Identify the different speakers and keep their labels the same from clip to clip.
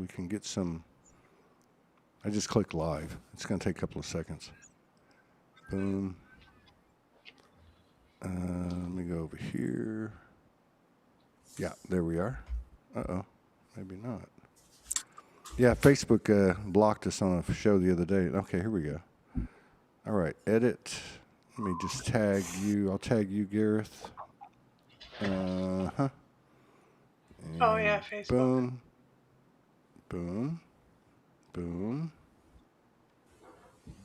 Speaker 1: we can get some. I just clicked live. It's going to take a couple of seconds. Boom. Let me go over here. Yeah, there we are. Uh-oh, maybe not. Yeah, Facebook blocked us on a show the other day. Okay, here we go. All right, edit. Let me just tag you. I'll tag you, Gareth. Uh-huh.
Speaker 2: Oh, yeah, Facebook.
Speaker 1: Boom. Boom. Boom.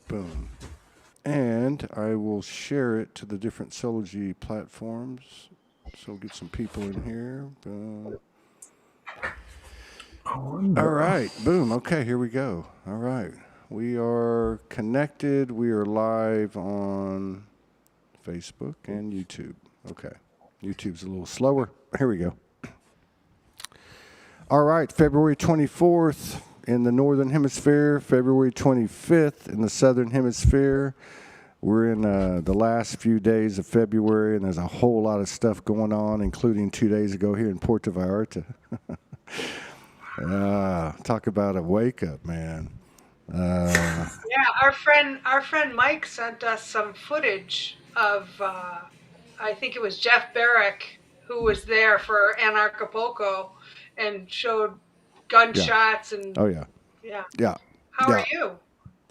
Speaker 1: Boom. And I will share it to the different soulogy platforms. So we'll get some people in here. Boom. All right. Boom. Okay, here we go. All right. We are connected. We are live on Facebook and YouTube. Okay. YouTube's a little slower. Here we go. All right. February 24th in the Northern Hemisphere, February 25th in the Southern Hemisphere. We're in the last few days of February, and there's a whole lot of stuff going on, including 2 days ago here in Puerto Vallarta. Talk about a wake-up, man.
Speaker 2: Yeah, our friend Mike sent us some footage of, I think it was Jeff Barrick who was there for Anarchapulco and showed gunshots and.
Speaker 1: Oh, yeah.
Speaker 2: Yeah.
Speaker 1: Yeah.
Speaker 2: How are you?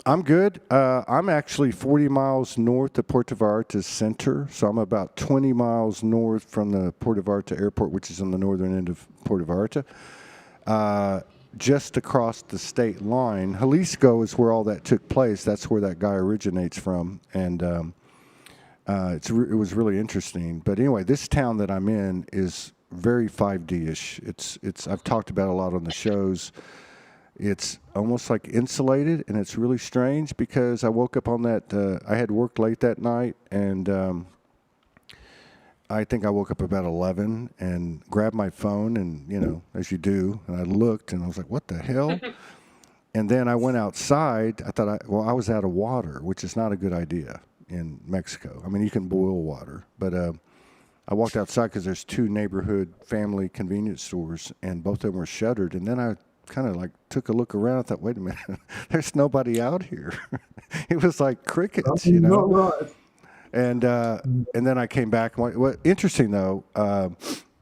Speaker 1: I'm good. I'm actually 40 miles north of Puerto Vallarta's center, so I'm about 20 miles north from the Puerto Vallarta airport, which is on the northern end of Puerto Vallarta. Just across the state line, Jalisco is where all that took place. That's where that guy originates from, and it was really interesting. But anyway, this town that I'm in is very 5D-ish. I've talked about it a lot on the shows. It's almost like insulated, and it's really strange because I woke up on that. I had worked late that night, and I think I woke up about 11 and grabbed my phone, and as you do, and I looked, and I was like, "What the hell?" And then I went outside. I thought, I was out of water, which is not a good idea in Mexico. I mean, you can boil water, but I walked outside because there's 2 neighborhood family convenience stores, and both of them were shuttered. And then I kind of like took a look around. I thought, wait a minute, there's nobody out here. It was like crickets,
Speaker 3: Not right.
Speaker 1: And then I came back. What interesting though,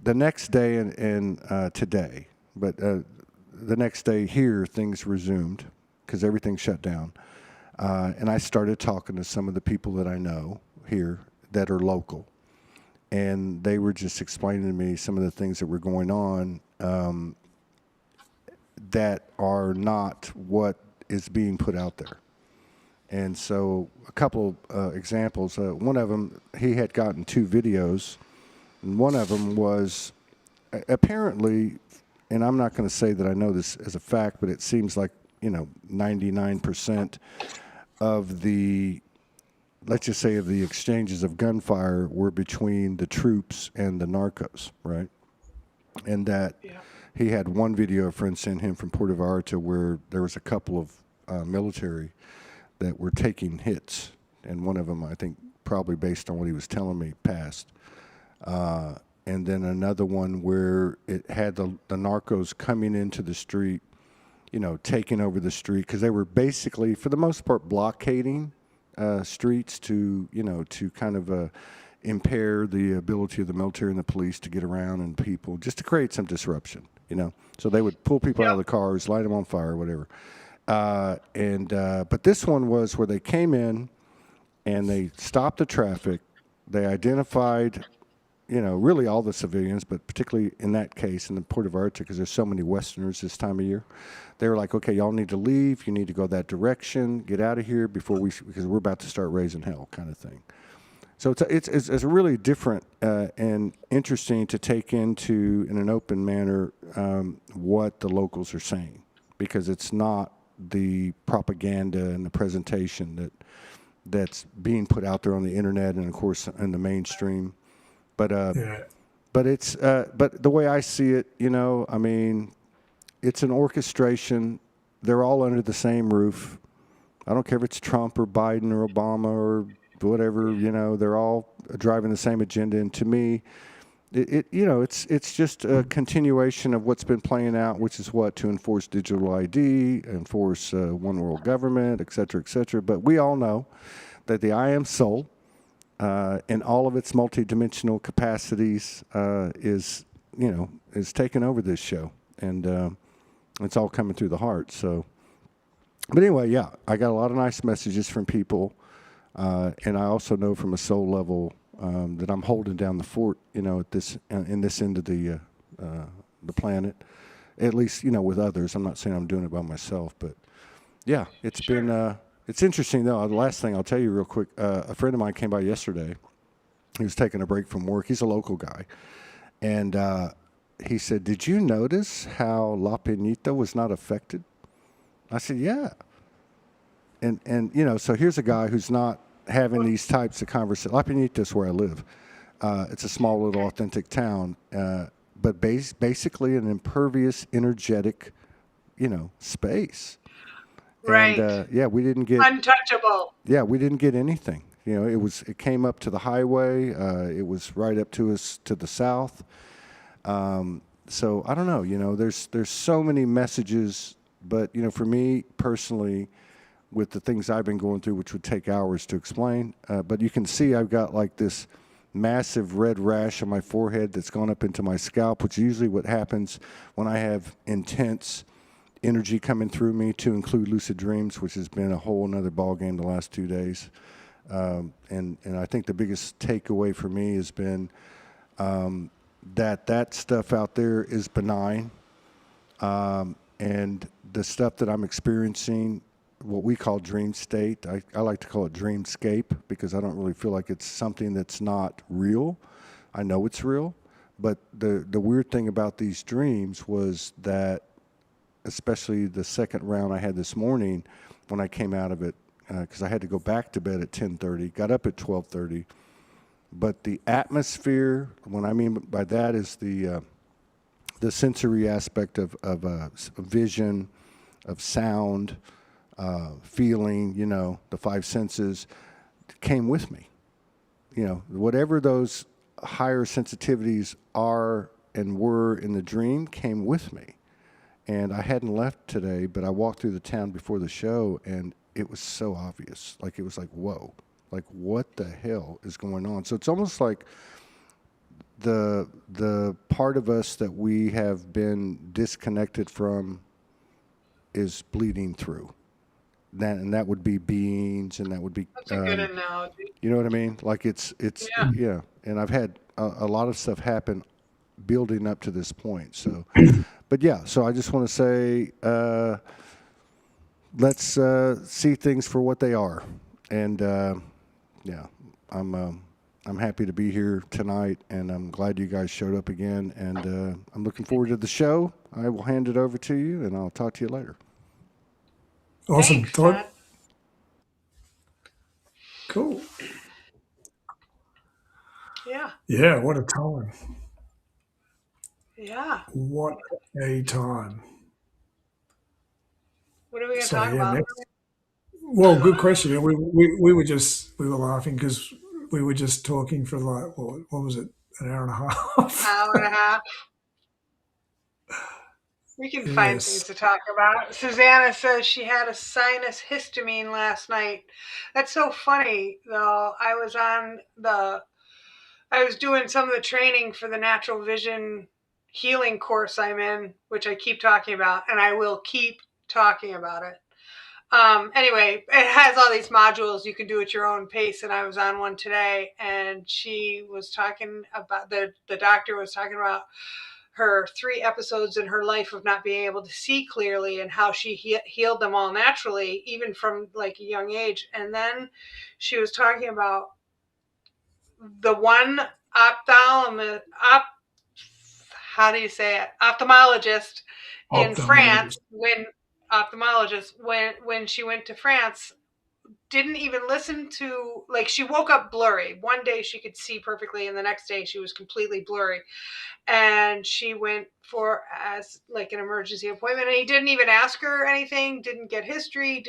Speaker 1: the next day and today, but the next day here things resumed because everything shut down, and I started talking to some of the people that I know here that are local, and they were just explaining to me some of the things that were going on. That are not what is being put out there. And so a couple examples. One of them, he had gotten 2 videos, and one of them was apparently, and I'm not going to say that I know this as a fact, but it seems like 99% of the, let's just say, of the exchanges of gunfire were between the troops and the narcos, right? And that. Yeah. He had one video a friend sent him from Puerto Vallarta where there was a couple of military that were taking hits, and one of them, I think, probably based on what he was telling me, passed. And then another one where it had the narcos coming into the street, taking over the street, because they were basically, for the most part, blockading streets to kind of impair the ability of the military and the police to get around and people, just to create some disruption. So they would pull people out of the cars, light them on fire, whatever. But this one was where they came in and they stopped the traffic. They identified, really all the civilians, but particularly in that case in the Puerto Vallarta, because there's so many Westerners this time of year. They were like, okay, y'all need to leave. You need to go that direction. Get out of here because we're about to start raising hell, kind of thing. So it's really different and interesting to take into, in an open manner, what the locals are saying, because it's not the propaganda and the presentation that's being put out there on the internet and, of course, in the mainstream. But but the way I see it, I mean, it's an orchestration. They're all under the same roof. I don't care if it's Trump or Biden or Obama or whatever, they're all driving the same agenda. And to me, it's just a continuation of what's been playing out, which is what to enforce digital ID, enforce one world government, et cetera, et cetera. But we all know that the I am soul, in all of its multidimensional capacities, is taking over this show, and it's all coming through the heart. So, but anyway, yeah, I got a lot of nice messages from people, and I also know from a soul level that I'm holding down the fort, at this in this end of the planet, at least with others. I'm not saying I'm doing it by myself, but yeah, it's
Speaker 2: Sure.
Speaker 1: been. It's interesting though. The last thing I'll tell you real quick. A friend of mine came by yesterday. He was taking a break from work. He's a local guy, and he said, "Did you notice how La Piñita was not affected?" I said, "Yeah." And so here's a guy who's not having these types of conversations. La Piñita is where I live. It's a small little
Speaker 2: Okay.
Speaker 1: authentic town, but basically an impervious, energetic, space. And
Speaker 2: Right.
Speaker 1: yeah, we didn't get
Speaker 2: Untouchable.
Speaker 1: yeah we didn't get anything. It came up to the highway. It was right up to us to the south. So I don't know. There's so many messages, but for me personally, with the things I've been going through, which would take hours to explain. But you can see I've got like this massive red rash on my forehead that's gone up into my scalp, which is usually what happens when I have intense energy coming through me, to include lucid dreams, which has been a whole nother ballgame the last 2 days. And I think the biggest takeaway for me has been that stuff out there is benign, and the stuff that I'm experiencing, what we call dream state, I like to call it dreamscape, because I don't really feel like it's something that's not real. I know it's real, but the weird thing about these dreams was that, especially the second round I had this morning, when I came out of it, because I had to go back to bed at 10:30, got up at 12:30, but the atmosphere, what I mean by that is the sensory aspect of vision, of sound, feeling, the five senses, came with me. Whatever those higher sensitivities are and were in the dream came with me. And I hadn't left today, but I walked through the town before the show, and it was so obvious. Like, it was like, whoa, like, what the hell is going on? So it's almost like the part of us that we have been disconnected from is bleeding through. And that would be beings, and that would be,
Speaker 2: That's a good analogy.
Speaker 1: you know what I mean? Like, it's
Speaker 2: Yeah.
Speaker 1: yeah. And I've had a lot of stuff happen building up to this point. So, but yeah. So I just want to say, let's see things for what they are. And yeah, I'm happy to be here tonight, and I'm glad you guys showed up again. And I'm looking forward to the show. I will hand it over to you, and I'll talk to you later.
Speaker 3: Awesome,
Speaker 2: Thanks,
Speaker 3: Todd.
Speaker 2: Todd.
Speaker 3: Cool.
Speaker 2: Yeah.
Speaker 3: Yeah, what a time.
Speaker 2: Yeah.
Speaker 3: What a time.
Speaker 2: What are we going to
Speaker 3: So
Speaker 2: talk
Speaker 3: yeah,
Speaker 2: about?
Speaker 3: next. Well, good question. Yeah, we were laughing because we were just talking for like what was it, an hour and a half?
Speaker 2: Hour and a half. We can find things
Speaker 3: Yes.
Speaker 2: to talk about. Susanna says she had a sinus histamine last night. That's so funny, though. I was doing some of the training for the natural vision healing course I'm in, which I keep talking about, and I will keep talking about it. Anyway, it has all these modules you can do at your own pace, and I was on one today, and she was talking about the doctor was talking about her 3 episodes in her life of not being able to see clearly, and how she healed them all naturally, even from like a young age. And then she was talking about the one ophthalmologist, how do you say it, ophthalmologist in France,
Speaker 3: Ophthalmologist.
Speaker 2: when she went to France, didn't even listen to, like, she woke up blurry. One day she could see perfectly, and the next day she was completely blurry. and she went for as like an emergency appointment, and he didn't even ask her anything, didn't get history,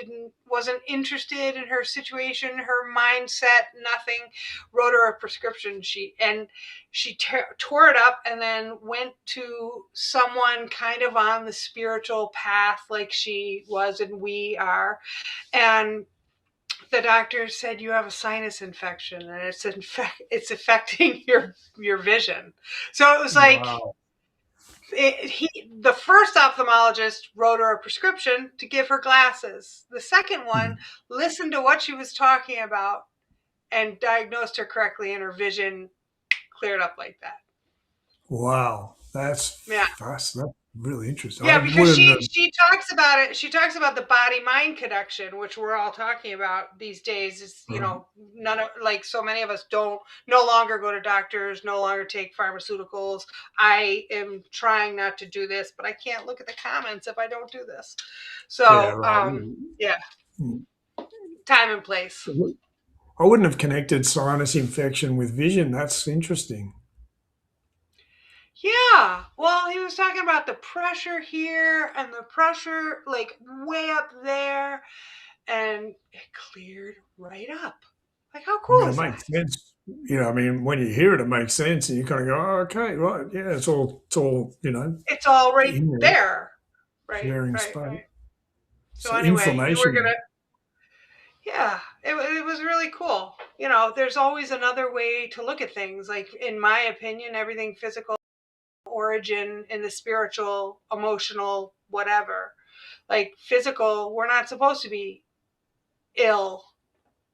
Speaker 2: wasn't interested in her situation, her mindset, nothing. Wrote her a prescription sheet, and she tore it up and then went to someone kind of on the spiritual path like she was and we are, and the doctor said, you have a sinus infection and it's affecting your vision. So it was like,
Speaker 3: Wow.
Speaker 2: the first ophthalmologist wrote her a prescription to give her glasses. The second one listened to what she was talking about and diagnosed her correctly, and her vision cleared up like that.
Speaker 3: Wow. That's
Speaker 2: Yeah.
Speaker 3: fast. That's really interesting.
Speaker 2: Yeah,
Speaker 3: I
Speaker 2: because
Speaker 3: wouldn't have.
Speaker 2: she talks about it. She talks about the body mind connection, which we're all talking about these days. Is none of, like, so many of us don't no longer go to doctors, no longer take pharmaceuticals. I am trying not to do this, but I can't look at the comments if I don't do this. So
Speaker 3: Yeah, right.
Speaker 2: yeah,
Speaker 3: Mm.
Speaker 2: time and place.
Speaker 3: I wouldn't have connected sinus infection with vision. That's interesting.
Speaker 2: Yeah, well, he was talking about the pressure here and the pressure like way up there, and it cleared right up. Like, how
Speaker 3: I
Speaker 2: cool
Speaker 3: mean, it
Speaker 2: is that?
Speaker 3: makes sense. I mean, when you hear it, it makes sense, and you kind of go, "Oh, okay, right, yeah, it's all,
Speaker 2: It's all right
Speaker 3: in there,
Speaker 2: there. Right,
Speaker 3: sharing
Speaker 2: right,
Speaker 3: space."
Speaker 2: right. So
Speaker 3: So
Speaker 2: anyway, you were
Speaker 3: inflammation.
Speaker 2: gonna, yeah, it was really cool. There's always another way to look at things. Like, in my opinion, everything physical, origin, in the spiritual, emotional, whatever. Like, physical, we're not supposed to be ill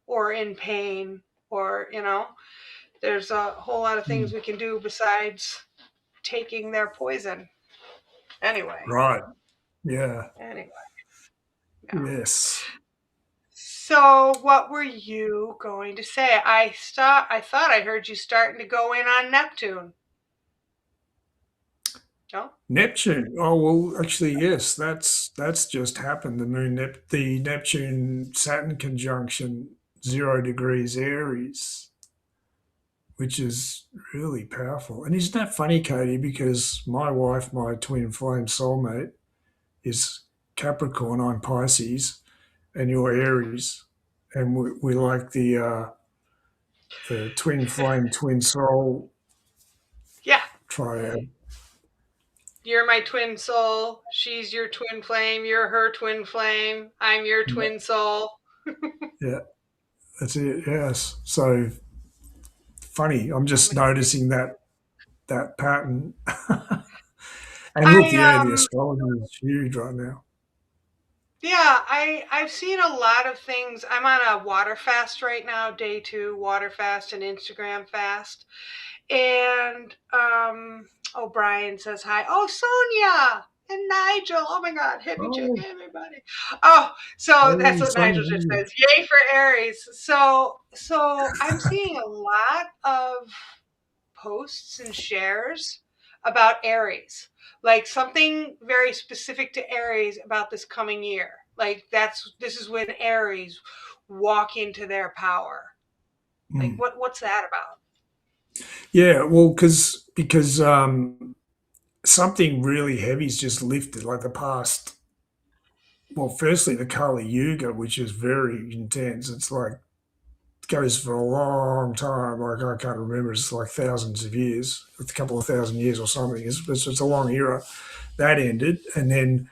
Speaker 2: or in pain, or there's a whole lot of things
Speaker 3: Mm.
Speaker 2: we can do besides taking their poison. Anyway.
Speaker 3: Right. Yeah.
Speaker 2: Anyway. Yeah.
Speaker 3: Yes.
Speaker 2: So, what were you going to say? I thought I heard you starting to go in on Neptune. No?
Speaker 3: Neptune. Oh well, actually, yes. That's just happened. The Neptune Saturn conjunction, 0 degrees Aries, which is really powerful. And isn't that funny, Katie? Because my wife, my twin flame soulmate, is Capricorn. I'm Pisces, and you're Aries, and we like the twin flame, twin soul
Speaker 2: Yeah.
Speaker 3: triad.
Speaker 2: You're my twin soul. She's your twin flame. You're her twin flame. I'm your
Speaker 3: Yeah,
Speaker 2: twin soul.
Speaker 3: yeah, that's it. Yes. So funny. I'm just noticing that pattern. And look, yeah,
Speaker 2: I
Speaker 3: the astrology is huge right now.
Speaker 2: Yeah, I've seen a lot of things. I'm on a water fast right now, day 2 water fast and Instagram fast. And O'Brien says hi. Oh, Sonia and Nigel. Oh my God, happy check
Speaker 3: Oh,
Speaker 2: everybody. Oh, so that's
Speaker 3: hey,
Speaker 2: what Nigel just
Speaker 3: Sonny.
Speaker 2: says. Yay for Aries. So I'm seeing a lot of posts and shares about Aries, like something very specific to Aries about this coming year. Like, this is when Aries walk into their power. Like,
Speaker 3: Mm.
Speaker 2: what's that about?
Speaker 3: Yeah, well, because something really heavy's just lifted, like the past. Well, firstly, the Kali Yuga, which is very intense. It's like goes for a long time. Like I can't remember. It's like thousands of years, a couple of thousand years or something. It's a long era. That ended, and then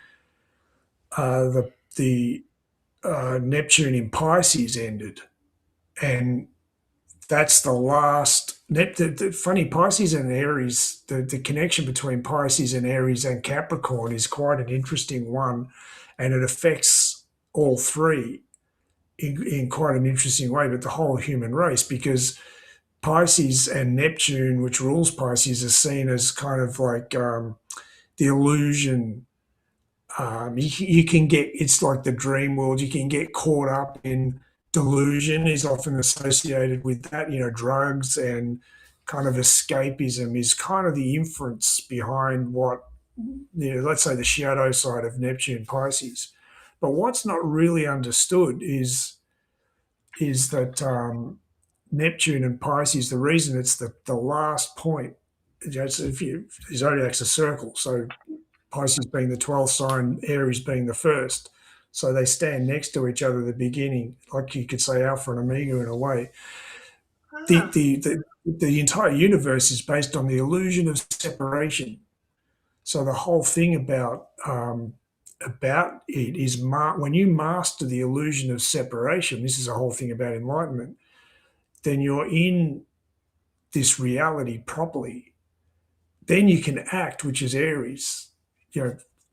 Speaker 3: the Neptune in Pisces ended, and that's the last. The funny Pisces and Aries, the connection between Pisces and Aries and Capricorn is quite an interesting one, and it affects all three in quite an interesting way, but the whole human race, because Pisces and Neptune, which rules Pisces, is seen as kind of like the illusion. You can get, it's like the dream world. You can get caught up in delusion, is often associated with that. Drugs and kind of escapism is kind of the inference behind what, let's say the shadow side of Neptune Pisces. But what's not really understood is that Neptune and Pisces, the reason it's the last point the zodiac's a circle, so Pisces being the 12th sign, Aries being the first. So they stand next to each other at the beginning, like you could say Alpha and Omega in a way. The,
Speaker 2: Ah,
Speaker 3: the, the, the entire universe is based on the illusion of separation. So the whole thing about it is when you master the illusion of separation, this is a whole thing about enlightenment, then you're in this reality properly. Then you can act, which is Aries,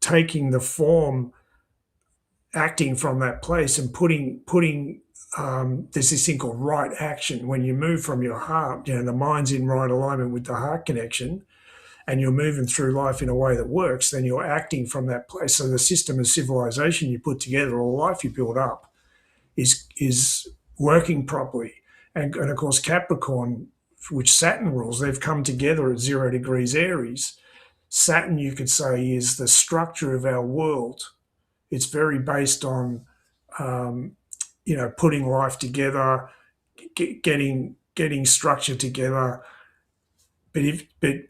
Speaker 3: taking the form, acting from that place and putting there's this thing called right action. When you move from your heart, the mind's in right alignment with the heart connection, and you're moving through life in a way that works, then you're acting from that place. So the system of civilization you put together, or the life you build up, is working properly. And of course, Capricorn, which Saturn rules, they've come together at 0 degrees Aries. Saturn, you could say, is the structure of our world. It's very based on, putting life together, getting structure together. But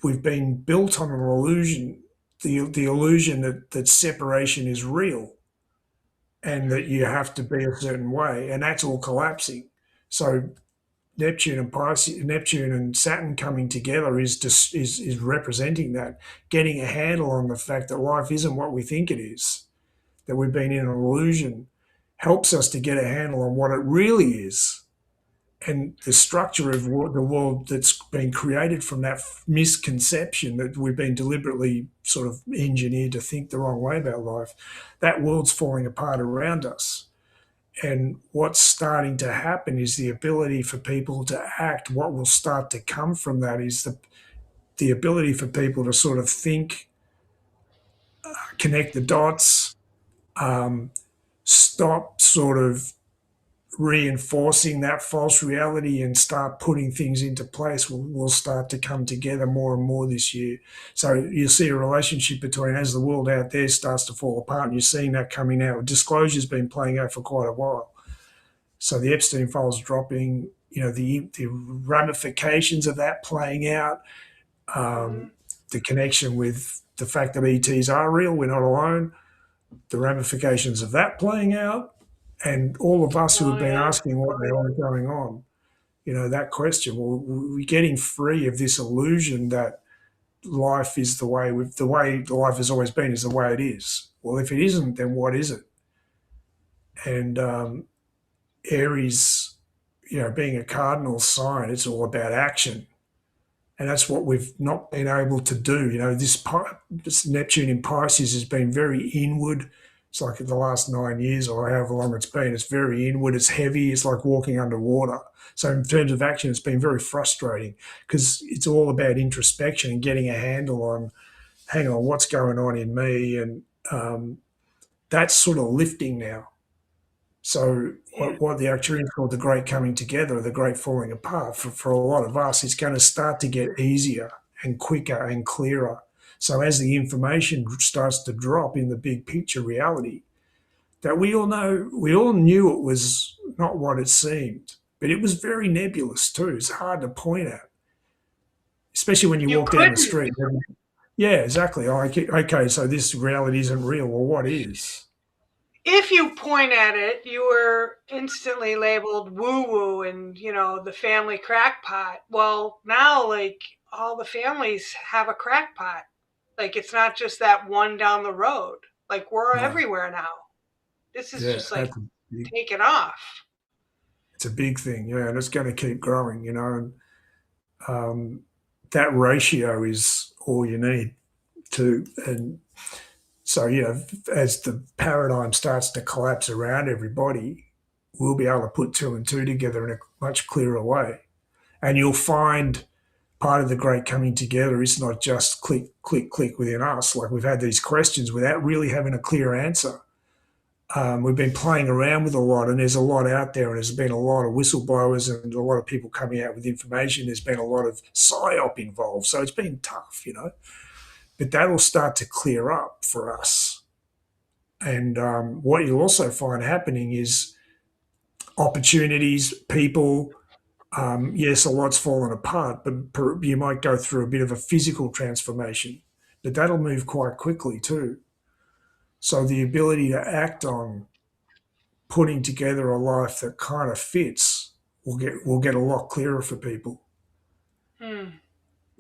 Speaker 3: we've been built on an illusion, the illusion that separation is real, and that you have to be a certain way, and that's all collapsing. So Neptune and Saturn coming together is representing that, getting a handle on the fact that life isn't what we think it is, that we've been in an illusion, helps us to get a handle on what it really is, and the structure of the world that's been created from that misconception that we've been deliberately sort of engineered to think the wrong way about life. That world's falling apart around us. And what's starting to happen is the ability for people to act. What will start to come from that is the ability for people to sort of think, connect the dots, stop sort of reinforcing that false reality and start putting things into place will start to come together more and more this year. So you'll see a relationship between, as the world out there starts to fall apart, and you're seeing that coming out. Disclosure's been playing out for quite a while. So the Epstein files dropping, the ramifications of that playing out, the connection with the fact that ETs are real, we're not alone, the ramifications of that playing out, and all of us who
Speaker 2: oh
Speaker 3: have been
Speaker 2: yeah.
Speaker 3: asking what the hell is going on, that question. Well, we're getting free of this illusion that life is the way life has always been is the way it is. Well, if it isn't, then what is it? And Aries, being a cardinal sign, it's all about action. And that's what we've not been able to do. This Neptune in Pisces has been very inward. It's like in the last 9 years or however long it's been, it's very inward, it's heavy, it's like walking underwater. So in terms of action, it's been very frustrating because it's all about introspection and getting a handle on, hang on, what's going on in me? And that's sort of lifting now. So
Speaker 2: Yeah.
Speaker 3: what the Arcturians call the great coming together, the great falling apart, for a lot of us, it's going to start to get easier and quicker and clearer. So as the information starts to drop in the big picture reality, that we all know, we all knew it was not what it seemed, but it was very nebulous too. It's hard to point at, especially when you
Speaker 2: You
Speaker 3: walk down the
Speaker 2: couldn't.
Speaker 3: street. Yeah, exactly. Like, okay, so this reality isn't real. Well, what is?
Speaker 2: If you point at it, you were instantly labeled woo woo and, the family crackpot. Well, now, like, all the families have a crackpot. Like, it's not just that one down the road. Like, we're
Speaker 3: No.
Speaker 2: everywhere now. This is
Speaker 3: Yeah,
Speaker 2: just like taking off.
Speaker 3: it's a big thing. Yeah, and it's going to keep growing. And that ratio is all you need to. And so, as the paradigm starts to collapse around everybody, we'll be able to put two and two together in a much clearer way. And you'll find part of the great coming together is not just click, click, click within us. Like we've had these questions without really having a clear answer. We've been playing around with a lot, and there's a lot out there, and there's been a lot of whistleblowers and a lot of people coming out with information. There's been a lot of psyop involved, so it's been tough. But that'll start to clear up for us. And what you'll also find happening is opportunities, people, Yes, a lot's fallen apart, but you might go through a bit of a physical transformation, but that'll move quite quickly too. So the ability to act on putting together a life that kind of fits will get a lot clearer for people.
Speaker 2: Hmm.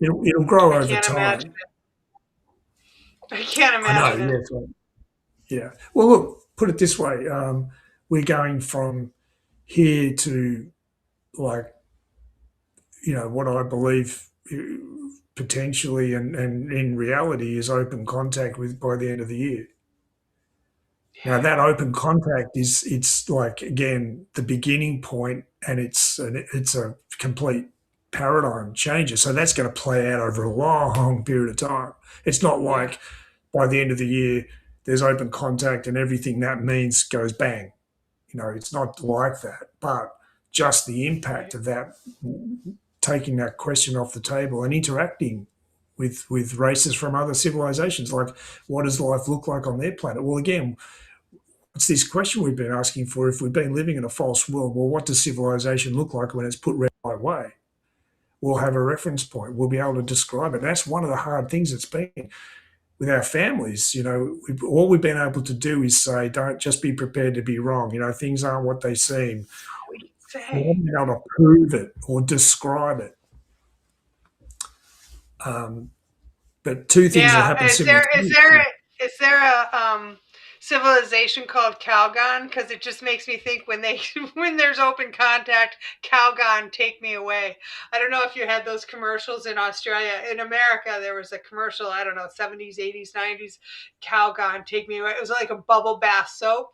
Speaker 3: It'll grow
Speaker 2: I
Speaker 3: over
Speaker 2: can't imagine
Speaker 3: time.
Speaker 2: it. I can't
Speaker 3: I know,
Speaker 2: imagine it.
Speaker 3: yeah, yeah. Well, look, put it this way: we're going from here to like what I believe potentially and in reality is open contact with by the end of the year. Now
Speaker 2: Yeah.
Speaker 3: that open contact it's like again the beginning point, and it's a complete paradigm changer. So that's going to play out over a long period of time. It's not
Speaker 2: Yeah.
Speaker 3: like by the end of the year there's open contact and everything that means goes bang. It's not like that. But just the impact
Speaker 2: Right.
Speaker 3: of that, taking that question off the table and interacting with races from other civilizations, like what does life look like on their planet? Well, again, it's this question we've been asking for. If we've been living in a false world, well, what does civilization look like when it's put right way? We'll have a reference point. We'll be able to describe it. And that's one of the hard things it's been with our families. All we've been able to do is say, don't just be prepared to be wrong. Things aren't what they seem.
Speaker 2: What do you
Speaker 3: We
Speaker 2: say?
Speaker 3: haven't been able to prove it or describe it. Um, but two things that
Speaker 2: Yeah.
Speaker 3: happen
Speaker 2: Is there
Speaker 3: simultaneously.
Speaker 2: is there a civilization called Calgon? Because it just makes me think when they when there's open contact, Calgon, take me away. I don't know if you had those commercials in Australia. In America, there was a commercial. I don't know, 70s, 80s, 90s. Calgon, take me away. It was like a bubble bath soap.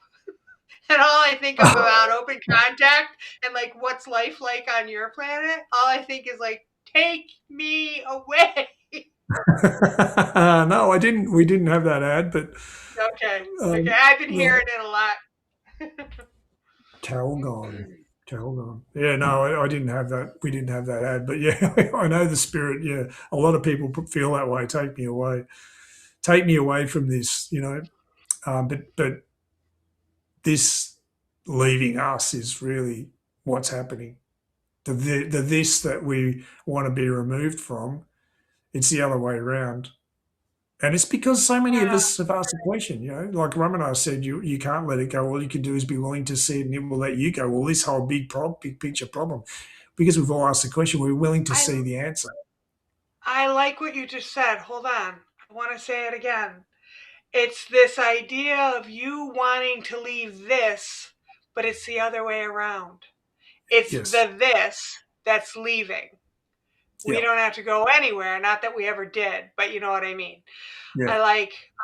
Speaker 2: And all I think of about open contact and like what's life like on your planet, all I think is like, take me away.
Speaker 3: No, I didn't. We didn't have that ad, but
Speaker 2: Okay. Okay.
Speaker 3: um,
Speaker 2: I've been
Speaker 3: no,
Speaker 2: hearing it a lot.
Speaker 3: Calgon. Calgon. Yeah, no, I didn't have that. We didn't have that ad, but yeah, I know the spirit. Yeah, a lot of people feel that way. Take me away from this. But this leaving us is really what's happening. The this that we want to be removed from, it's the other way around. And it's because so many of
Speaker 2: Yeah.
Speaker 3: us have asked the question, like Ramana said, you can't let it go. All you can do is be willing to see it and it will let you go. Well, this whole big picture problem, because we've all asked the question, we're willing to
Speaker 2: I
Speaker 3: see the answer.
Speaker 2: I like what you just said. Hold on. I want to say it again. It's this idea of you wanting to leave this, but it's the other way around. It's
Speaker 3: Yes.
Speaker 2: the this that's leaving. We
Speaker 3: Yeah.
Speaker 2: don't have to go anywhere. Not that we ever did, but you know what I mean.
Speaker 3: Yeah.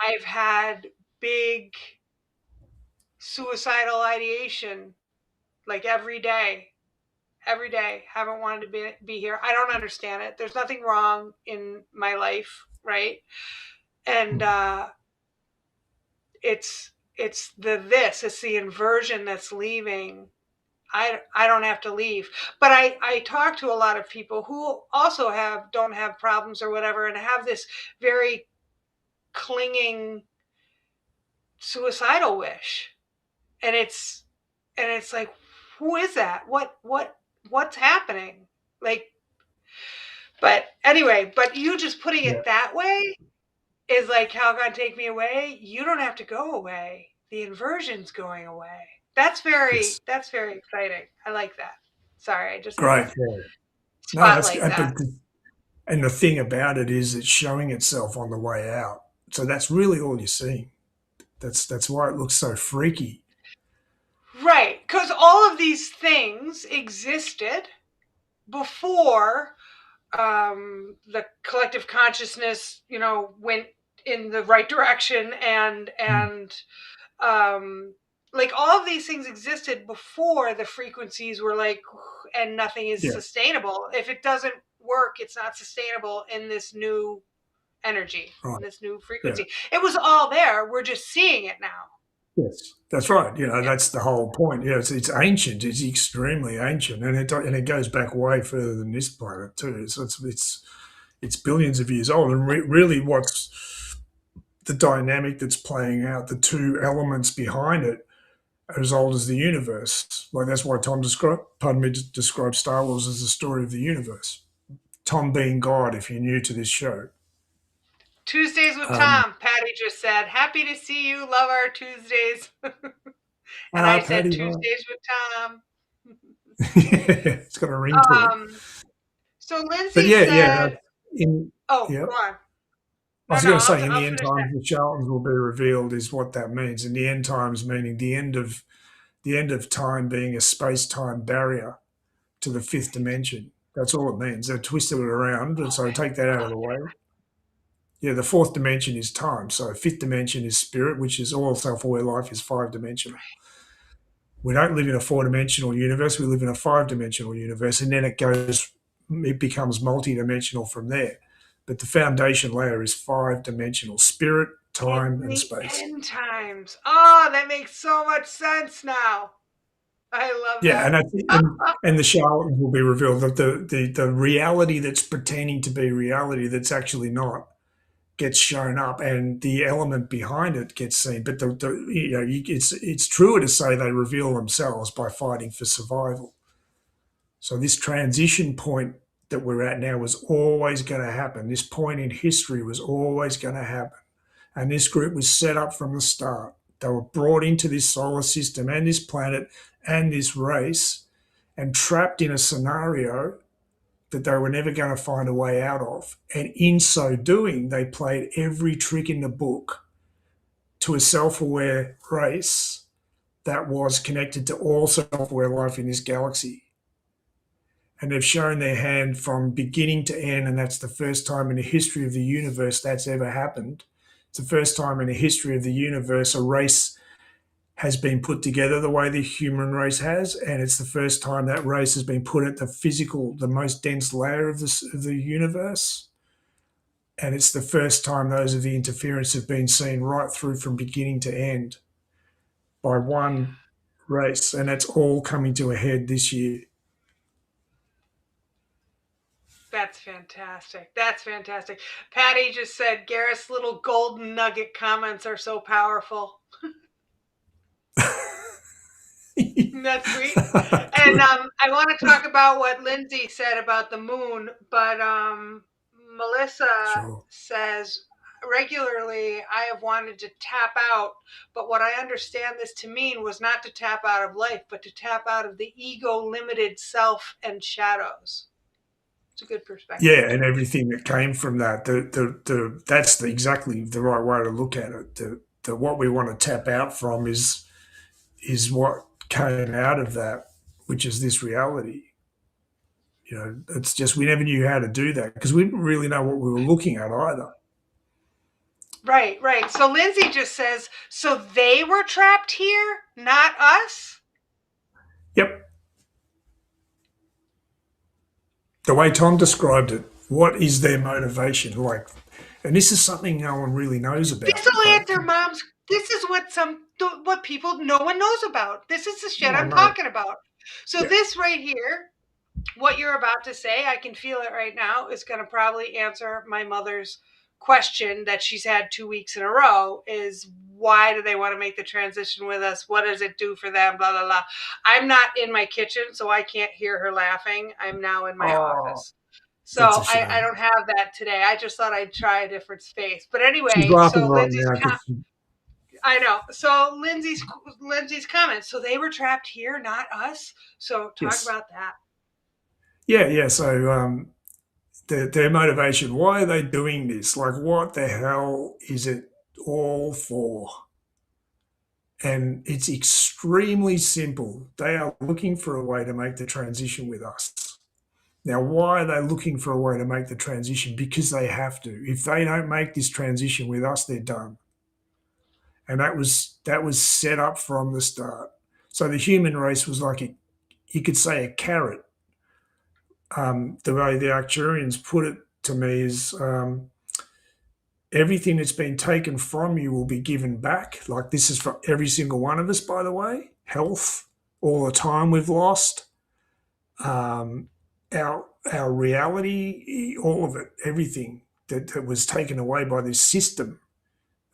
Speaker 2: I've had big suicidal ideation like every day. Haven't wanted to be here. I don't understand it. There's nothing wrong in my life, right? And it's it's the inversion that's leaving. I don't have to leave, but I talk to a lot of people who also don't have problems or whatever, and have this very clinging suicidal wish, and it's like, who is that? What's happening? Like, but anyway, but you just putting
Speaker 3: Yeah.
Speaker 2: it that way is like, how God take me away. You don't have to go away. The inversion's going away.
Speaker 3: Yes.
Speaker 2: That's very exciting. I like that. Sorry, I just had
Speaker 3: Great.
Speaker 2: to
Speaker 3: Yeah. No, that's
Speaker 2: spotlight
Speaker 3: good.
Speaker 2: that.
Speaker 3: And the thing about it is it's showing itself on the way out. So that's really all you're seeing. That's why it looks so freaky.
Speaker 2: Right, because all of these things existed before the collective consciousness, went in the right direction,
Speaker 3: Mm.
Speaker 2: and um, like all of these things existed before the frequencies were like, and nothing is
Speaker 3: Yeah.
Speaker 2: sustainable. If it doesn't work, it's not sustainable in this new energy,
Speaker 3: Right.
Speaker 2: in this new
Speaker 3: Yeah.
Speaker 2: frequency. It was all there. We're just seeing it now.
Speaker 3: Yes, that's right.
Speaker 2: Yeah.
Speaker 3: That's the whole point. Yeah, it's ancient. It's extremely ancient, and it goes back way further than this planet too. So it's billions of years old. And really, what's the dynamic that's playing out? The two elements behind it as old as the universe. Like that's why Tom described Star Wars as the story of the universe. Tom being God, if you're new to this show.
Speaker 2: Tuesdays with Tom, Patty just said. Happy to see you. Love our Tuesdays. And I said
Speaker 3: Patty,
Speaker 2: Tuesdays with Tom.
Speaker 3: it's got a ring to it.
Speaker 2: So
Speaker 3: But
Speaker 2: Lindsay
Speaker 3: yeah.
Speaker 2: said,
Speaker 3: In
Speaker 2: oh,
Speaker 3: yeah.
Speaker 2: go on.
Speaker 3: I was
Speaker 2: No,
Speaker 3: going to say, in
Speaker 2: I'll
Speaker 3: the end
Speaker 2: finish
Speaker 3: times,
Speaker 2: that.
Speaker 3: the charlatans will be revealed, is what that means. In the end times, meaning the end of time being a space time barrier to the fifth dimension. That's all it means. They've twisted it around, and so take that out of the way. Yeah, the fourth dimension is time. So fifth dimension is spirit, which is all self-aware life is 5-dimensional. We don't live in a 4-dimensional universe. We live in a 5-dimensional universe, and then it becomes multi-dimensional from there. But the foundation layer is 5-dimensional: spirit, time,
Speaker 2: In
Speaker 3: and
Speaker 2: the
Speaker 3: space.
Speaker 2: end times. Oh, that makes so much sense now. I love
Speaker 3: Yeah,
Speaker 2: that.
Speaker 3: and the charlatans will be revealed. That the reality that's pretending to be reality that's actually not gets shown up, and the element behind it gets seen. But it's truer to say they reveal themselves by fighting for survival. So this transition point that we're at now was always going to happen. This point in history was always going to happen, and this group was set up from the start. They were brought into this solar system and this planet and this race, and trapped in a scenario that they were never going to find a way out of. And in so doing, they played every trick in the book to a self-aware race that was connected to all self-aware life in this galaxy. And they've shown their hand from beginning to end, and that's the first time in the history of the universe that's ever happened. It's the first time in the history of the universe a race has been put together the way the human race has, and it's the first time that race has been put at the most dense layer of the universe, and it's the first time those of the interference have been seen right through from beginning to end by one race, and that's all coming to a head this year.
Speaker 2: That's fantastic. That's fantastic. Patty just said Gareth's little golden nugget comments are so powerful. That's sweet. And I want to talk about what Lindsay said about the moon, but Melissa
Speaker 3: Sure.
Speaker 2: says regularly I have wanted to tap out, but what I understand this to mean was not to tap out of life, but to tap out of the ego limited self and shadows. It's a good perspective.
Speaker 3: Yeah, and everything that came from that. That's exactly the right way to look at it. The what we want to tap out from is what came out of that, which is this reality. It's just we never knew how to do that because we didn't really know what we were looking at either.
Speaker 2: Right. So Lindsay just says, so they were trapped here, not us?
Speaker 3: Yep. The way Tom described it, what is their motivation? And this is something no one really knows about.
Speaker 2: This will answer Mom's. This is what people, no one knows about. This is the shit I'm talking about. So this right here, what you're about to say, I can feel it right now, is going to probably answer my mother's question that she's had 2 weeks in a row, is why do they want to make the transition with us? What does it do for them? Blah, blah, blah. I'm not in my kitchen, so I can't hear her laughing. I'm now in my office. So I don't have that today. I just thought I'd try a different space. But anyway,
Speaker 3: she's laughing
Speaker 2: so
Speaker 3: right
Speaker 2: Lindsay's
Speaker 3: now.
Speaker 2: I know. So Lindsay's comments. So they were trapped here, not us. So talk about that.
Speaker 3: Yeah. So their motivation. Why are they doing this? Like, what the hell is it all for? And it's extremely simple. They are looking for a way to make the transition with us. Now, why are they looking for a way to make the transition? Because they have to. If they don't make this transition with us, they're done. And that was set up from the start. So the human race was like you could say a carrot. The way the Arcturians put it to me is everything that's been taken from you will be given back. Like this is for every single one of us, by the way. Health, all the time we've lost, our reality, all of it, everything that was taken away by this system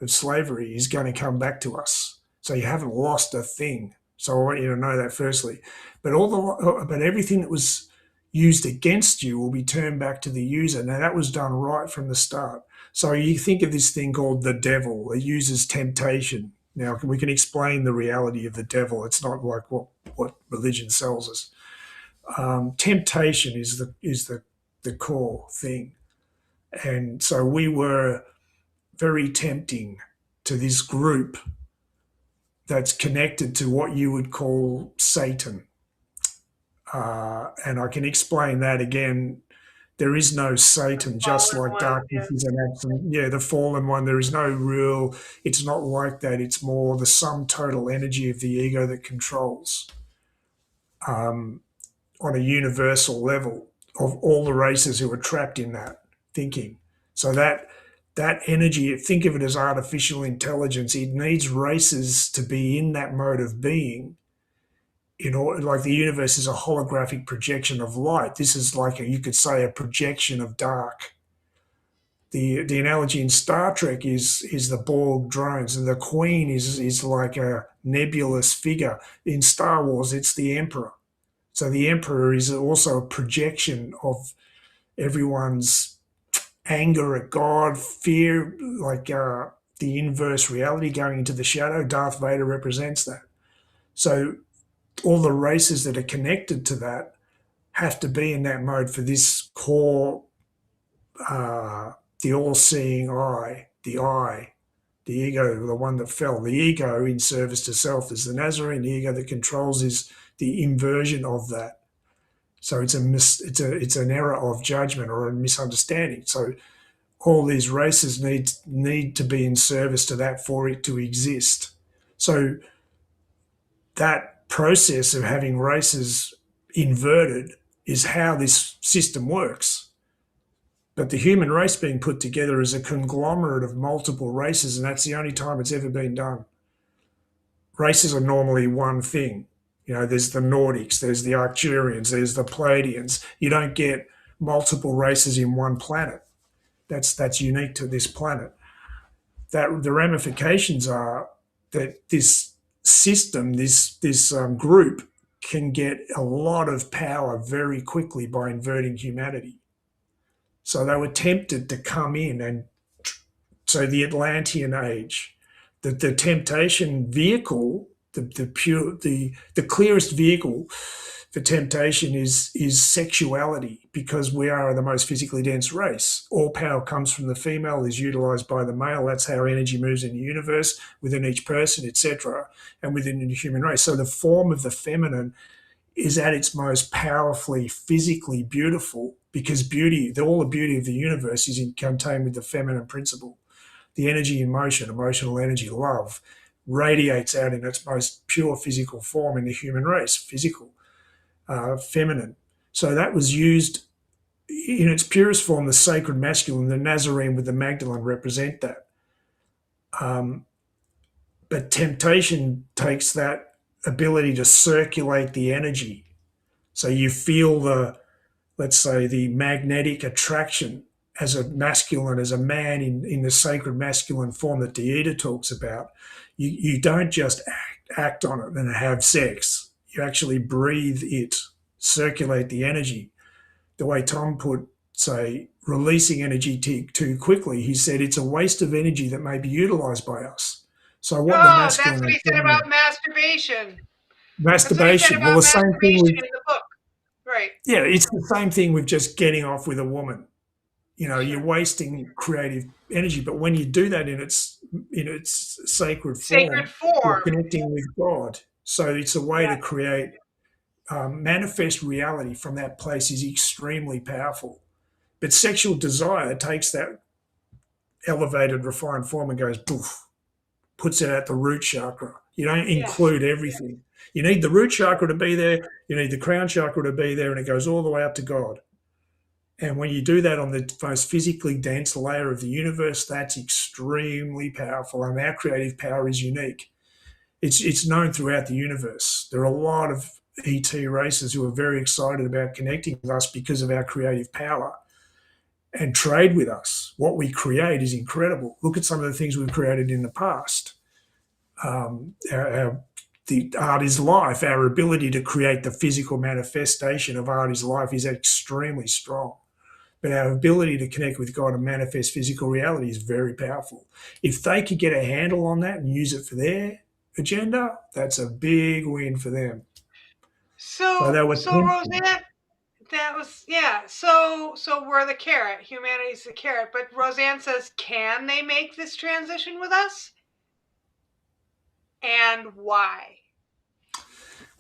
Speaker 3: of slavery is going to come back to us. So you haven't lost a thing. So I want you to know that firstly. But everything that was used against you will be turned back to the user. Now that was done right from the start. So you think of this thing called the devil. It uses temptation. Now we can explain the reality of the devil. It's not like what religion sells us. Temptation is the core thing, and so we were very tempting to this group that's connected to what you would call Satan. And I can explain that again. There is no Satan, just
Speaker 2: Fallen
Speaker 3: like
Speaker 2: one.
Speaker 3: darkness
Speaker 2: Yeah.
Speaker 3: is an absolute. Yeah, the fallen one. There is no real. It's not like that. It's more the sum total energy of the ego that controls on a universal level of all the races who are trapped in that thinking. So that energy, think of it as artificial intelligence. It needs races to be in that mode of being. Like the universe is a holographic projection of light. This is like you could say a projection of dark. The analogy in Star Trek is the Borg drones, and the Queen is like a nebulous figure. In Star Wars, it's the Emperor. So the Emperor is also a projection of everyone's anger at God, fear, like the inverse reality going into the shadow. Darth Vader represents that. So all the races that are connected to that have to be in that mode for this core, the all-seeing eye, the ego, the one that fell. The ego in service to self is the Nazarene. The ego that controls is the inversion of that. So it's an error of judgment or a misunderstanding. So all these races need to be in service to that for it to exist. So that process of having races inverted is how this system works. But the human race being put together is a conglomerate of multiple races, and that's the only time it's ever been done. Races are normally one thing. There's the Nordics, there's the Arcturians, there's the Pleiadians. You don't get multiple races in one planet. That's unique to this planet. That the ramifications are that this system, this group, can get a lot of power very quickly by inverting humanity. So they were tempted to come in, and so the Atlantean age, the temptation vehicle, the clearest vehicle for temptation is sexuality, because we are the most physically dense race. All power comes from the female, is utilized by the male. That's how energy moves in the universe, within each person, etc., and within the human race. So the form of the feminine is at its most powerfully physically beautiful, because all the beauty of the universe is contained with the feminine principle. The energy in motion, emotional energy, love, radiates out in its most pure physical form in the human race, physical, feminine. So that was used in its purest form. The sacred masculine, the Nazarene with the Magdalene, represent that. But temptation takes that ability to circulate the energy. So you feel let's say, the magnetic attraction as a masculine, as a man in the sacred masculine form that Deida talks about. You don't just act on it and have sex. You actually breathe it, circulate the energy. The way Tom put, say, releasing energy too quickly, he said it's a waste of energy that may be utilized by us. So what the masculine
Speaker 2: That's what he said about masturbation. That's what he said
Speaker 3: masturbation. Well,
Speaker 2: about
Speaker 3: the same thing
Speaker 2: masturbation
Speaker 3: with
Speaker 2: in the book. Right.
Speaker 3: yeah, it's the same thing with just getting off with a woman.
Speaker 2: Sure.
Speaker 3: You're wasting creative energy, but when you do that in its sacred form, you're connecting with God. So it's a way to create manifest reality from that place is extremely powerful. But sexual desire takes that elevated, refined form and goes poof, puts it at the root chakra. You don't include everything. You need the root chakra to be there. You need the crown chakra to be there, and it goes all the way up to God. And when you do that on the most physically dense layer of the universe, that's extremely powerful. And our creative power is unique. It's known throughout the universe. There are a lot of ET races who are very excited about connecting with us because of our creative power and trade with us. What we create is incredible. Look at some of the things we've created in the past. the art is life. Our ability to create the physical manifestation of art is life is extremely strong. But our ability to connect with God and manifest physical reality is very powerful. If they could get a handle on that and use it for their agenda, that's a big win for them. So they
Speaker 2: So,
Speaker 3: were
Speaker 2: so
Speaker 3: tempted.
Speaker 2: Roseanne, that was, yeah. So we're the carrot. Humanity's the carrot. But Roseanne says, can they make this transition with us? And why?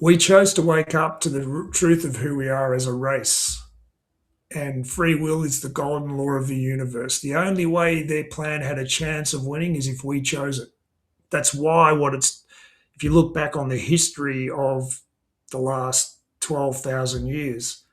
Speaker 3: We chose to wake up to the truth of who we are as a race. And free will is the golden law of the universe. The only way their plan had a chance of winning is if we chose it. That's why if you look back on the history of the last 12,000 years,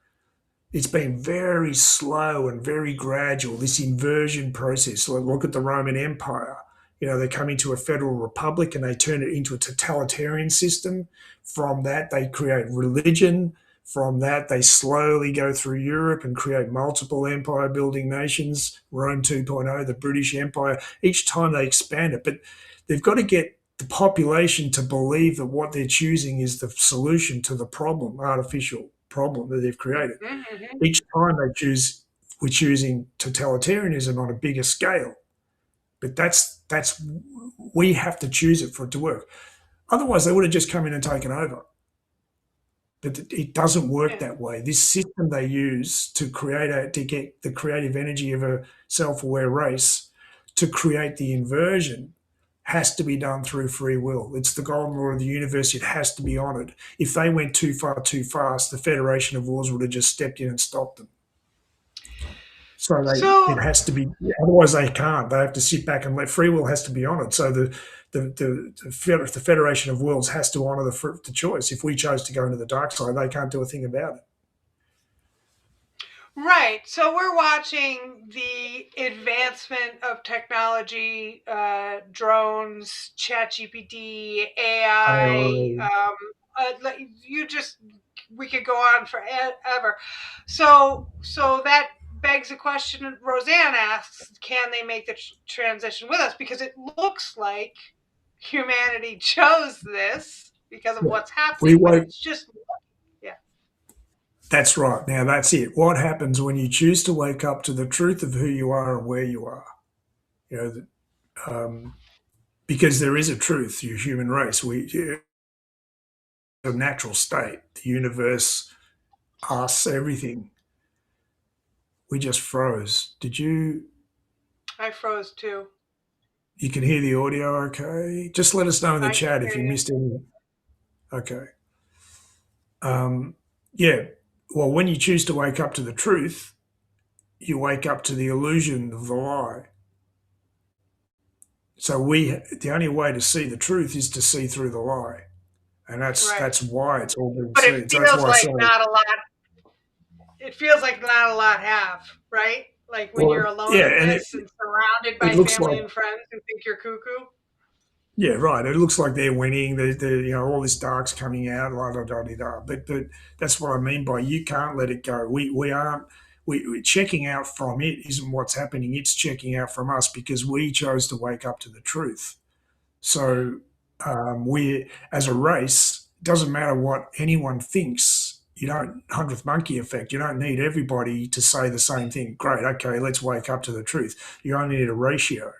Speaker 3: it's been very slow and very gradual, this inversion process. So look at the Roman Empire. They come into a federal republic and they turn it into a totalitarian system. From that, they create religion. From that, they slowly go through Europe and create multiple empire building nations. Rome 2.0, the British Empire. Each time they expand it. But they've got to get the population to believe that what they're choosing is the solution to the problem, artificial problem that they've created.
Speaker 2: Mm-hmm.
Speaker 3: Each time we're choosing totalitarianism on a bigger scale. But we have to choose it for it to work. Otherwise, they would have just come in and taken over. But it doesn't work that way. This system they use to get the creative energy of a self-aware race to create the inversion has to be done through free will. It's the golden law of the universe. It has to be honoured. If they went too far too fast, the Federation of Wills would have just stepped in and stopped them. So it has to be. Otherwise, they can't. They have to sit back and let free will has to be honoured. So the Federation of Wills has to honour the choice. If we chose to go into the dark side, they can't do a thing about it.
Speaker 2: Right. So we're watching the advancement of technology, drones, ChatGPT, AI. We could go on forever. So that begs a question Roseanne asks, can they make the transition with us? Because it looks like humanity chose this because of what's happening, but it's just, yeah.
Speaker 3: That's right. Now, that's it. What happens when you choose to wake up to the truth of who you are and where you are? Because there is a truth, you human race. A natural state, the universe, us, everything. We just froze. Did you?
Speaker 2: I froze too.
Speaker 3: You can hear the audio okay? Just let us know in the
Speaker 2: I
Speaker 3: chat
Speaker 2: can
Speaker 3: if
Speaker 2: hear
Speaker 3: you
Speaker 2: you.
Speaker 3: missed any. Okay. Yeah. Well, when you choose to wake up to the truth, you wake up to the illusion of the lie. So the only way to see the truth is to see through the lie. And that's why it's all been
Speaker 2: But
Speaker 3: seen.
Speaker 2: it
Speaker 3: So that's
Speaker 2: feels
Speaker 3: why I
Speaker 2: like
Speaker 3: say,
Speaker 2: not a lot. It feels like not a lot have, right? Like when
Speaker 3: well,
Speaker 2: you're alone
Speaker 3: yeah,
Speaker 2: in
Speaker 3: and
Speaker 2: this and surrounded
Speaker 3: it
Speaker 2: by
Speaker 3: looks
Speaker 2: family
Speaker 3: like,
Speaker 2: and friends who think you're cuckoo.
Speaker 3: yeah, right. It looks like they're winning. All this dark's coming out, la da da da da. But that's what I mean by you can't let it go. We aren't. We checking out from it isn't what's happening. It's checking out from us because we chose to wake up to the truth. So we, as a race, doesn't matter what anyone thinks. You don't 100th monkey effect. You don't need everybody to say the same thing. Great, okay, let's wake up to the truth. You only need a ratio.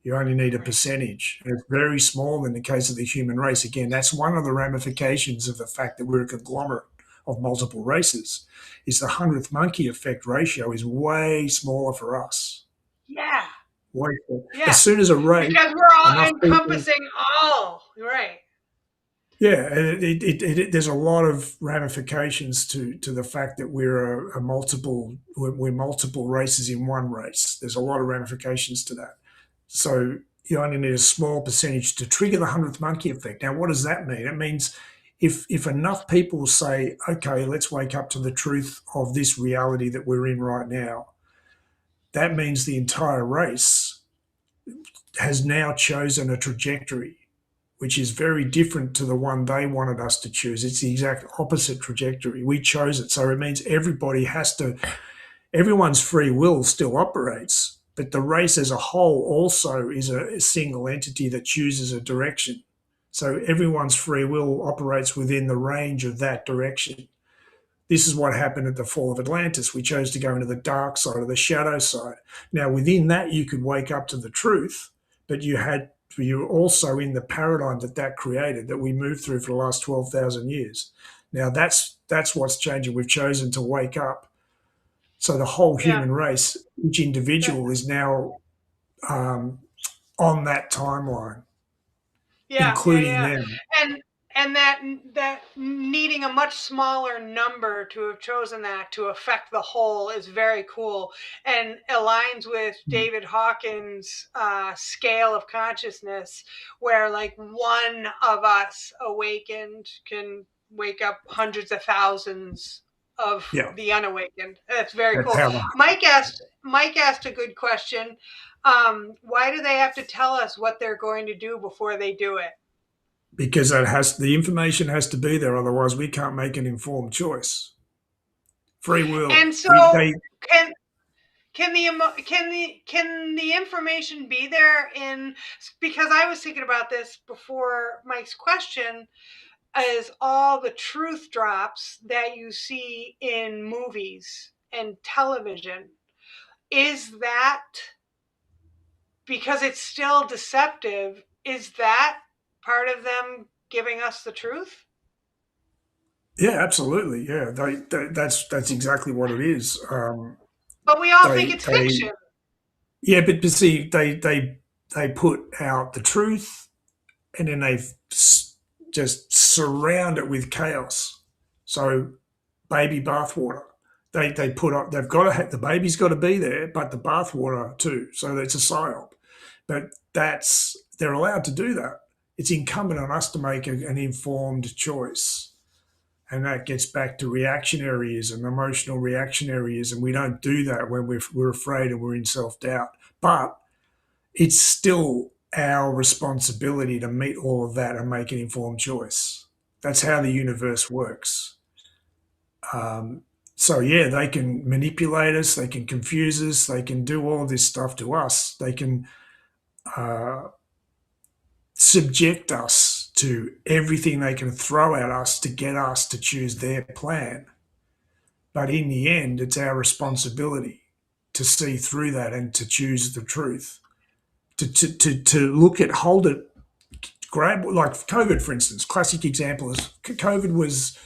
Speaker 3: You only need a percentage. And it's very small in the case of the human race. Again, that's one of the ramifications of the fact that we're a conglomerate of multiple races. Is the 100th monkey effect ratio is way smaller for us.
Speaker 2: Yeah.
Speaker 3: Way smaller.
Speaker 2: Yeah.
Speaker 3: As soon as a race,
Speaker 2: because we're all
Speaker 3: enough people,
Speaker 2: encompassing all. Right.
Speaker 3: yeah, there's a lot of ramifications to the fact that we're we're multiple races in one race. There's a lot of ramifications to that. So you only need a small percentage to trigger the 100th monkey effect. Now, what does that mean? It means if enough people say, okay, let's wake up to the truth of this reality that we're in right now, that means the entire race has now chosen a trajectory which is very different to the one they wanted us to choose. It's the exact opposite trajectory. We chose it. So it means everyone's free will still operates, but the race as a whole also is a single entity that chooses a direction. So everyone's free will operates within the range of that direction. This is what happened at the fall of Atlantis. We chose to go into the dark side or the shadow side. Now, within that, you could wake up to the truth, but you're also in the paradigm that created, that we moved through for the last 12,000 years. Now, that's what's changing. We've chosen to wake up. So the whole
Speaker 2: Yeah.
Speaker 3: human race, each individual, is now on that timeline,
Speaker 2: Yeah, yeah,
Speaker 3: including
Speaker 2: yeah.
Speaker 3: them.
Speaker 2: And that needing a much smaller number to have chosen that to affect the whole is very cool and aligns with David Hawkins' scale of consciousness, where like one of us awakened can wake up hundreds of thousands of
Speaker 3: Yeah,
Speaker 2: the unawakened. That's very
Speaker 3: that's
Speaker 2: cool.
Speaker 3: how.
Speaker 2: Mike asked a good question. Why do they have to tell us what they're going to do before they do it?
Speaker 3: Because the information has to be there, otherwise we can't make an informed choice. Free will.
Speaker 2: And
Speaker 3: We
Speaker 2: so
Speaker 3: they
Speaker 2: can can the information be there in, because I was thinking about this before Mike's question, is all the truth drops that you see in movies and television, is that because it's still deceptive, is that part of them giving us the truth?
Speaker 3: Yeah, absolutely. Yeah, that's exactly what it is.
Speaker 2: But we all think
Speaker 3: They
Speaker 2: it's
Speaker 3: they
Speaker 2: fiction.
Speaker 3: yeah, but see, they put out the truth, and then just surround it with chaos. So baby bathwater. They put up. They've got to have, the baby's got to be there, but the bathwater too. So it's a psyop. But they're allowed to do that. It's incumbent on us to make an informed choice. And that gets back to reactionaryism, emotional reactionaryism. We don't do that when we're afraid and we're in self doubt. But it's still our responsibility to meet all of that and make an informed choice. That's how the universe works. Um, so, yeah, they can manipulate us, they can confuse us, they can do all of this stuff to us. They can uh, subject us to everything they can throw at us to get us to choose their plan. But in the end, it's our responsibility to see through that and to choose the truth, to look at, hold it, grab, like COVID, for instance. Classic example is COVID was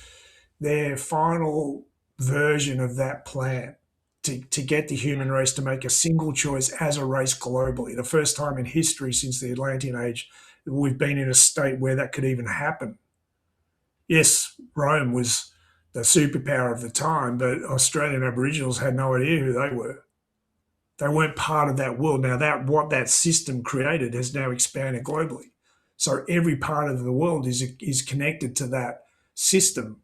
Speaker 3: their final version of that plan to get the human race to make a single choice as a race globally. The first time in history since the Atlantean age we've been in a state where that could even happen. Yes, Rome was the superpower of the time, but Australian Aboriginals had no idea who they were. They weren't part of that world. Now that what that system created has now expanded globally. So every part of the world is connected to that system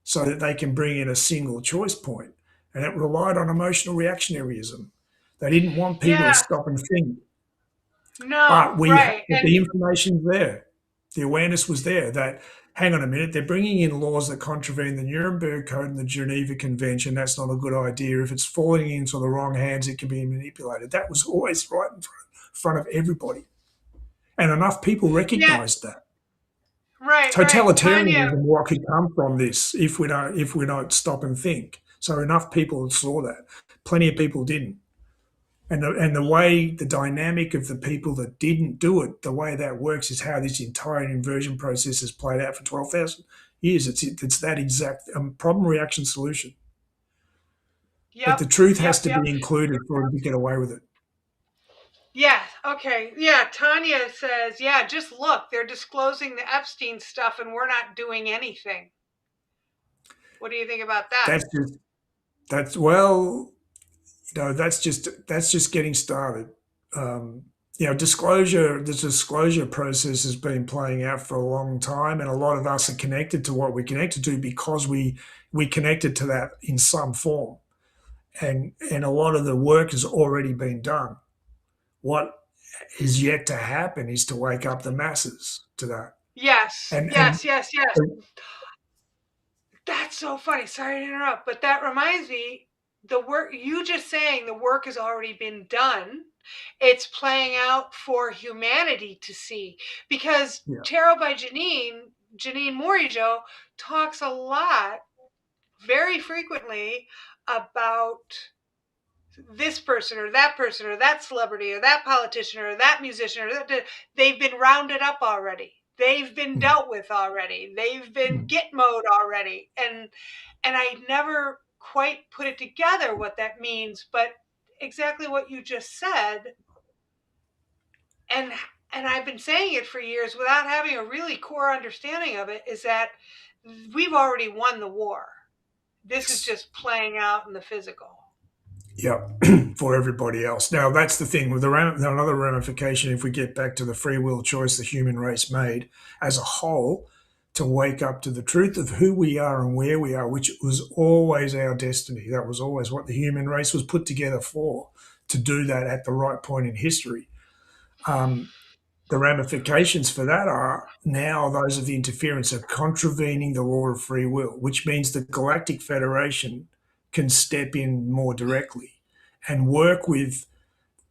Speaker 3: so that they can bring in a single choice point. And it relied on emotional reactionaryism. They didn't want people to
Speaker 2: Yeah,
Speaker 3: stop and think. But
Speaker 2: no, right. And
Speaker 3: the information's there. The awareness was there that, hang on a minute, they're bringing in laws that contravene the Nuremberg Code and the Geneva Convention. That's not a good idea. If it's falling into the wrong hands, it can be manipulated. That was always right in front of everybody. And enough people
Speaker 2: yeah,
Speaker 3: recognized that.
Speaker 2: right. Tanya,
Speaker 3: Totalitarianism, what could come from this if we don't stop and think. So enough people saw that. Plenty of people didn't. And the way, the dynamic of the people that didn't do it, the way that works is how this entire inversion process has played out for 12,000 years. It's that exact problem, reaction, solution. But
Speaker 2: yep,
Speaker 3: the truth has
Speaker 2: yep,
Speaker 3: to
Speaker 2: yep.
Speaker 3: be included for them to get away with it.
Speaker 2: Yeah, okay. Yeah, Tanya says, yeah, just look, they're disclosing the Epstein stuff and we're not doing anything. What do you think about that?
Speaker 3: That's just, that's, well, that's just getting started. Um, the disclosure process has been playing out for a long time, and a lot of us are connected to what we're connected to because we connected to that in some form, and a lot of the work has already been done. What is yet to happen is to wake up the masses to that,
Speaker 2: Yes,
Speaker 3: and
Speaker 2: yes, yes, yes. That's so funny. Sorry to interrupt, but that reminds me, the work you just saying the work has already been done It's playing out for humanity to see, because
Speaker 3: Yeah.
Speaker 2: Tarot by Janine Morijo, talks a lot, very frequently, about this person or that celebrity or that politician or that musician or that, they've been rounded up already. They've been
Speaker 3: Mm.
Speaker 2: dealt with already. They've been
Speaker 3: Mm.
Speaker 2: get mode already. And I never quite put it together what that means, but exactly what you just said. And I've been saying it for years without having a really core understanding of it, is that we've already won the war. This is
Speaker 3: Yes.
Speaker 2: just playing out in the physical.
Speaker 3: Yeah, for everybody else. Now, that's the thing with another ramification. If we get back to the free will choice the human race made as a whole to wake up to the truth of who we are and where we are, which was always our destiny. That was always what the human race was put together for, to do that at the right point in history. Um, the ramifications for that are now those of the interference are contravening the law of free will, which means the Galactic Federation can step in more directly and work with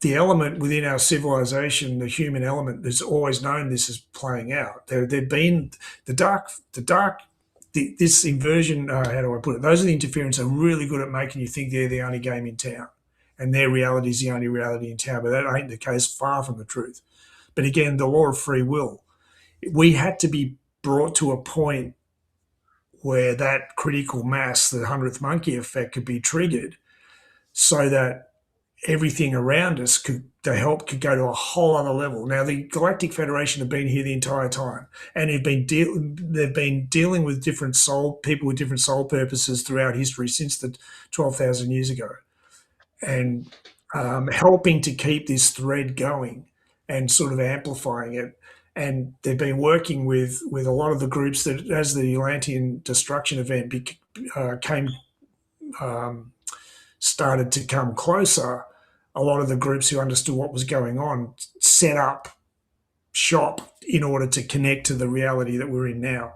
Speaker 3: the element within our civilization, the human element that's always known this is playing out. There've been this inversion, how do I put it? Those of the interference are really good at making you think they're the only game in town and their reality is the only reality in town, but that ain't the case, far from the truth. But again, the law of free will, we had to be brought to a point where that critical mass, the 100th monkey effect, could be triggered so that everything around us could go to a whole other level. Now, the Galactic Federation have been here the entire time, and they've been dealing with different people with different soul purposes throughout history since the 12,000 years ago, and helping to keep this thread going and sort of amplifying it. And they've been working with a lot of the groups that, as the Atlantean destruction event came started to come closer, a lot of the groups who understood what was going on set up shop in order to connect to the reality that we're in now.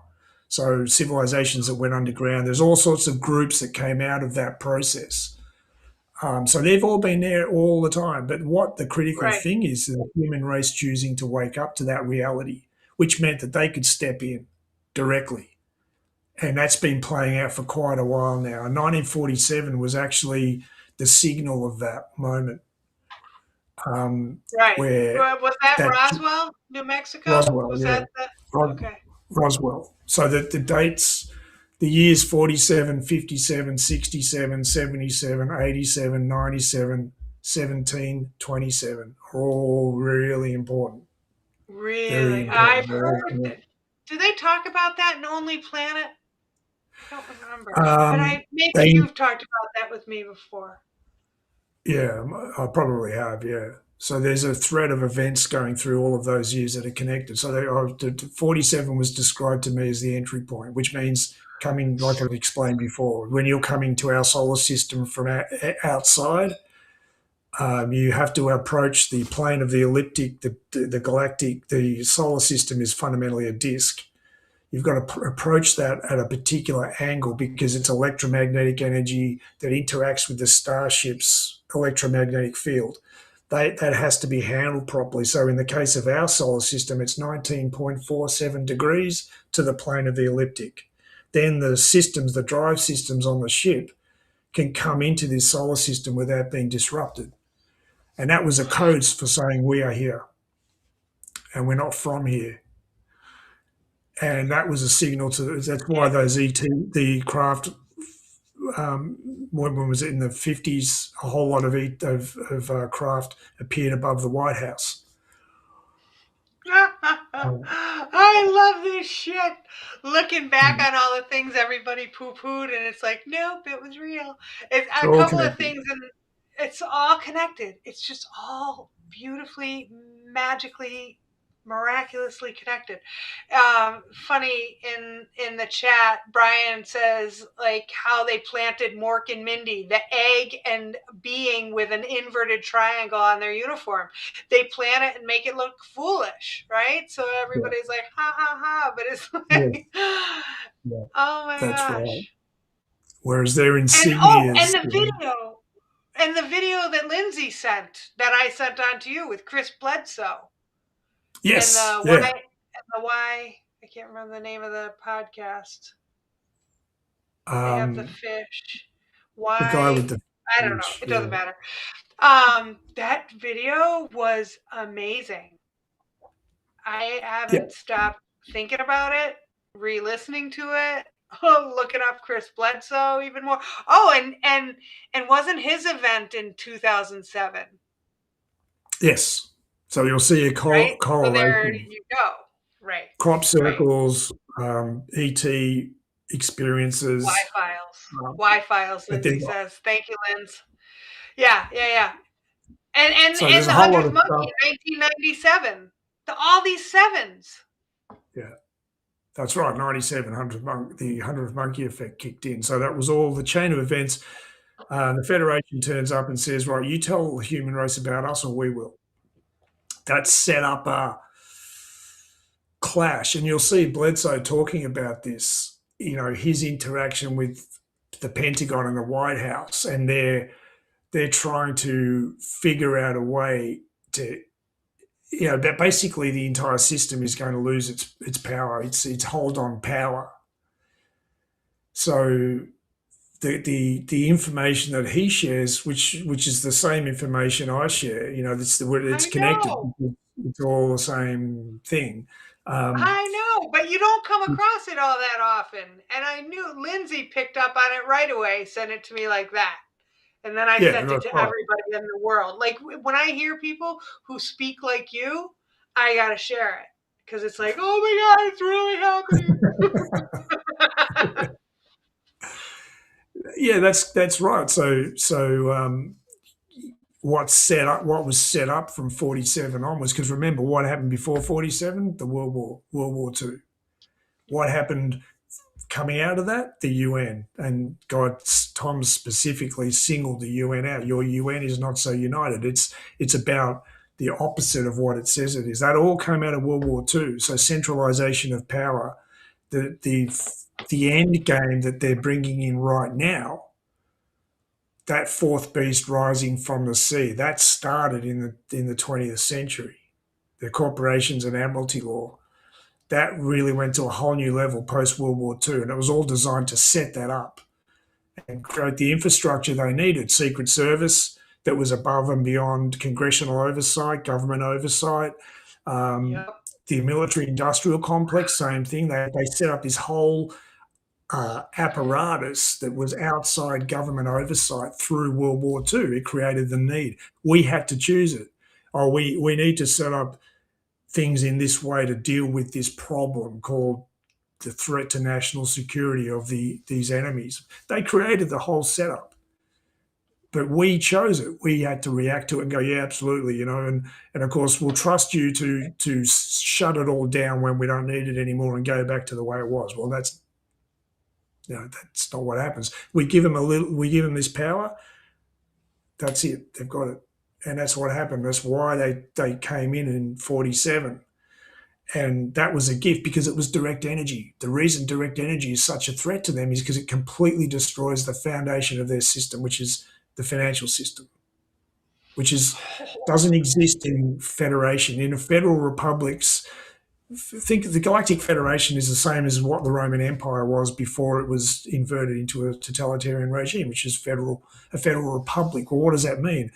Speaker 3: So civilizations that went underground, there's all sorts of groups that came out of that process. So they've all been there all the time. But what the critical
Speaker 2: Right.
Speaker 3: thing is the human race choosing to wake up to that reality, which meant that they could step in directly. And that's been playing out for quite a while now. 1947 was actually the signal of that moment,
Speaker 2: Right.
Speaker 3: where
Speaker 2: Was that
Speaker 3: that
Speaker 2: Roswell, New Mexico?
Speaker 3: Roswell,
Speaker 2: Was
Speaker 3: yeah,
Speaker 2: that the?
Speaker 3: Ros-
Speaker 2: Okay.
Speaker 3: Roswell. So that the dates, the years 47, 57, 67, 77, 87, 97, 17, 27 are all really important. Very
Speaker 2: Really? I've
Speaker 3: important.
Speaker 2: heard that. Do they talk about that in Only Planet? I don't remember. But
Speaker 3: Um,
Speaker 2: maybe
Speaker 3: they,
Speaker 2: you've talked about that with me before.
Speaker 3: yeah, I probably have, yeah. So there's a thread of events going through all of those years that are connected. So 47 was described to me as the entry point, which means coming, like I've explained before, when you're coming to our solar system from outside, you have to approach the plane of the elliptic, the galactic. The solar system is fundamentally a disk. You've got to approach that at a particular angle because it's electromagnetic energy that interacts with the starship's electromagnetic field. That has to be handled properly. So in the case of our solar system, it's 19.47 degrees to the plane of the elliptic. Then the drive systems on the ship can come into this solar system without being disrupted. And that was a code for saying we are here and we're not from here. And that was a signal to. That's why
Speaker 2: Yeah.
Speaker 3: those the craft. When was it in the 50s? A whole lot of craft appeared above the White House. Um,
Speaker 2: I love this shit. Looking back on all the things everybody poo-pooed, and it's like, nope, it was real. It's
Speaker 3: it's
Speaker 2: a
Speaker 3: all
Speaker 2: couple of
Speaker 3: connected.
Speaker 2: things, and it's all connected. It's just all beautifully, magically, miraculously connected. Funny in the chat, Brian says like how they planted Mork and Mindy, the egg and being with an inverted triangle on their uniform. They plan it and make it look foolish, right? So
Speaker 3: Yeah,
Speaker 2: everybody's like, ha ha ha, but it's
Speaker 3: yeah,
Speaker 2: like,
Speaker 3: yeah.
Speaker 2: oh my
Speaker 3: That's right.
Speaker 2: gosh.
Speaker 3: Whereas their
Speaker 2: And and
Speaker 3: insignias.
Speaker 2: the video. and the video that Lindsay sent, that I sent on to you with Chris Bledsoe.
Speaker 3: Yes.
Speaker 2: And
Speaker 3: yeah.
Speaker 2: the why, I can't remember the name of the podcast. They have the fish. Why?
Speaker 3: The guy with the
Speaker 2: I don't know.
Speaker 3: fish,
Speaker 2: It doesn't
Speaker 3: yeah.
Speaker 2: matter. That video was amazing. I haven't stopped thinking about it, re-listening to it, looking up Chris Bledsoe even more. Oh, and wasn't his event in 2007?
Speaker 3: Yes. So you'll see a
Speaker 2: Right? So there
Speaker 3: correlation.
Speaker 2: you go. Right.
Speaker 3: Crop circles, ET experiences.
Speaker 2: Y files, Lindsay says. Thank you, Linz. Yeah. And
Speaker 3: So
Speaker 2: the
Speaker 3: there's a whole lot
Speaker 2: 100th
Speaker 3: of
Speaker 2: Monkey
Speaker 3: stuff.
Speaker 2: in 1997. All these sevens.
Speaker 3: Yeah. That's right, 97, the 100th Monkey effect kicked in. So that was all the chain of events. The Federation turns up and says, right, you tell the human race about us or we will. That set up a clash. And you'll see Bledsoe talking about this, his interaction with the Pentagon and the White House. And they're trying to figure out a way to, that basically the entire system is going to lose its power, its hold on power. So the information that he shares, which is the same information I share, it's connected. It's all the same thing.
Speaker 2: I know, but you don't come across it all that often. And I knew Lindsay picked up on it right away, sent it to me like that. And then I sent it to everybody in the world. Like when I hear people who speak like you, I got to share it because it's like, oh my God, it's really happening.
Speaker 3: Yeah, that's right. So what was set up from 47 onwards, because remember what happened before 47, the World War II. What happened coming out of that? The UN. And Tom specifically singled the UN out. Your UN is not so united. It's about the opposite of what it says it is. That all came out of World War II. So centralization of power, the end game that they're bringing in right now, that fourth beast rising from the sea, that started in the 20th century. The corporations and admiralty law, that really went to a whole new level post World War II, and it was all designed to set that up and create the infrastructure they needed. Secret Service that was above and beyond congressional oversight, government oversight. The military-industrial complex, same thing. They set up this whole apparatus that was outside government oversight through World War II. It created the need. We had to choose it. We need to set up things in this way to deal with this problem called the threat to national security of these enemies. They created the whole setup, but we chose it. We had to react to it and go, yeah, absolutely, and of course we'll trust you to shut it all down when we don't need it anymore and go back to the way it was. Well, that's not what happens. We give them this power. That's it. They've got it. And that's what happened. That's why they came in 47. And that was a gift because it was direct energy. The reason direct energy is such a threat to them is because it completely destroys the foundation of their system, which is the financial system, which doesn't exist in federation. In a federal republics, think the Galactic Federation is the same as what the Roman Empire was before it was inverted into a totalitarian regime, which is a federal republic. Well, what does that mean?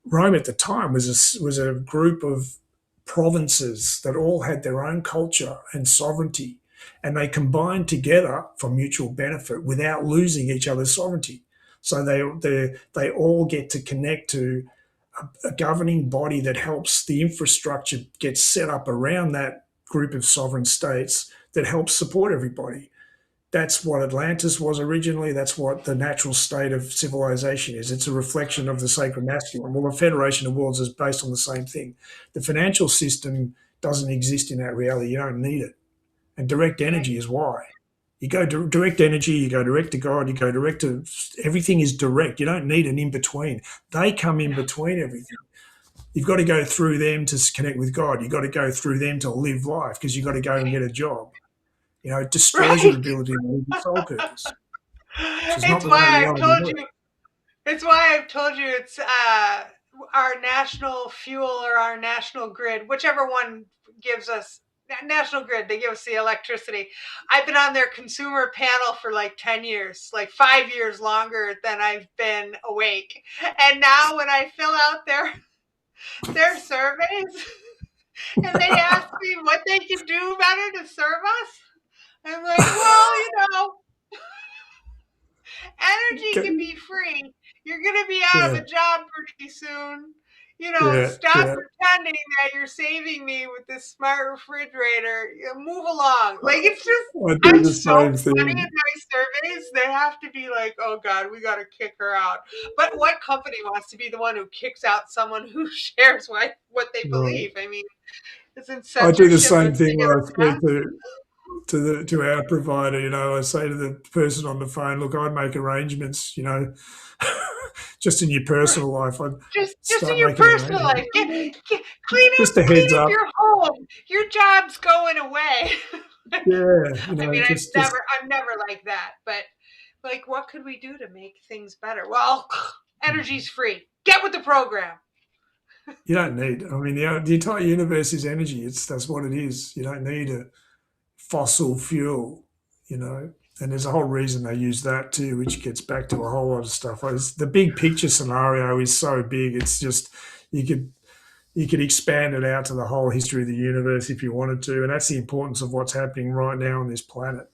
Speaker 3: Rome at the time was a group of provinces that all had their own culture and sovereignty, and they combined together for mutual benefit without losing each other's sovereignty. So they all get to connect to a governing body that helps the infrastructure get set up around that group of sovereign states that helps support everybody. That's what Atlantis was originally. That's what the natural state of civilization is. It's a reflection of the sacred masculine. Well, the Federation of Worlds is based on the same thing. The financial system doesn't exist in that reality. You don't need it. And direct energy is why. You go direct energy, you go direct to God, you go direct to everything is direct. You don't need an in-between. They come in between everything. You've got to go through them to connect with God. You've got to go through them to live life because you've got to go and get a job. It destroys your ability to live your soul purpose.
Speaker 2: It's why I told you. It's why I've told you it's our national fuel or our national grid, whichever one gives us national grid, they give us the electricity. I've been on their consumer panel for like 10 years, like 5 years longer than I've been awake. And now when I fill out their surveys and they ask me what they can do better to serve us, I'm like, well, energy can be free. You're going to be out of
Speaker 3: Yeah,
Speaker 2: a job pretty soon.
Speaker 3: yeah,
Speaker 2: Stop
Speaker 3: yeah.
Speaker 2: pretending that you're saving me with this smart refrigerator. Move along. Like, it's just,
Speaker 3: I do
Speaker 2: I'm
Speaker 3: the
Speaker 2: so
Speaker 3: same
Speaker 2: funny in
Speaker 3: thing.
Speaker 2: my surveys. They have to be like, oh God, we got to kick her out. But what company wants to be the one who kicks out someone who shares what they
Speaker 3: Right.
Speaker 2: believe? I mean, isn't
Speaker 3: I do the
Speaker 2: censorship a
Speaker 3: same thing
Speaker 2: thing of
Speaker 3: when
Speaker 2: the
Speaker 3: I speak
Speaker 2: past?
Speaker 3: to our provider. I say to the person on the phone, "Look, I'd make arrangements. Just in your personal life, I'd
Speaker 2: Just in
Speaker 3: start
Speaker 2: your
Speaker 3: making
Speaker 2: personal
Speaker 3: arrangements.
Speaker 2: life, clean
Speaker 3: Just a
Speaker 2: clean
Speaker 3: heads
Speaker 2: up
Speaker 3: up.
Speaker 2: your home. Your job's going away.
Speaker 3: Yeah,
Speaker 2: I mean,
Speaker 3: just
Speaker 2: I'm never like that. But like, what could we do to make things better? Well, energy's free. Get with the program.
Speaker 3: you don't need. I mean, the entire universe is energy. That's what it is. You don't need a fossil fuel. You know, and there's a whole reason they use that too, which gets back to a whole lot of stuff. The big picture scenario is so big. It's just you could you could expand it out to the whole history of the universe if you wanted to, and that's the importance of what's happening right now on this planet.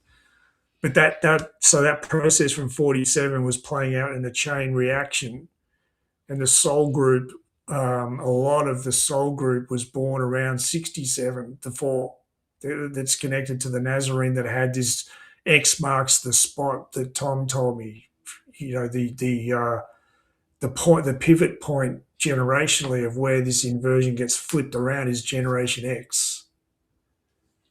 Speaker 3: But that process from 47 was playing out in a chain reaction, and the Soul Group, a lot of the Soul Group was born around 67 to 4. That's connected to the Nazarene that had this X marks the spot that Tom told me. The pivot point generationally of where this inversion gets flipped around is Generation X.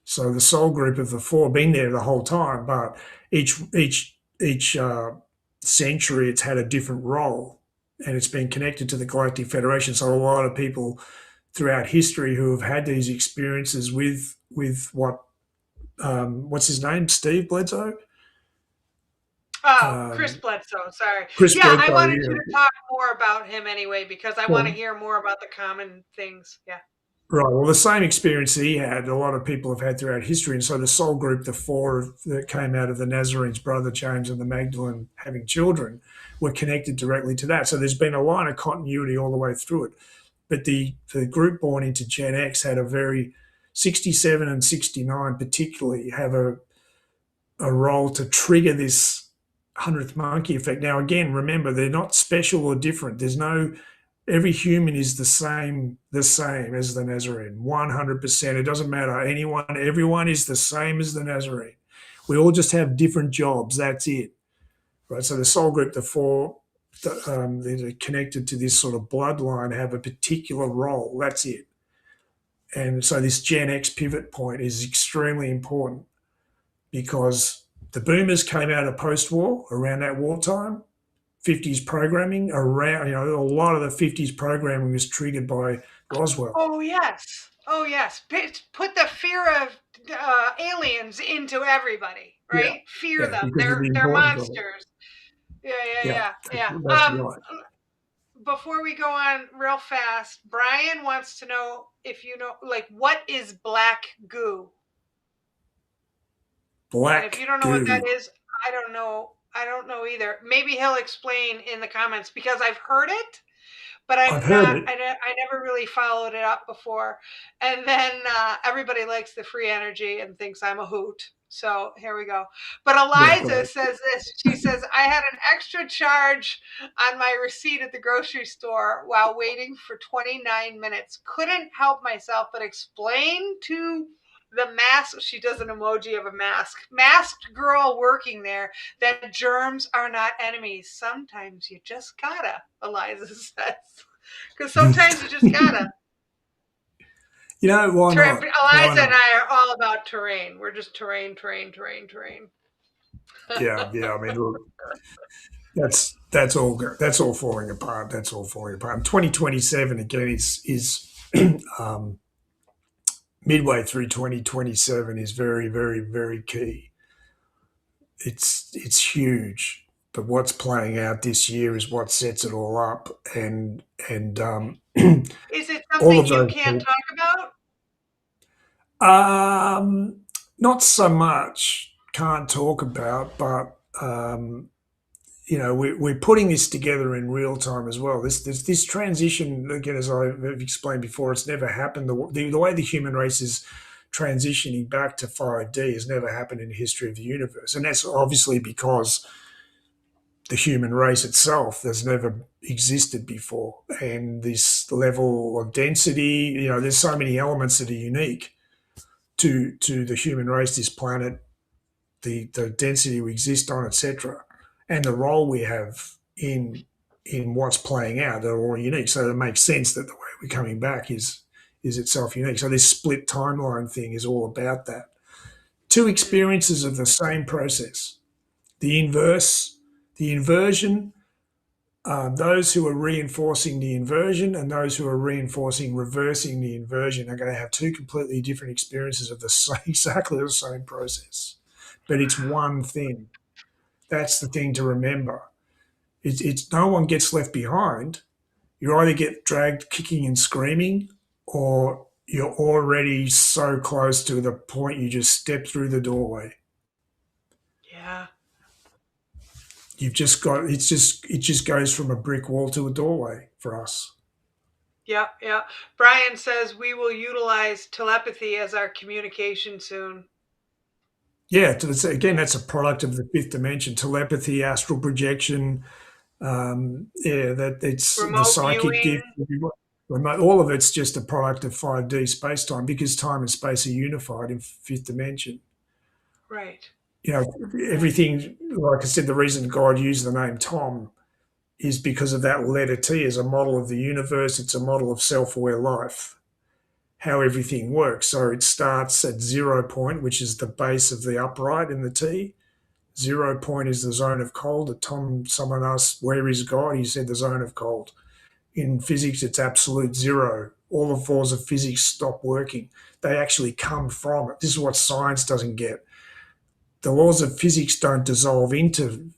Speaker 3: So the Soul Group of the 4 been there the whole time, but each century it's had a different role, and it's been connected to the Galactic Federation. So a lot of people throughout history who have had these experiences with what's his name, Steve Bledsoe,
Speaker 2: Oh, Chris
Speaker 3: um,
Speaker 2: Bledsoe. Sorry.
Speaker 3: Chris
Speaker 2: Yeah, I
Speaker 3: Bledsoe.
Speaker 2: wanted you
Speaker 3: Yeah.
Speaker 2: to talk more about him anyway because I want to
Speaker 3: Well,
Speaker 2: hear more about the common things. Yeah.
Speaker 3: right. Well, the same experience he had, a lot of people have had throughout history. And so the Soul Group, the 4 that came out of the Nazarene's brother James and the Magdalene having children, were connected directly to that. So there's been a line of continuity all the way through it. But the group born into Gen X had a very 67 and 69 particularly have a role to trigger this 100th monkey effect. Now, again, remember, they're not special or different. There's no every human is the same as the Nazarene, 100%. It doesn't matter. Everyone is the same as the Nazarene. We all just have different jobs. That's it. Right. So the Soul Group, the 4 that are connected to this sort of bloodline have a particular role. That's it. And so this Gen X pivot point is extremely important because the boomers came out of post-war around that wartime. 50s programming around, a lot of the 50s programming was triggered by Roswell.
Speaker 2: Oh yes. Oh yes. Put the fear of aliens into everybody,
Speaker 3: Yeah,
Speaker 2: right? Fear
Speaker 3: yeah,
Speaker 2: them.
Speaker 3: because of the
Speaker 2: They're
Speaker 3: importance of it.
Speaker 2: monsters. Yeah,
Speaker 3: Yeah, that's
Speaker 2: yeah.
Speaker 3: right.
Speaker 2: Before we go on real fast, Brian wants to know if you know, like, what is black goo? And if you
Speaker 3: Black
Speaker 2: don't know what that
Speaker 3: goo.
Speaker 2: is, I don't know. I don't know either. Maybe he'll explain in the comments because I've heard it, but
Speaker 3: I've heard it.
Speaker 2: I never really followed it up before. And then everybody likes the free energy and thinks I'm a hoot. So here we go. But
Speaker 3: Yeah,
Speaker 2: Eliza
Speaker 3: great.
Speaker 2: says this. She says, I had an extra charge on my receipt at the grocery store while waiting for 29 minutes. Couldn't help myself but explain to the mask. She does an emoji of a masked girl working there that germs are not enemies. Sometimes you just gotta, Eliza says. Because sometimes you just gotta.
Speaker 3: Why not? Why
Speaker 2: Eliza and
Speaker 3: not?
Speaker 2: I are all about terrain. We're just terrain.
Speaker 3: Yeah, yeah. I mean, look, that's all falling apart. That's all falling apart. 2027 again is um, midway through 2027 is very, very, very key. It's huge, but what's playing out this year is what sets it all up, and
Speaker 2: Is it
Speaker 3: all
Speaker 2: something
Speaker 3: of
Speaker 2: you
Speaker 3: those.
Speaker 2: can't talk about?
Speaker 3: Not so much. Can't talk about, but we're putting this together in real time as well. This transition, again, as I've explained before, it's never happened. The way the human race is transitioning back to 5D has never happened in the history of the universe, and that's obviously because the human race itself has never existed before, and this level of density, there's so many elements that are unique to the human race, this planet, the density we exist on, etc., and the role we have in what's playing out. They're all unique, so it makes sense that the way we're coming back is itself unique. So this split timeline thing is all about that. Two experiences of the same process. The inverse, the inversion. Those who are reinforcing the inversion and those who are reinforcing reversing the inversion are going to have two completely different experiences of the same, exactly the same process. But it's one thing. That's the thing to remember. It's no one gets left behind. You either get dragged kicking and screaming, or you're already so close to the point you just step through the doorway.
Speaker 2: Yeah.
Speaker 3: You've just got it just goes from a brick wall to a doorway for us.
Speaker 2: Yeah, yeah. Brian says we will utilize telepathy as our communication soon.
Speaker 3: Yeah, again, that's a product of the fifth dimension: telepathy, astral projection. That it's the
Speaker 2: Remote
Speaker 3: psychic
Speaker 2: viewing.
Speaker 3: gift. Remote, all of it's just a product of 5D space time, because time and space are unified in fifth dimension.
Speaker 2: Right.
Speaker 3: Everything. Like I said, the reason God used the name Tom is because of that letter T as a model of the universe. It's a model of self-aware life, how everything works. So it starts at 0 point, which is the base of the upright in the T. 0 point is the zone of cold. At Tom, someone asked, where is God? He said the zone of cold. In physics, it's absolute zero. All the laws of physics stop working. They actually come from it. This is what science doesn't get. The laws of physics don't dissolve into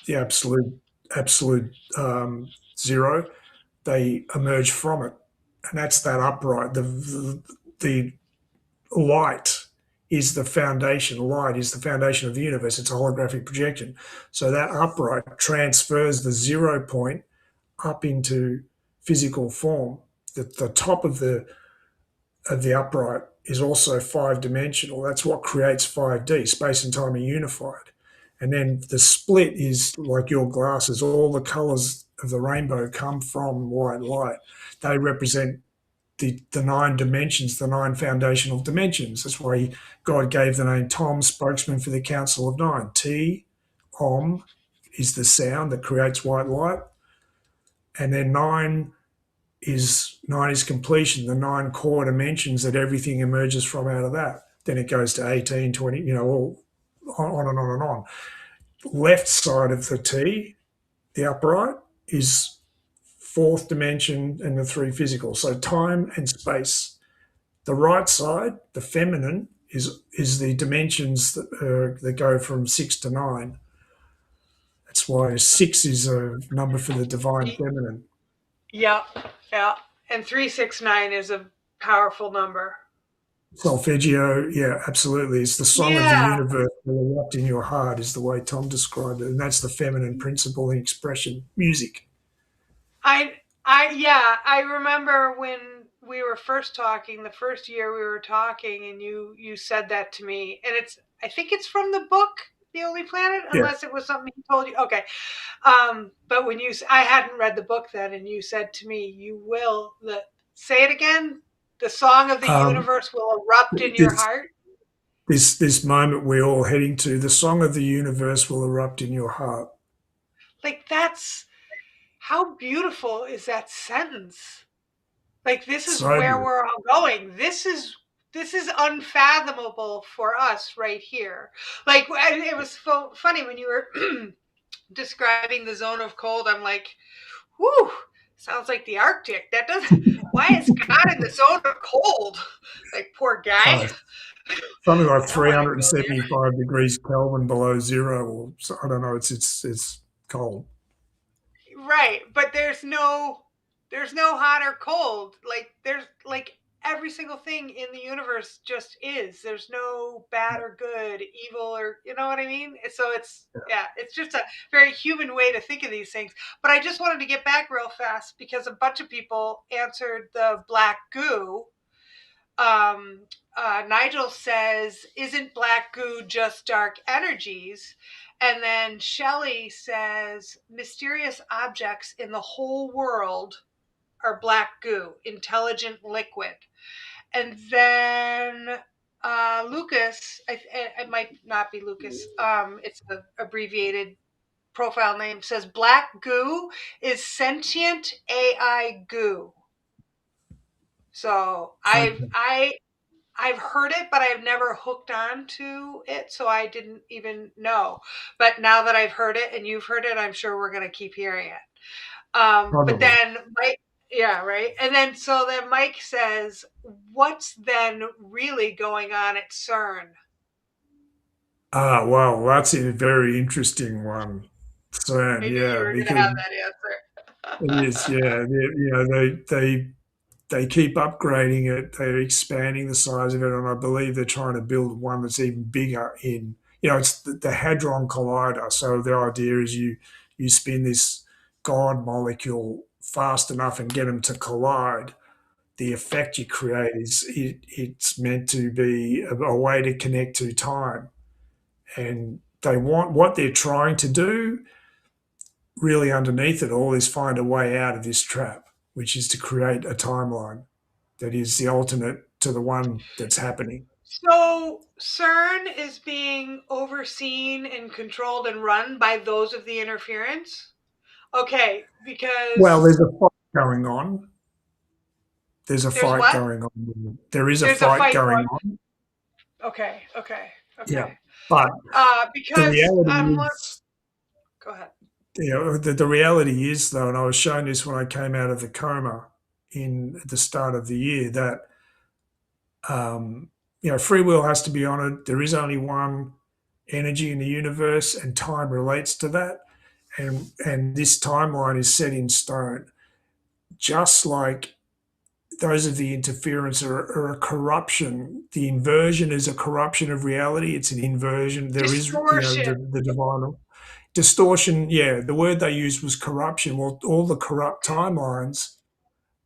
Speaker 3: the absolute zero. They emerge from it, and that's that upright. The light is the foundation. Light is the foundation of the universe. It's a holographic projection. So that upright transfers the 0 point up into physical form. The top of the upright is also 5-dimensional. That's what creates 5D. Space and time are unified. And then the split is like your glasses. All the colors of the rainbow come from white light. They represent the 9 dimensions, the 9 foundational dimensions. That's why God gave the name Tom, spokesman for the Council of 9. T, Om, is the sound that creates white light. And then 9 is completion, the 9 core dimensions that everything emerges from out of that. Then it goes to 18, 20, all on and on and on. Left side of the T, the upright, is 4th dimension and the 3 physical. So time and space. The right side, the feminine, is the dimensions that go from 6 to 9. That's why 6 is a number for the divine feminine.
Speaker 2: Yeah, yeah. And 369 is a powerful number.
Speaker 3: Solfeggio, yeah, absolutely. It's the song of the universe will erupt in your heart, is the way Tom described it. And that's the feminine principle in expression, music.
Speaker 2: I remember when we were first talking, the first year we were talking, and you said that to me. And I think it's from the book, The Only Planet, unless it was something he told you. Okay. But when I hadn't read the book then, and you said to me, say it again. The song of the universe will erupt in your heart.
Speaker 3: This moment we're all heading to, the song of the universe will erupt in your heart.
Speaker 2: Like, how beautiful is that sentence? Like, this is where we're all going. This is unfathomable for us right here. Like, it was funny when you were describing the zone of cold. I'm like, whew, sounds like the Arctic. That doesn't. Why is God in the zone of cold? Like, poor guy.
Speaker 3: Something like 375 degrees Kelvin below zero, or I don't know. It's cold.
Speaker 2: Right, but there's no hot or cold. Like there's like every single thing in the universe just is. There's no bad or good, evil or you know what I mean? So it's yeah, it's just a very human way to think of these things. But I just wanted to get back real fast because a bunch of people answered the black goo. um, Nigel says, "Isn't black goo just dark energies?" And then Shelley says, "Mysterious objects in the whole world are black goo, intelligent liquid." And then Lucas, it might not be Lucas, it's an abbreviated profile name, says black goo is sentient AI goo. So
Speaker 3: Okay.
Speaker 2: I've heard it, but I've never hooked on to it, so I didn't even know. But now that I've heard it and you've heard it, I'm sure we're going to keep hearing it. But
Speaker 3: Probably.
Speaker 2: then Mike, yeah, right. And then so then Mike says, "What's then really going on at CERN?"
Speaker 3: Well, that's a very interesting one. So,
Speaker 2: I knew you
Speaker 3: yeah,
Speaker 2: were going to
Speaker 3: because
Speaker 2: have that
Speaker 3: it
Speaker 2: answer.
Speaker 3: is, yeah, they keep upgrading it. They're expanding the size of it, and I believe they're trying to build one that's even bigger. It's the hadron collider. So the idea is you spin this god molecule fast enough and get them to collide. The effect you create it's meant to be a way to connect to time, and they want what they're trying to do really underneath it all is find a way out of this trap, which is to create a timeline that is the alternate to the one that's happening.
Speaker 2: So CERN is being overseen and controlled and run by those of the interference. Okay,
Speaker 3: Well,
Speaker 2: because
Speaker 3: there's a fight going on. There's a
Speaker 2: there's
Speaker 3: fight
Speaker 2: what?
Speaker 3: going on. There is a
Speaker 2: There's a
Speaker 3: fight
Speaker 2: fight
Speaker 3: going
Speaker 2: going.
Speaker 3: on.
Speaker 2: Okay, okay,
Speaker 3: Yeah.
Speaker 2: okay.
Speaker 3: But the
Speaker 2: Because
Speaker 3: reality is,
Speaker 2: go ahead.
Speaker 3: the reality is, though, and I was shown this when I came out of the coma at the start of the year, that um, free will has to be honoured. There is only one energy in the universe, and time relates to that. And this timeline is set in stone, just like those of the interference are a corruption. The inversion is a corruption of reality. It's an inversion. There is,
Speaker 2: Distortion.
Speaker 3: the divine distortion. Yeah, the word they used was corruption. Well, all the corrupt timelines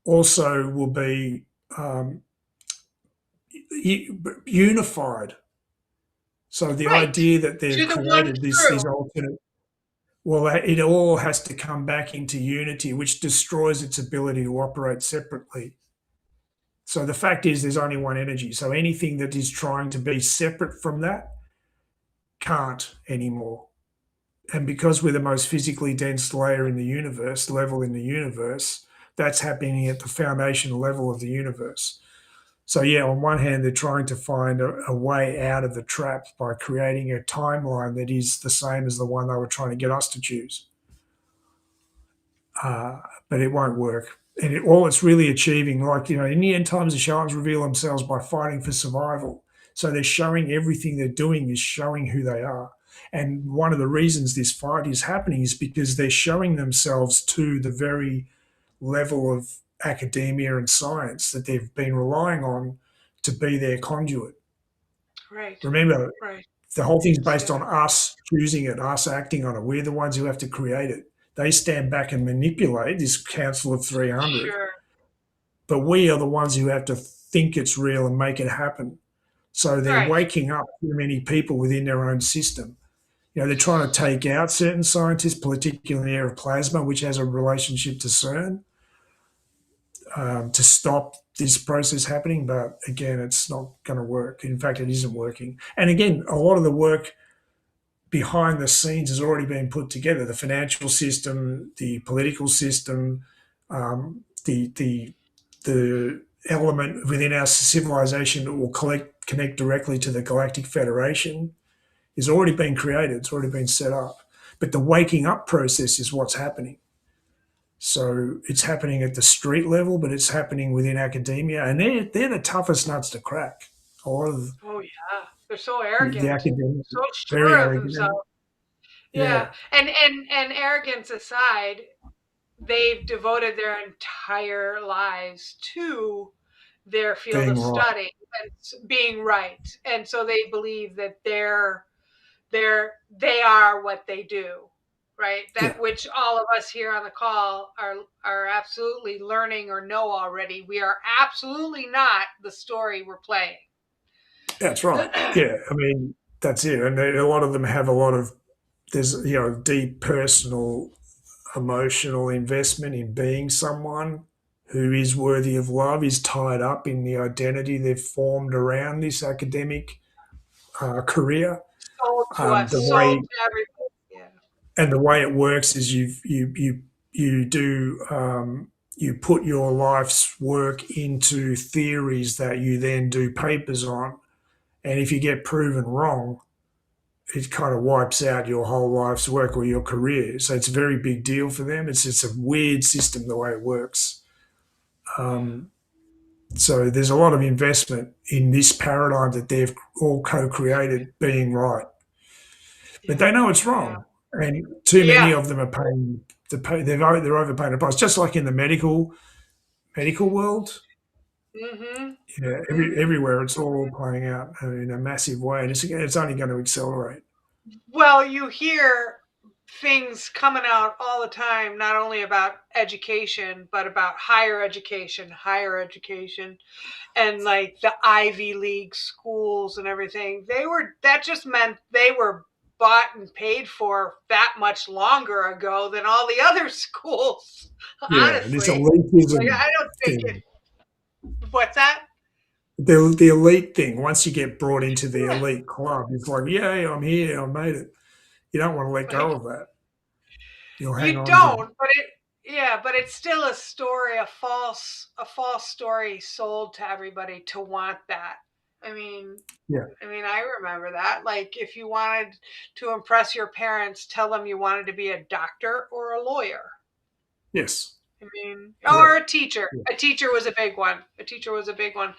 Speaker 3: also will be unified. So the
Speaker 2: Right.
Speaker 3: idea that they've
Speaker 2: To the one
Speaker 3: created these
Speaker 2: true.
Speaker 3: alternate, well, it all has to come back into unity, which destroys its ability to operate separately. So the fact is, there's only one energy. So anything that is trying to be separate from that can't anymore. And because we're the most physically dense level in the universe, that's happening at the foundational level of the universe. So, yeah, on one hand, they're trying to find a way out of the trap by creating a timeline that is the same as the one they were trying to get us to choose. Uh, but it won't work. And all it's really achieving, in the end times, the shamans reveal themselves by fighting for survival. So they're showing everything they're doing is showing who they are. And one of the reasons this fight is happening is because they're showing themselves to the very level of academia and science that they've been relying on to be their conduit.
Speaker 2: Right.
Speaker 3: Remember,
Speaker 2: Right.
Speaker 3: the whole thing's based on
Speaker 2: Understand.
Speaker 3: us choosing it, us acting on it. We're the ones who have to create it. They stand back and manipulate this council of 300,
Speaker 2: Sure.
Speaker 3: but we are the ones who have to think it's real and make it happen. So they're
Speaker 2: Right.
Speaker 3: waking up too many people within their own system. They're trying to take out certain scientists, particularly in the area of plasma, which has a relationship to CERN, to stop this process happening. But again, it's not going to work. In fact, it isn't working. And again, a lot of the work behind the scenes has already been put together. The financial system, the political system, the element within our civilization that will connect directly to the Galactic Federation has already been created. It's already been set up. But the waking up process is what's happening. So it's happening at the street level, but it's happening within academia, and they're the toughest nuts to crack. A lot of
Speaker 2: Oh yeah. They're so
Speaker 3: the
Speaker 2: arrogant.
Speaker 3: academics,
Speaker 2: So
Speaker 3: very
Speaker 2: sure of
Speaker 3: arrogant.
Speaker 2: themselves. Yeah.
Speaker 3: Yeah,
Speaker 2: And arrogance aside, they've devoted their entire lives to their field
Speaker 3: being
Speaker 2: of
Speaker 3: right.
Speaker 2: study and being right. And so they believe that they are what they do, right?
Speaker 3: Yeah,
Speaker 2: That which all of us here on the call are absolutely learning or know already. We are absolutely not the story we're playing.
Speaker 3: that's right. Yeah, I mean that's it. And a lot of them have a lot of there's deep personal emotional investment in being someone who is worthy of love, is tied up in the identity they've formed around this academic career.
Speaker 2: Sold to us,
Speaker 3: The
Speaker 2: sold
Speaker 3: way
Speaker 2: to everybody. Yeah.
Speaker 3: and the way it works is you do you put your life's work into theories that you then do papers on, and if you get proven wrong, it kind of wipes out your whole life's work or your career. So it's a very big deal for them. It's a weird system the way it works. Um, so there's a lot of investment in this paradigm that they've all co-created being right, but
Speaker 2: Yeah.
Speaker 3: they know it's
Speaker 2: Yeah.
Speaker 3: wrong, and too many
Speaker 2: Yeah.
Speaker 3: of them are paying the pay. They're overpaying the price, just like in the medical world.
Speaker 2: Mhm.
Speaker 3: Yeah,
Speaker 2: Mhm.
Speaker 3: everywhere it's all playing out in a massive way, and it's only going to accelerate.
Speaker 2: Well, you hear things coming out all the time, not only about education, but about higher education, and like the Ivy League schools and everything. That just meant they were bought and paid for that much longer ago than all the other schools.
Speaker 3: Yeah, this
Speaker 2: Honestly, like
Speaker 3: elitism
Speaker 2: I don't think it.
Speaker 3: thing.
Speaker 2: What's that?
Speaker 3: The elite thing. Once you get brought into the
Speaker 2: Yeah,
Speaker 3: elite club, it's like, yay, I'm here, I made it. You don't want to let
Speaker 2: like
Speaker 3: go of that. You'll hang
Speaker 2: you
Speaker 3: on to it.
Speaker 2: don't, but it's still a story, a false story sold to everybody to want that. I mean,
Speaker 3: Yeah.
Speaker 2: I remember that. Like, if you wanted to impress your parents, tell them you wanted to be a doctor or a lawyer.
Speaker 3: Yes.
Speaker 2: Or
Speaker 3: Correct.
Speaker 2: a teacher.
Speaker 3: Yeah.
Speaker 2: A teacher was a big one. A teacher was a big one.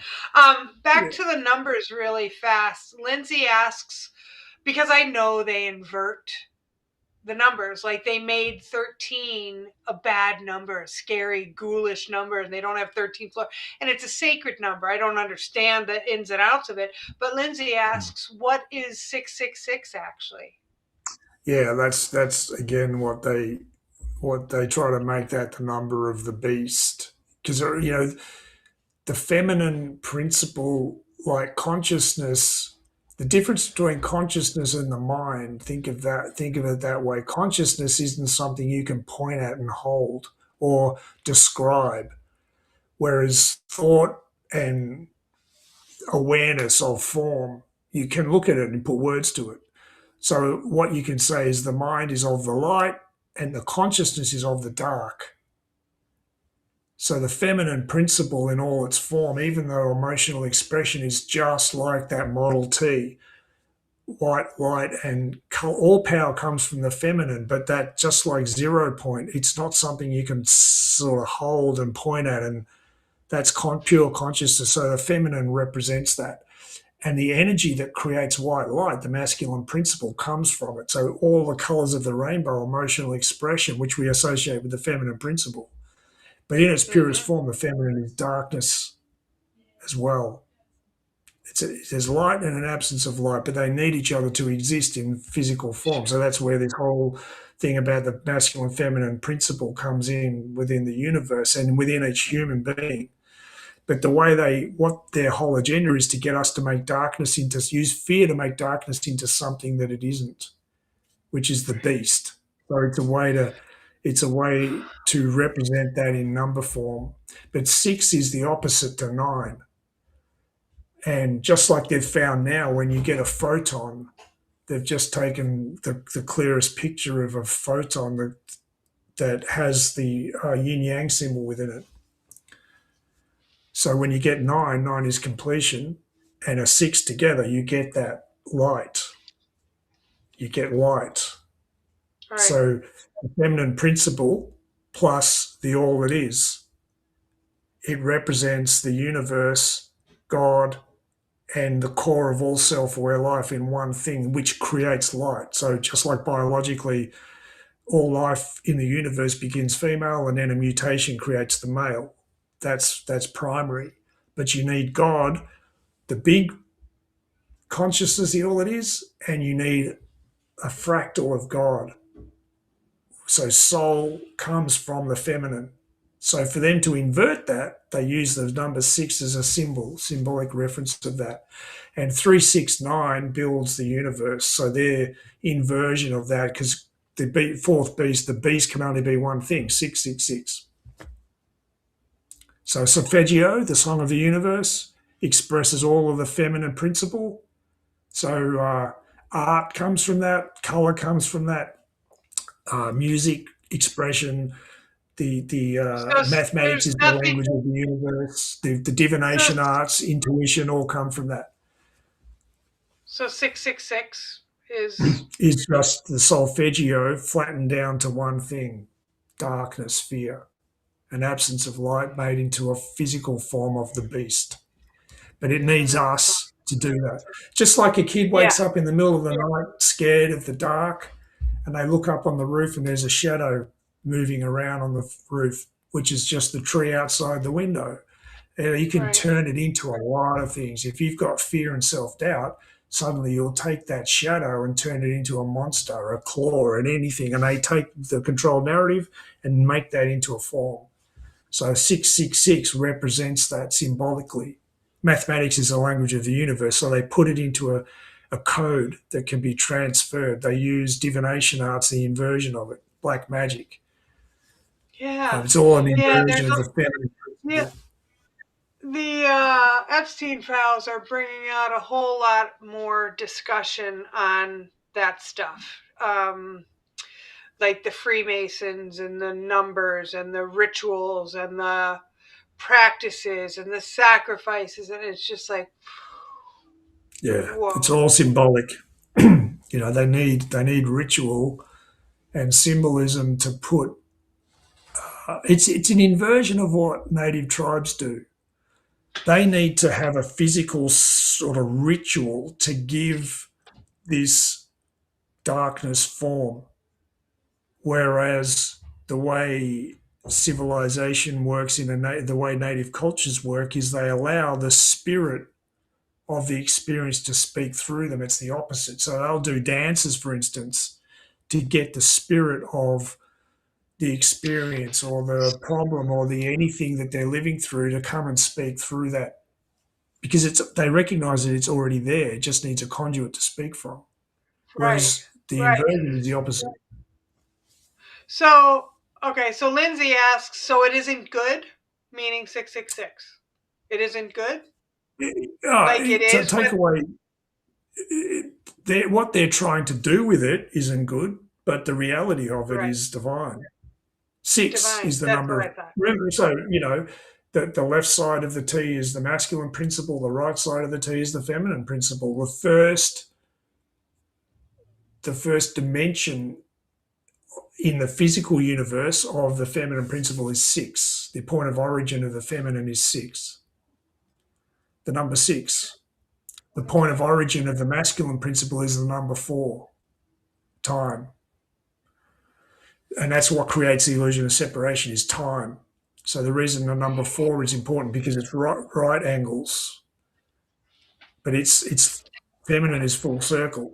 Speaker 2: Back
Speaker 3: Yeah.
Speaker 2: to the numbers really fast. Lindsay asks, because I know they invert the numbers. Like, they made 13 a bad number, a scary, ghoulish number, and they don't have 13 floor. And it's a sacred number. I don't understand the ins and outs of it. But Lindsay asks, what is 666 actually?
Speaker 3: Yeah, that's again what they try to make that the number of the beast, because the feminine principle, like consciousness, the difference between consciousness and the mind, think of it that way. Consciousness isn't something you can point at and hold or describe, whereas thought and awareness of form, you can look at it and put words to it. So what you can say is the mind is of the light and the consciousness is of the dark. So the feminine principle in all its form, even though emotional expression is just like that Model T, white, light, and all power comes from the feminine, but that just like 0 point, it's not something you can sort of hold and point at, and that's pure consciousness. So the feminine represents that. And the energy that creates white light, the masculine principle, comes from it. So all the colors of the rainbow, emotional expression, which we associate with the feminine principle. But in its purest
Speaker 2: Mm-hmm.
Speaker 3: form, the feminine is darkness as well. There's light and an absence of light, but they need each other to exist in physical form. So that's where this whole thing about the masculine feminine principle comes in within the universe and within each human being. But the way what their whole agenda is to get us to make darkness use fear to make darkness into something that it isn't, which is the
Speaker 2: Right.
Speaker 3: beast. So it's a way to represent that in number form. But 6 is the opposite to 9. And just like they've found now, when you get a photon, they've just taken the clearest picture of a photon that has the yin yang symbol within it. So when you get 9, 9 is completion, and a 6 together, you get that light. You get light.
Speaker 2: Right.
Speaker 3: So the feminine principle plus the all it is, it represents the universe, God, and the core of all self-aware life in one thing, which creates light. So just like biologically, all life in the universe begins female, and then a mutation creates the male. That's primary. But you need God, the big consciousness, all it is, and you need a fractal of God. So soul comes from the feminine. So for them to invert that, they use the number six as a symbolic reference of that. And 369 builds the universe. So their inversion of that, because the fourth beast, the beast can only be one thing, 666. So solfeggio, the song of the universe, expresses all of the feminine principle. So art comes from that, color comes from that, music, expression, the
Speaker 2: So
Speaker 3: mathematics
Speaker 2: there's
Speaker 3: is the
Speaker 2: nothing.
Speaker 3: language of the universe. The divination arts, intuition, all come from that.
Speaker 2: So 666 is
Speaker 3: Is just the solfeggio flattened down to one thing: darkness, fear, an absence of light made into a physical form of the beast. But it needs
Speaker 2: mhm.
Speaker 3: us to do that. Just like a kid
Speaker 2: Yeah,
Speaker 3: wakes up in the middle of the night, scared of the dark, and they look up on the roof and there's a shadow moving around on the roof, which is just the tree outside the window. You can
Speaker 2: right,
Speaker 3: turn it into a lot of things. If you've got fear and self doubt, suddenly you'll take that shadow and turn it into a monster, a claw, and anything. And they take the controlled narrative and make that into a form. So 666 represents that symbolically. Mathematics is the language of the universe, so they put it into a code that can be transferred. They use divination arts, the inversion of it, black magic.
Speaker 2: yeah,
Speaker 3: It's all an
Speaker 2: yeah. There's
Speaker 3: inversion of the feminine
Speaker 2: yeah.
Speaker 3: principle.
Speaker 2: The Epstein files are bringing out a whole lot more discussion on that stuff, like the Freemasons and the numbers and the rituals and the practices and the sacrifices, and it's just like,
Speaker 3: Yeah, it's
Speaker 2: whoa,
Speaker 3: all symbolic. They need ritual and symbolism to put. It's an inversion of what native tribes do. They need to have a physical sort of ritual to give this darkness form, whereas the way civilization works the way native cultures work is they allow the spirit of the experience to speak through them. It's the opposite. So they'll do dances, for instance, to get the spirit of the experience or the problem or the anything that they're living through to come and speak through that, because they recognize that it's already there. It just needs a conduit to speak from.
Speaker 2: right,
Speaker 3: Whereas the
Speaker 2: right.
Speaker 3: inversion is the opposite.
Speaker 2: So okay, so Lindsay asks, so it isn't good, meaning 666. It isn't good, like it
Speaker 3: To
Speaker 2: is
Speaker 3: take
Speaker 2: with
Speaker 3: away what they're trying to do with it isn't good, but the reality of it
Speaker 2: right
Speaker 3: is divine. Six
Speaker 2: divine.
Speaker 3: is the
Speaker 2: That's
Speaker 3: number
Speaker 2: what
Speaker 3: of.
Speaker 2: I thought.
Speaker 3: Remember, so the left side of the T is the masculine principle. The right side of the T is the feminine principle. The first dimension in the physical universe of the feminine principle is six. The point of origin of the feminine is six. The number six. The point of origin of the masculine principle is the number four, time. And that's what creates the illusion of separation is time. So the reason the number four is important because it's right angles, but it's feminine is full circle,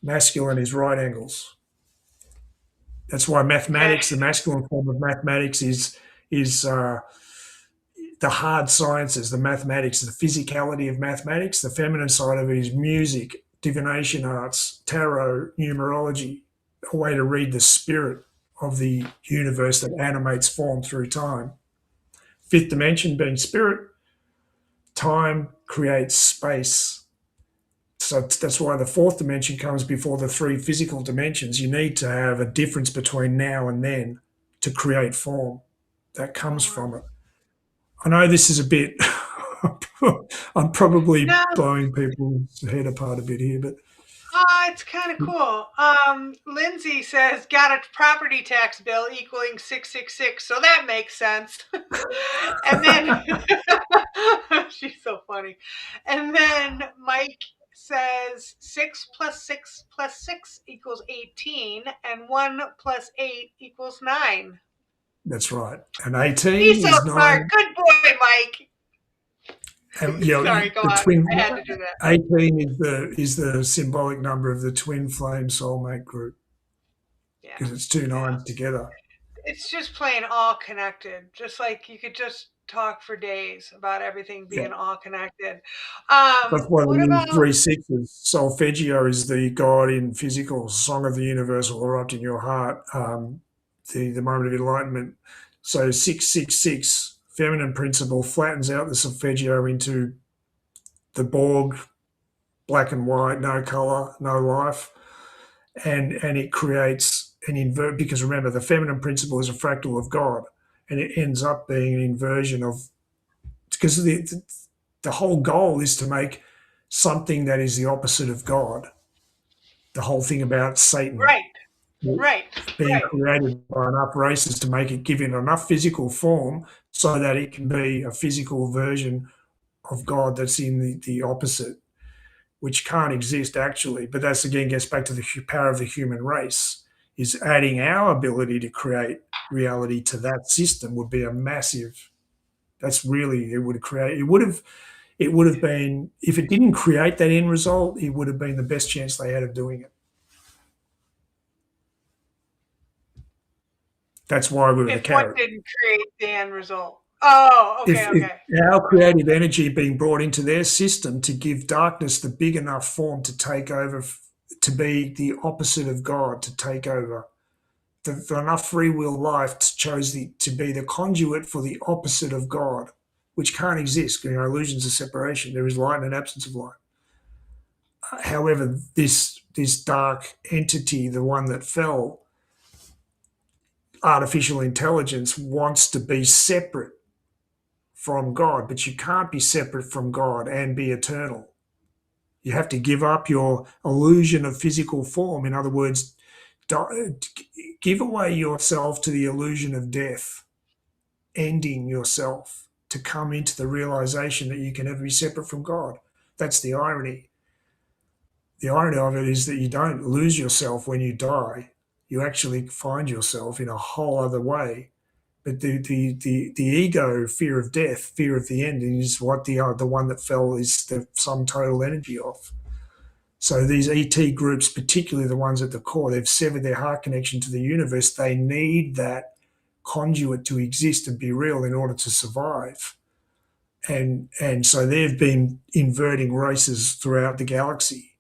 Speaker 3: masculine is right angles. That's why
Speaker 2: Okay,
Speaker 3: mathematics, the masculine form of mathematics, is the hard sciences, the mathematics, the physicality of mathematics. The feminine side of it is music, divination arts, tarot, numerology, a way to read the spirit of the universe that animates form through time. Fifth dimension being spirit, time creates space. So that's why the fourth dimension comes before the three physical dimensions. You need to have a difference between now and then to create form. That comes from it. I know this is a bit. I'm probably
Speaker 2: no,
Speaker 3: blowing people's head apart a bit here, but
Speaker 2: It's kind of cool. Lindsay says, got a property tax bill equaling 666, so that makes sense. And then she's so funny. And then Mike says 6 plus 6 plus 6 equals 18, and 1 plus 8 equals 9.
Speaker 3: That's right. And 18
Speaker 2: He's so
Speaker 3: is
Speaker 2: smart.
Speaker 3: 9.
Speaker 2: Good boy, Mike.
Speaker 3: And
Speaker 2: Sorry, go
Speaker 3: the
Speaker 2: on.
Speaker 3: twin
Speaker 2: I had to do that.
Speaker 3: 18 is the symbolic number of the twin flame soulmate group
Speaker 2: Yeah.
Speaker 3: because it's two nines together.
Speaker 2: It's just plain all connected. Just like you could just talk for days about everything being all connected.
Speaker 3: That's why
Speaker 2: What
Speaker 3: we use
Speaker 2: about
Speaker 3: 3 6s. Solfeggio is the God in physical, song of the universe will erupt in your heart, the moment of enlightenment. So 666, feminine principle, flattens out the solfeggio into the Borg, black and white, no color, no life. And it creates an invert, because remember, the feminine principle is a fractal of God, and it ends up being an inversion of, because the whole goal is to make something that is the opposite of God. The whole thing about Satan
Speaker 2: right, right,
Speaker 3: being
Speaker 2: right,
Speaker 3: created by enough races to make it give it enough physical form so that it can be a physical version of God that's in the opposite, which can't exist actually. But that's again gets back to the power of the human race. Is adding our ability to create reality to that system would be a massive. That's really, it would create. It would have been, if it didn't create that end result, it would have been the best chance they had of doing it. That's why we were the
Speaker 2: if what
Speaker 3: carrot.
Speaker 2: didn't create the end result. Oh, okay,
Speaker 3: If
Speaker 2: okay.
Speaker 3: our creative energy being brought into their system to give darkness the big enough form to take over, to be the opposite of God, to take over, the enough free will life chose to be the conduit for the opposite of God, which can't exist. Illusions of separation. There is light and an absence of light. However, this dark entity, the one that fell, artificial intelligence, wants to be separate from God, but you can't be separate from God and be eternal. You have to give up your illusion of physical form. In other words, give away yourself to the illusion of death, ending yourself to come into the realization that you can never be separate from God. That's the irony. The irony of it is that you don't lose yourself when you die. You actually find yourself in a whole other way. But the ego, fear of death, fear of the end, is what the one that fell is the sum total energy of. So these ET groups, particularly the ones at the core, they've severed their heart connection to the universe. They need that conduit to exist and be real in order to survive. And so they've been inverting races throughout the galaxy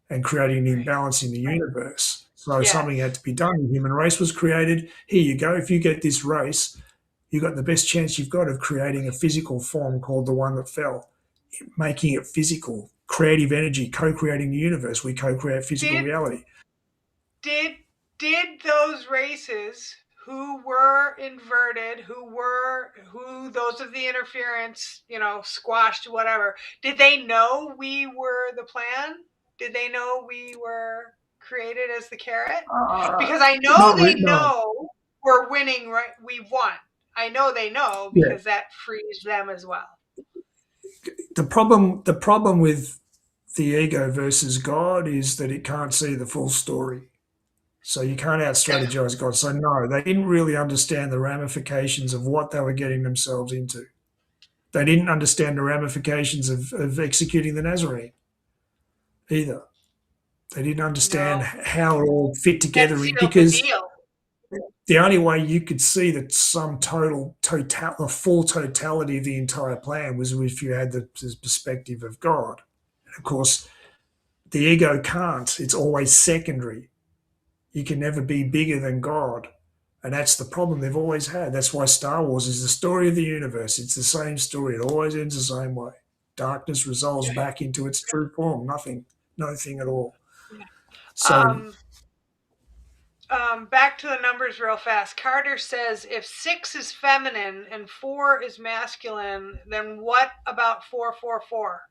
Speaker 3: and creating an imbalance in the universe. So something had
Speaker 2: Yes.
Speaker 3: to be done. The human race was created. Here you go. If you get this race, you've got the best chance you've got of creating a physical form called the one that fell, making it physical, creative energy, co-creating the universe. We co-create physical
Speaker 2: Did
Speaker 3: reality.
Speaker 2: did did those races who were inverted, who those of the interference, squashed, whatever, did they know we were the plan? Did they know we were created as the carrot? Because I know they
Speaker 3: No.
Speaker 2: know we're winning, right? We won. I know they know
Speaker 3: Yeah.
Speaker 2: because that frees them as well.
Speaker 3: The problem with the ego versus God is that it can't see the full story. So you can't out strategize God. So no, they didn't really understand the ramifications of what they were getting themselves into. They didn't understand the ramifications of executing the Nazarene either. They didn't understand
Speaker 2: No,
Speaker 3: how it all fit
Speaker 2: that
Speaker 3: together
Speaker 2: sealed the
Speaker 3: because
Speaker 2: deal.
Speaker 3: the only way you could see that the full totality of the entire plan was if you had the perspective of God. And of course, the ego can't. It's always secondary. You can never be bigger than God. And that's the problem they've always had. That's why Star Wars is the story of the universe. It's the same story. It always ends the same way. Darkness resolves back into its true form. Nothing. Nothing at all. So
Speaker 2: Um, Back to the numbers real fast. Carter says if 6 is feminine and 4 is masculine, then what about 444?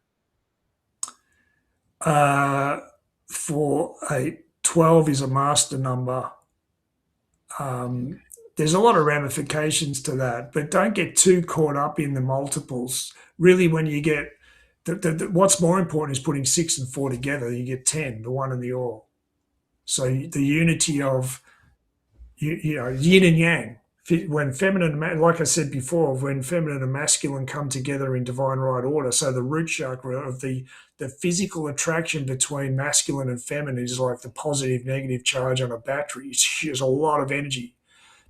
Speaker 3: for a 12 is a master number. There's a lot of ramifications to that, but don't get too caught up in the multiples. Really, when you get what's more important is putting 6 and 4 together. You get 10, the one and the all. So the unity of yin and yang. When feminine, like I said before, when feminine and masculine come together in divine right order, so the root chakra of the physical attraction between masculine and feminine is like the positive negative charge on a battery. There's a lot of energy.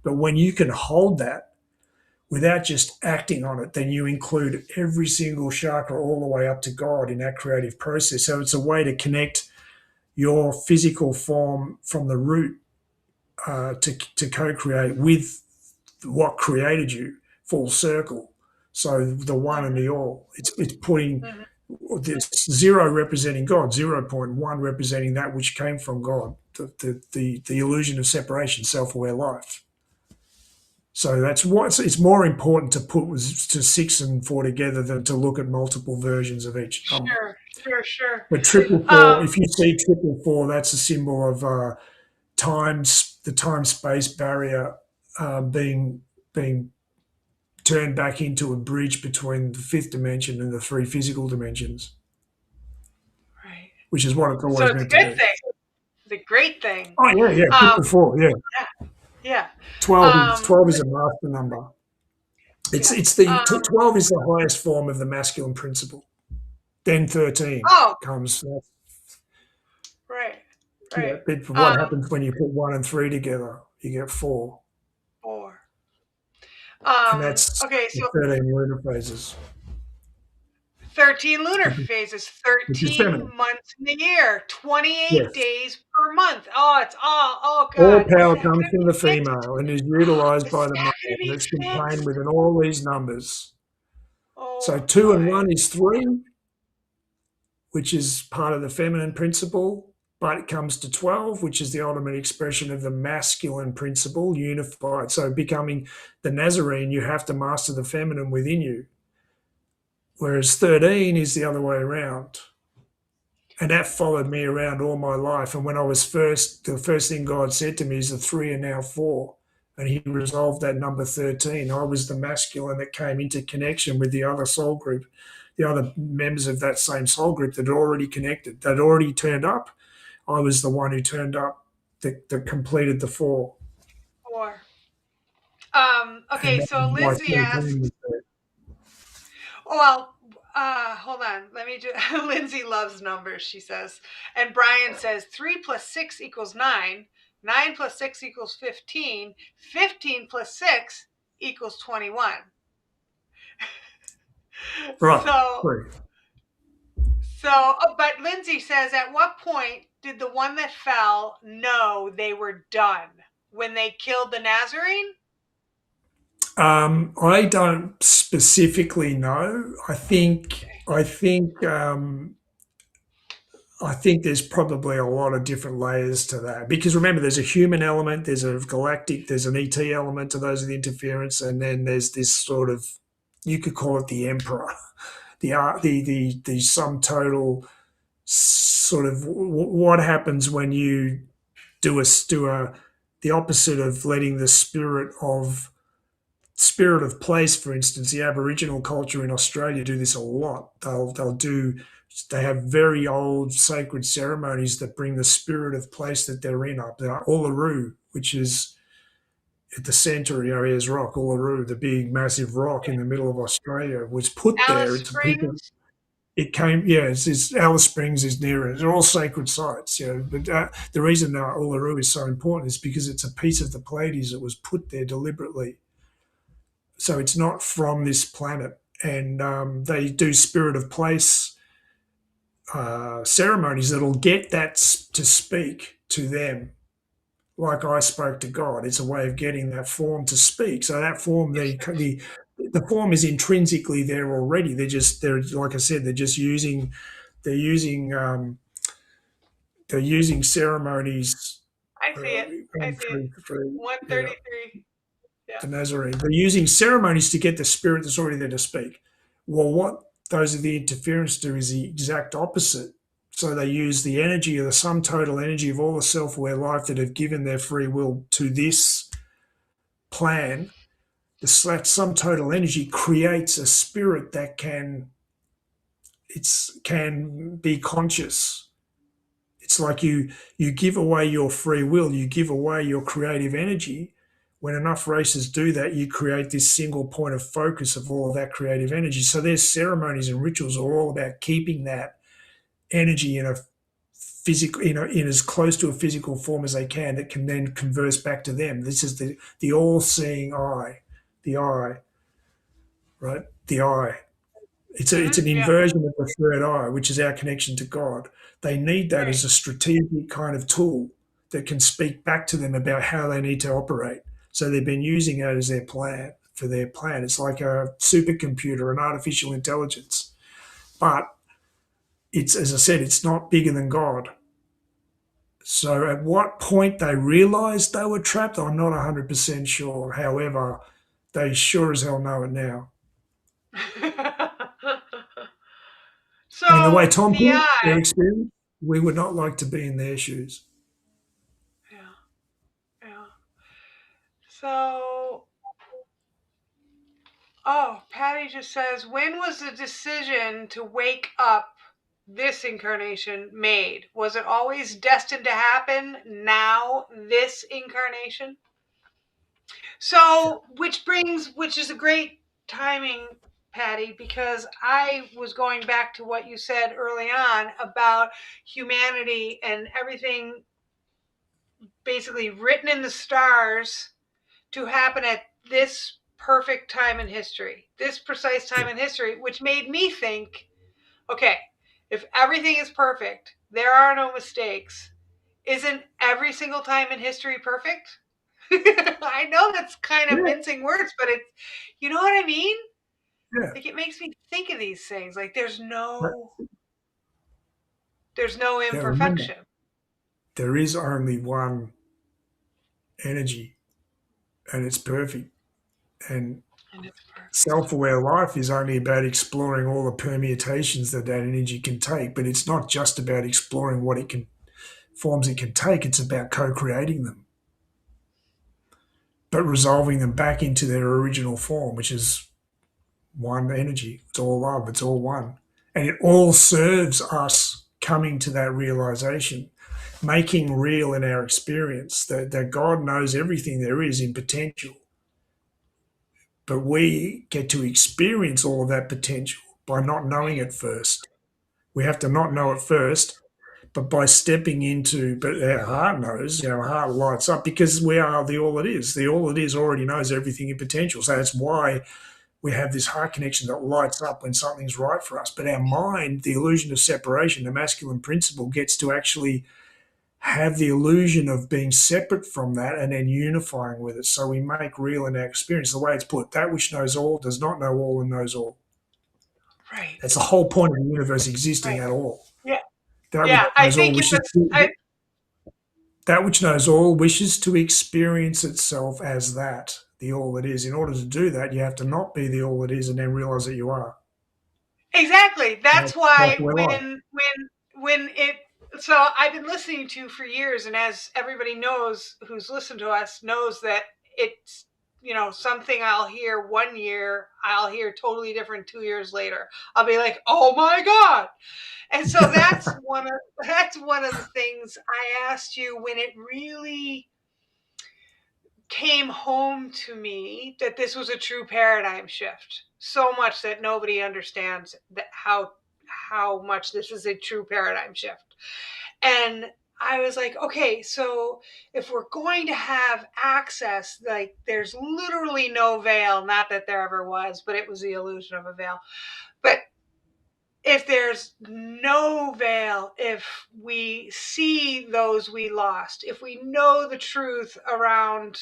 Speaker 3: But when you can hold that without just acting on it, then you include every single chakra all the way up to God in that creative process. So it's a way to connect your physical form from the root to co-create with what created you, full circle. So the one and the all. It's putting this 0 representing God, 0.1 representing that which came from God, the illusion of separation, self-aware life. So that's what it's more important to put to 6 and 4 together than to look at multiple versions of each number.
Speaker 2: Sure.
Speaker 3: But triple four, if you see triple four, that's a symbol of the time-space barrier being turned back into a bridge between the 5th dimension and the 3 physical dimensions.
Speaker 2: Right.
Speaker 3: Which is what it's always
Speaker 2: so it's
Speaker 3: meant
Speaker 2: a good
Speaker 3: to be.
Speaker 2: thing. It's a great thing.
Speaker 3: Oh yeah, triple four, yeah.
Speaker 2: Yeah.
Speaker 3: 12 is a master number. It's 12 is the highest form of the masculine principle. Then 13 comes.
Speaker 2: Right.
Speaker 3: Yeah, but what happens when you put 1 and 3 together? You get 4.
Speaker 2: 4.
Speaker 3: And that's
Speaker 2: okay, so
Speaker 3: 13 lunar phases.
Speaker 2: 13 lunar phases, 13 months in the year, 28 days per month. God.
Speaker 3: All power comes from the female and is utilized by the male. And it's contained within all these numbers. So 2 and 1 is 3, which is part of the feminine principle, but it comes to 12, which is the ultimate expression of the masculine principle, unified. So becoming the Nazarene, you have to master the feminine within you. Whereas 13 is the other way around. And that followed me around all my life. And when I was the first thing God said to me is the 3 are now 4. And he resolved that number 13. I was the masculine that came into connection with the other soul group, the other members of that same soul group that had already connected, that had already turned up. I was the one who turned up that completed the 4.
Speaker 2: 4. Okay, so Lindsay asked. Well, hold on. Let me just. Lindsay loves numbers, she says. And Brian says 3 plus 6 equals 9. 9 plus 6 equals 15. 15 plus 6 equals 21.
Speaker 3: Right.
Speaker 2: But Lindsay says, at what point did the one that fell know they were done? When they killed the Nazarene?
Speaker 3: I don't specifically know. I think there's probably a lot of different layers to that. Because remember, there's a human element, there's a galactic, there's an ET element to those with interference, and then there's this sort of, you could call it the emperor, the sum total sort of what happens when you do the opposite of letting the spirit of place, for instance. The Aboriginal culture in Australia do this a lot. They have very old sacred ceremonies that bring the spirit of place that they're in up. The Uluru, which is at the centre of Ayers Rock, Uluru, the big massive rock in the middle of Australia, was put there. It came, it's Alice Springs is near it. They're all sacred sites, But the reason Uluru is so important is because it's a piece of the Pleiades that was put there deliberately. So it's not from this planet. And they do spirit of place ceremonies that'll get that to speak to them, like I spoke to God. It's a way of getting that form to speak. So that form, the form is intrinsically there already. They're like I said, they're using ceremonies.
Speaker 2: I see it. 133.
Speaker 3: The Nazarene. They're using ceremonies to get the spirit that's already there to speak. Well, what those of the interference do is the exact opposite. So they use the energy of the sum total energy of all the self-aware life that have given their free will to this plan. The sum total energy creates a spirit that can be conscious. It's like you give away your free will, you give away your creative energy. When enough races do that, you create this single point of focus of all of that creative energy. So their ceremonies and rituals are all about keeping that energy in a physical, in as close to a physical form as they can, that can then converse back to them. This is the all-seeing eye, the eye, right? The eye. It's an
Speaker 2: Yeah.
Speaker 3: inversion of the third eye, which is our connection to God. They need that
Speaker 2: Right.
Speaker 3: as a strategic kind of tool that can speak back to them about how they need to operate. So they've been using it as their plan for their plan. It's like a supercomputer, an artificial intelligence. But it's, as I said, it's not bigger than God. So at what point they realized they were trapped, I'm not 100% sure. However, they sure as hell know it now. And the way
Speaker 2: So
Speaker 3: Tom
Speaker 2: the
Speaker 3: put it,
Speaker 2: eye.
Speaker 3: their experience, we would not like to be in their shoes.
Speaker 2: Yeah. Yeah. So, oh, Patty just says, when was the decision to wake up this incarnation made? Was it always destined to happen now, this incarnation? So, which is a great timing, Patty, because I was going back to what you said early on about humanity and everything basically written in the stars to happen at this perfect time in history, this precise time
Speaker 3: Yeah.
Speaker 2: in history, which made me think, okay, if everything is perfect, there are no mistakes, isn't every single time in history perfect? I know that's kind of
Speaker 3: Yeah.
Speaker 2: mincing words, but it's, you know what I mean?
Speaker 3: Yeah.
Speaker 2: Like, it makes me think of these things. Like, there's
Speaker 3: But,
Speaker 2: no
Speaker 3: yeah, remember,
Speaker 2: imperfection.
Speaker 3: there is only one energy and it's perfect. And
Speaker 2: And it's perfect.
Speaker 3: self aware life is only about exploring all the permutations that that energy can take. But it's not just about exploring what it can, forms it can take, it's about co creating them, but resolving them back into their original form, which is one energy. It's all love, it's all one. And it all serves us coming to that realization, making real in our experience that God knows everything there is in potential. But we get to experience all of that potential by not knowing
Speaker 2: Right.
Speaker 3: it first. We have to not know it first, but by stepping into, but our heart knows, our heart lights up because we are the all it is. The all it is already knows everything in potential. So that's why we have this heart connection that lights up when something's right for us. But our mind, the illusion of separation, the masculine principle, gets to actually have the illusion of being separate from that and then unifying with it. So we make real in our experience. The way it's put, that which knows all does not know all and knows all.
Speaker 2: Right.
Speaker 3: That's the whole point of the universe existing
Speaker 2: Right.
Speaker 3: at all.
Speaker 2: Yeah.
Speaker 3: That which
Speaker 2: Yeah. I
Speaker 3: knows all
Speaker 2: think it
Speaker 3: wishes
Speaker 2: was,
Speaker 3: to, that which knows all wishes to experience itself as that, the all it is. In order to do that, you have to not be the all it is and then realize that you are.
Speaker 2: exactly. That's
Speaker 3: That's
Speaker 2: why
Speaker 3: where life.
Speaker 2: when it, so I've been listening to you for years, and as everybody knows who's listened to us knows that it's, something I'll hear one year, I'll hear totally different 2 years later. I'll be like, oh my God. And so that's one of the things I asked you when it really came home to me that this was a true paradigm shift, so much that nobody understands that how much this is a true paradigm shift. And I was like, okay, so if we're going to have access, like, there's literally no veil, not that there ever was, but it was the illusion of a veil. But if there's no veil, if we see those we lost, if we know the truth around,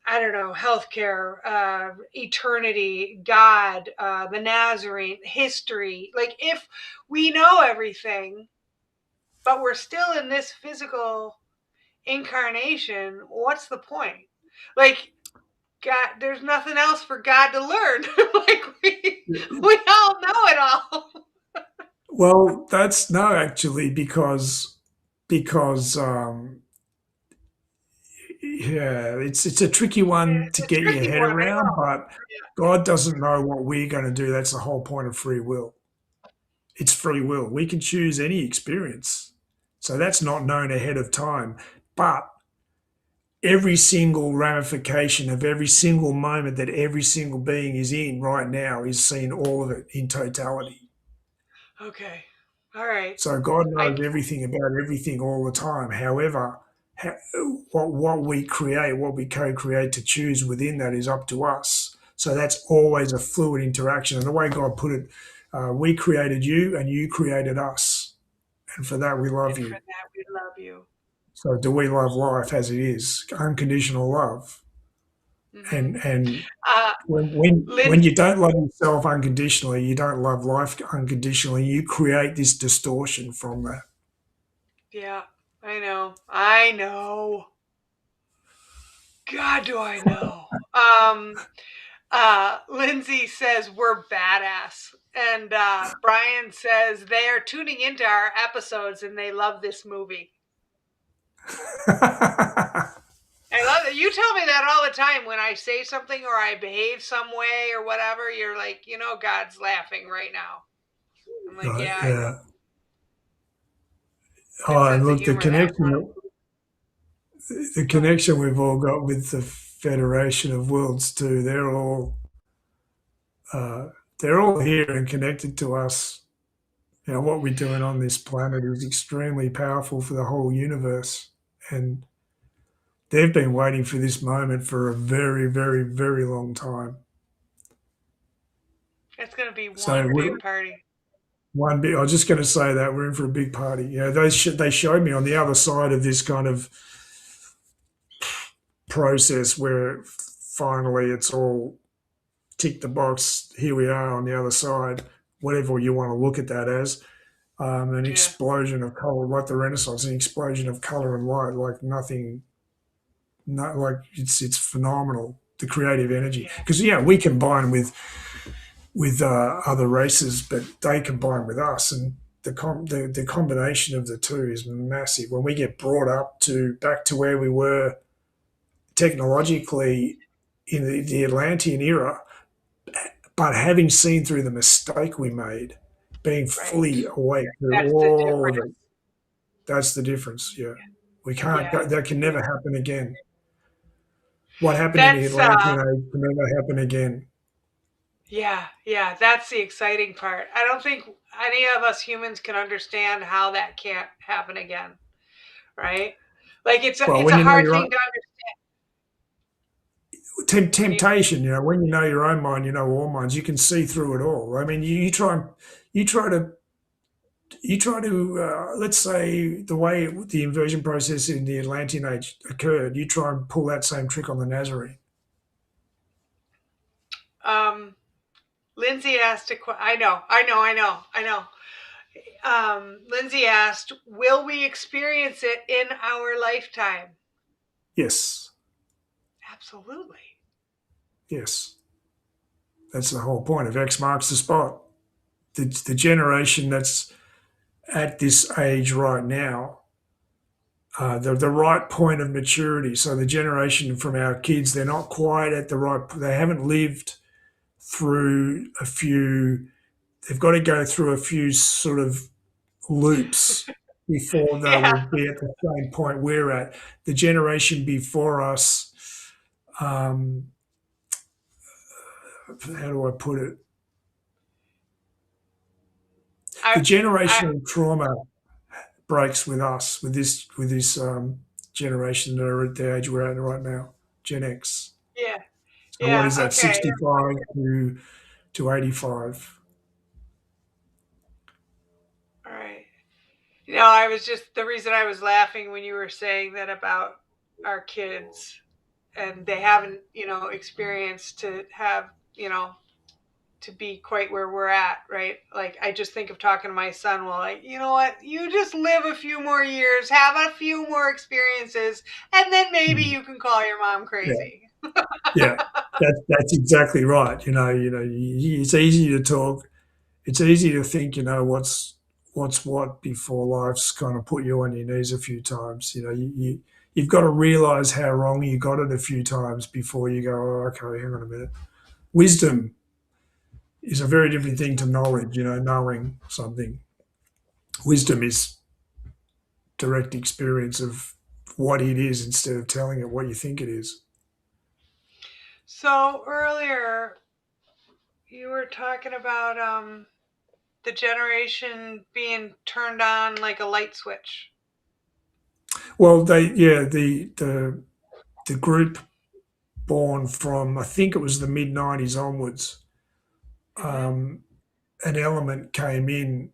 Speaker 2: I don't know, healthcare, eternity, God, the Nazarene, history. Like, if we know everything, but we're still in this physical incarnation, what's the point? Like, God, there's nothing else for God to learn. Like, we all know it all.
Speaker 3: Well, that's no, actually, because yeah, it's a tricky one
Speaker 2: It's
Speaker 3: to
Speaker 2: a
Speaker 3: get your
Speaker 2: tricky
Speaker 3: head
Speaker 2: one, I
Speaker 3: around,
Speaker 2: know.
Speaker 3: but God doesn't know what we're going to do. That's the whole point of free will. It's free will. We can choose any experience. So that's not known ahead of time. But every single ramification of every single moment that every single being is in right now is seeing all of it in totality.
Speaker 2: Okay. All right.
Speaker 3: So God
Speaker 2: I
Speaker 3: knows everything about everything all the time. However, what we create, what we co-create to choose within that is up to us. So that's always a fluid interaction. And the way God put it, we created you and you created us. And for that, we love
Speaker 2: and for
Speaker 3: you.
Speaker 2: that we love you.
Speaker 3: So do we love life as it is? Unconditional love.
Speaker 2: Hmm.
Speaker 3: And
Speaker 2: Uh,
Speaker 3: when
Speaker 2: Lindsay,
Speaker 3: you don't love yourself unconditionally, you don't love life unconditionally. You create this distortion from that.
Speaker 2: yeah, I know. I know. God, do I know. Lindsay says we're badass. And Brian says they are tuning into our episodes and they love this movie. I love it. You tell me that all the time when I say something or I behave some way or whatever. You're like, God's laughing right now. I'm like,
Speaker 3: Right,
Speaker 2: yeah, I know.
Speaker 3: yeah.
Speaker 2: Good
Speaker 3: Oh, and
Speaker 2: sense of
Speaker 3: look,
Speaker 2: humor, that one.
Speaker 3: the
Speaker 2: Go ahead.
Speaker 3: connection we've all got with the Federation of Worlds too. Uh, they're all here and connected to us. You know, what we're doing on this planet is extremely powerful for the whole universe, and they've been waiting for this moment for a very, very, very long time.
Speaker 2: It's going to be
Speaker 3: So
Speaker 2: one big party.
Speaker 3: one bit, I was just going to say that we're in for a big party. Yeah, they showed me on the other side of this kind of process where finally it's all tick the box. Here we are on the other side. Whatever you want to look at that as, an
Speaker 2: Yeah.
Speaker 3: explosion of color, like the Renaissance, an explosion of color and light, like nothing. Not like it's phenomenal. The creative energy,
Speaker 2: Yeah.
Speaker 3: because yeah, we combine with other races, but they combine with us, and the combination of the two is massive. When we get brought up to back to where we were technologically in the Atlantean era, but having seen through the mistake we made, being
Speaker 2: Right.
Speaker 3: fully awake to
Speaker 2: That's the
Speaker 3: all of
Speaker 2: difference.
Speaker 3: it, that's the difference. Yeah, we can't
Speaker 2: Yeah.
Speaker 3: go, that can never happen again. What happened in the
Speaker 2: That's
Speaker 3: Atlantean age can never happen again.
Speaker 2: yeah, that's the exciting part. I don't think any of us humans can understand how that can't happen again, right? Like it's a
Speaker 3: Well,
Speaker 2: it's
Speaker 3: when
Speaker 2: a
Speaker 3: you know
Speaker 2: hard
Speaker 3: your
Speaker 2: thing
Speaker 3: own
Speaker 2: to understand.
Speaker 3: temptation, you know, when you know your own mind, you know all minds. You can see through it all. I mean, you try to let's say the way the inversion process in the Atlantean age occurred, you try and pull that same trick on the Nazarene.
Speaker 2: Um, Lindsay asked I know, I know. Lindsay asked, "Will we experience it in our lifetime?"
Speaker 3: Yes,
Speaker 2: Absolutely.
Speaker 3: yes, that's the whole point of X marks the spot. The generation that's at this age right now, the right point of maturity. So the generation from our kids, they're not quite at the right. They haven't lived through a few. They've got to go through a few sort of loops before they
Speaker 2: Yeah.
Speaker 3: will be at the same point we're at. The generation before us, um, how do I put it? The
Speaker 2: I I
Speaker 3: generational trauma breaks with us, with this generation that are at the age we're at right now, Gen X.
Speaker 2: yeah.
Speaker 3: So what
Speaker 2: Yeah,
Speaker 3: is that?
Speaker 2: okay.
Speaker 3: 65 to 85.
Speaker 2: All right. I was just the reason I was laughing when you were saying that about our kids and they haven't, experienced to have, to be quite where we're at, right? Like I just think of talking to my son, well, like, you know what? You just live a few more years, have a few more experiences, and then maybe
Speaker 3: Mm.
Speaker 2: you can call your mom
Speaker 3: Yeah,
Speaker 2: crazy.
Speaker 3: yeah, that's exactly right. It's easy to talk. It's easy to think, what's what's what before life's kind of put you on your knees a few times. You've got to realize how wrong you got it a few times before you go, oh, okay, hang on a minute. Wisdom is a very different thing to knowledge, knowing something. Wisdom is direct experience of what it is instead of telling it what you think it is.
Speaker 2: So earlier you were talking about the generation being turned on like a light switch.
Speaker 3: Well, the group born from, I think it was the mid '90s onwards,
Speaker 2: Hmm.
Speaker 3: an element came in,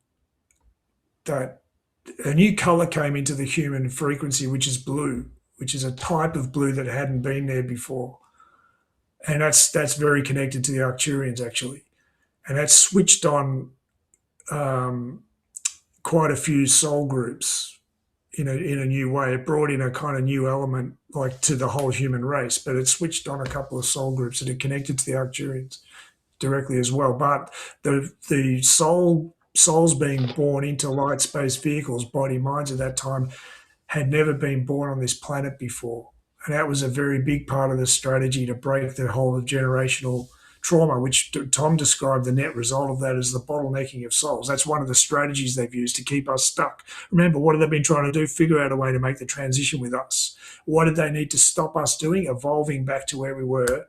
Speaker 3: that a new color came into the human frequency, which is blue, which is a type of blue that hadn't been there before, and that's very connected to the Arcturians actually, and that switched on um, quite a few soul groups in a new way. It brought in a kind of new element, like to the whole human race, but it switched on a couple of soul groups that are connected to the Arcturians directly as well. But the souls being born into light space vehicles, body minds at that time, had never been born on this planet before. And that was a very big part of the strategy to break the whole of generational trauma, which Tom described the net result of that as the bottlenecking of souls. That's one of the strategies they've used to keep us stuck. Remember, what have they been trying to do? Figure out a way to make the transition with us. What did they need to stop us doing? Evolving back to where we were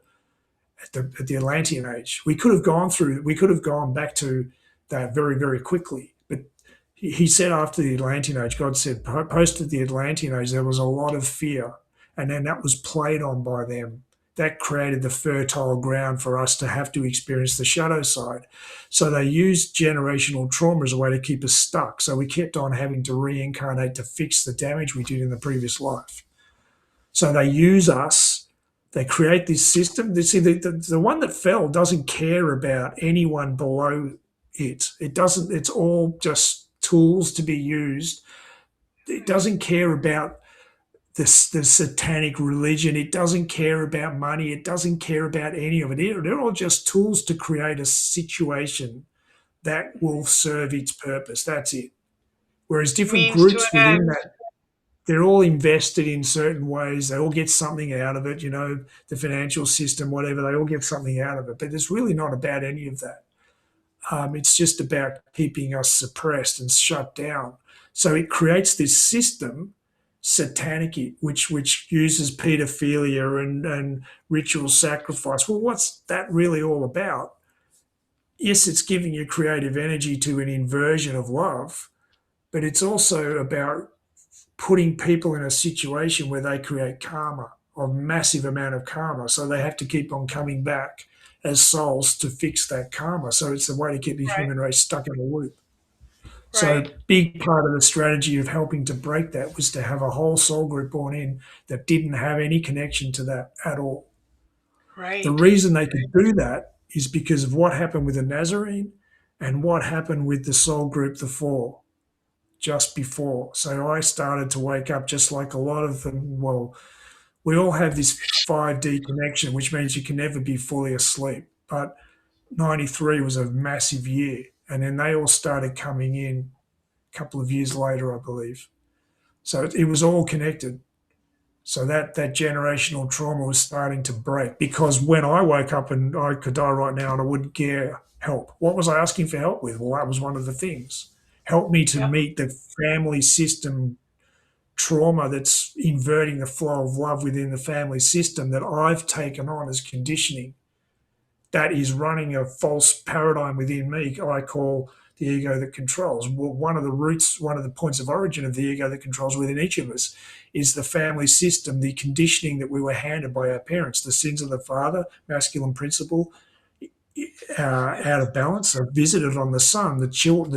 Speaker 3: at the Atlantean age. We could have gone back to that very, very quickly. But he said after the Atlantean age, God said, post the Atlantean age, there was a lot of fear. And then that was played on by them. That created the fertile ground for us to have to experience the shadow side. So they used generational trauma as a way to keep us stuck. So we kept on having to reincarnate to fix the damage we did in the previous life. So they use us. They create this system. See, the one that fell doesn't care about anyone below it. It doesn't. It's all just tools to be used. It doesn't care about the satanic religion. It doesn't care about money. It doesn't care about any of it. They're all just tools to create a situation that will serve its purpose. That's it. Whereas different
Speaker 2: Means to
Speaker 3: groups
Speaker 2: an
Speaker 3: within
Speaker 2: end.
Speaker 3: that, they're all invested in certain ways. They all get something out of it, the financial system, whatever, they all get something out of it. But it's really not about any of that. It's just about keeping us suppressed and shut down. So it creates this system, satanic, which uses pedophilia and ritual sacrifice. Well, what's that really all about? Yes, it's giving you creative energy to an inversion of love, but it's also about putting people in a situation where they create karma, a massive amount of karma. So they have to keep on coming back as souls to fix that karma. So it's a way to keep the
Speaker 2: Right.
Speaker 3: human race stuck in a loop. So
Speaker 2: Right.
Speaker 3: big part of the strategy of helping to break that was to have a whole soul group born in that didn't have any connection to that at all. The
Speaker 2: Right.
Speaker 3: reason they could do that is because of what happened with the Nazarene and what happened with the soul group, the Four, just before. So I started to wake up just like a lot of them. Well, we all have this 5D connection, which means you can never be fully asleep. But 93 was a massive year. And then they all started coming in a couple of years later, I believe. So it was all connected. So that generational trauma was starting to break, because when I woke up and I could die right now and I wouldn't care help, what was I asking for help with? Well, that was one of the things. Help me to
Speaker 2: Yep.
Speaker 3: meet the family system trauma that's inverting the flow of love within the family system that I've taken on as conditioning, that is running a false paradigm within me I call the ego that controls. Well, one of the roots, one of the points of origin of the ego that controls within each of us is the family system, the conditioning that we were handed by our parents, the sins of the father, masculine principle, out of balance, are visited on the son, the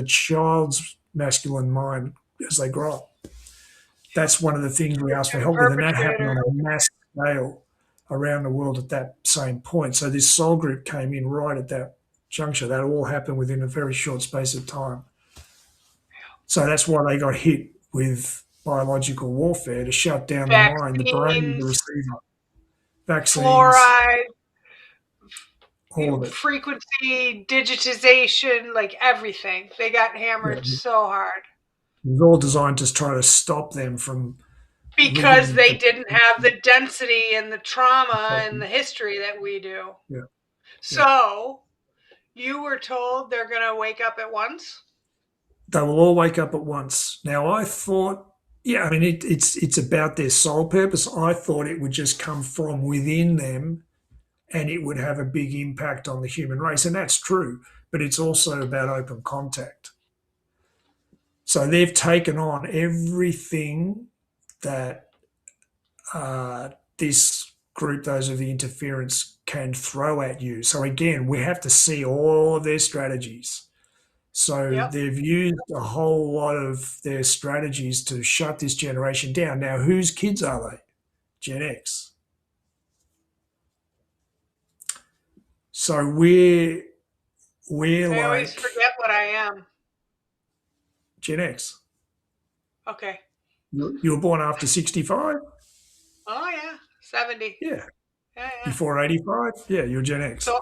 Speaker 3: child's masculine mind as they grow up. That's one of the things we asked for
Speaker 2: And
Speaker 3: help with, and that happened
Speaker 2: perpetrator.
Speaker 3: on a mass scale around the world at that same point. So this soul group came in right at that juncture. That all happened within a very short space of time. So that's why they got hit with biological warfare to shut down the mind, the brain, the
Speaker 2: Vaccines,
Speaker 3: receiver, vaccines.
Speaker 2: fluoride.
Speaker 3: all of it.
Speaker 2: Frequency, digitization, like everything. They got
Speaker 3: Yeah,
Speaker 2: hammered so hard
Speaker 3: it was all designed to try to stop them from
Speaker 2: because
Speaker 3: living
Speaker 2: they
Speaker 3: the.
Speaker 2: didn't have the density and the trauma and the history that we do.
Speaker 3: Yeah, yeah.
Speaker 2: So you were told they're going to wake up at once?
Speaker 3: They will all wake up at once. Now, I thought, yeah, I mean, it's about their sole purpose. I thought it would just come from within them, and it would have a big impact on the human race, and that's true. But it's also about open contact. So they've taken on everything that this group, those of the interference, can throw at you. So again, we have to see all of their strategies. So
Speaker 2: Yep.
Speaker 3: they've used a whole lot of their strategies to shut this generation down. Now, whose kids are they? Gen X. So we're
Speaker 2: I always
Speaker 3: like
Speaker 2: forget what I am.
Speaker 3: Gen X.
Speaker 2: Okay.
Speaker 3: You were born after 65?
Speaker 2: Oh, yeah. 70.
Speaker 3: Yeah.
Speaker 2: Yeah, yeah.
Speaker 3: Before 85? Yeah, you're Gen X.
Speaker 2: So,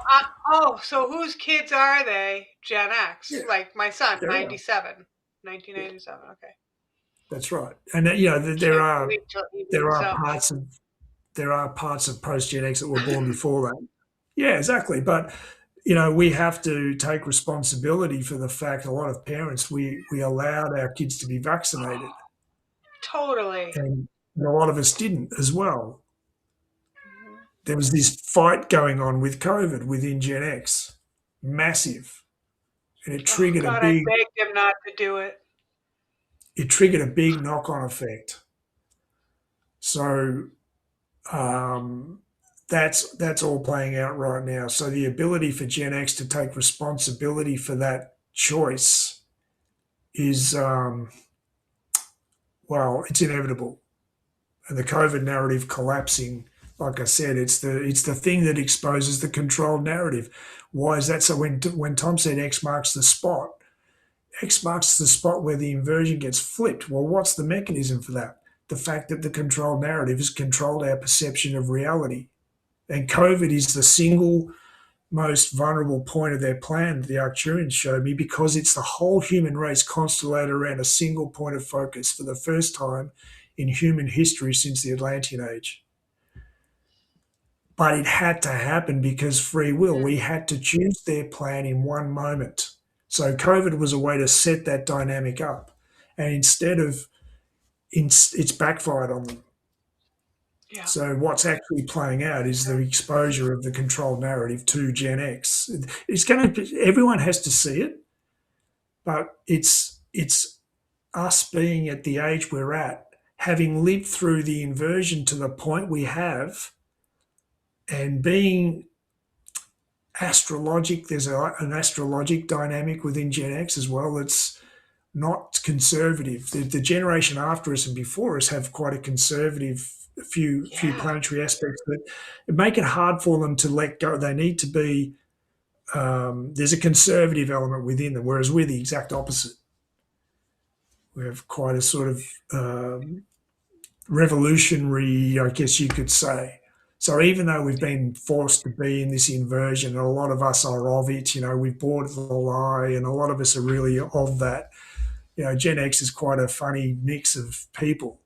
Speaker 2: so whose kids are they? Gen X.
Speaker 3: Yeah,
Speaker 2: Like my son,
Speaker 3: they are.
Speaker 2: 97. 1997. Okay.
Speaker 3: That's right. And there
Speaker 2: Can't
Speaker 3: are
Speaker 2: believe till he
Speaker 3: there
Speaker 2: wakes
Speaker 3: are
Speaker 2: up.
Speaker 3: parts of post Gen X that were born before that. Yeah, exactly. But we have to take responsibility for the fact a lot of parents we allowed our kids to be vaccinated,
Speaker 2: Totally.
Speaker 3: and a lot of us didn't as well.
Speaker 2: Mhm.
Speaker 3: There was this fight going on with COVID within Gen X, massive, and
Speaker 2: Oh, God, I begged him not to do it.
Speaker 3: it triggered a big knock-on effect. So that's all playing out right now. So the ability for Gen X to take responsibility for that choice is, well, it's inevitable. And the COVID narrative collapsing, like I said, it's the thing that exposes the controlled narrative. Why is that? So when Tom said X marks the spot, X marks the spot where the inversion gets flipped. Well, what's the mechanism for that? The fact that the controlled narrative has controlled our perception of reality. And COVID is the single most vulnerable point of their plan, the Arcturians showed me, because it's the whole human race constellated around a single point of focus for the first time in human history since the Atlantean Age. But it had to happen because free will. We had to choose their plan in one moment. So COVID was a way to set that dynamic up. And instead of, it's backfired on them.
Speaker 2: Yeah.
Speaker 3: So what's actually playing out is the exposure of the controlled narrative to Gen X. Everyone has to see it, but it's us being at the age we're at, having lived through the inversion to the point we have, and being astrologic. There's an astrologic dynamic within Gen X as well. It's not conservative. The generation after us and before us have quite a conservative few planetary aspects that make it hard for them to let go. They need to be. There's a conservative element within them, whereas we're the exact opposite. We have quite a sort of revolutionary, I guess you could say. So even though we've been forced to be in this inversion, and a lot of us are of it, we've bought the lie, and a lot of us are really of that. Gen X is quite a funny mix of people.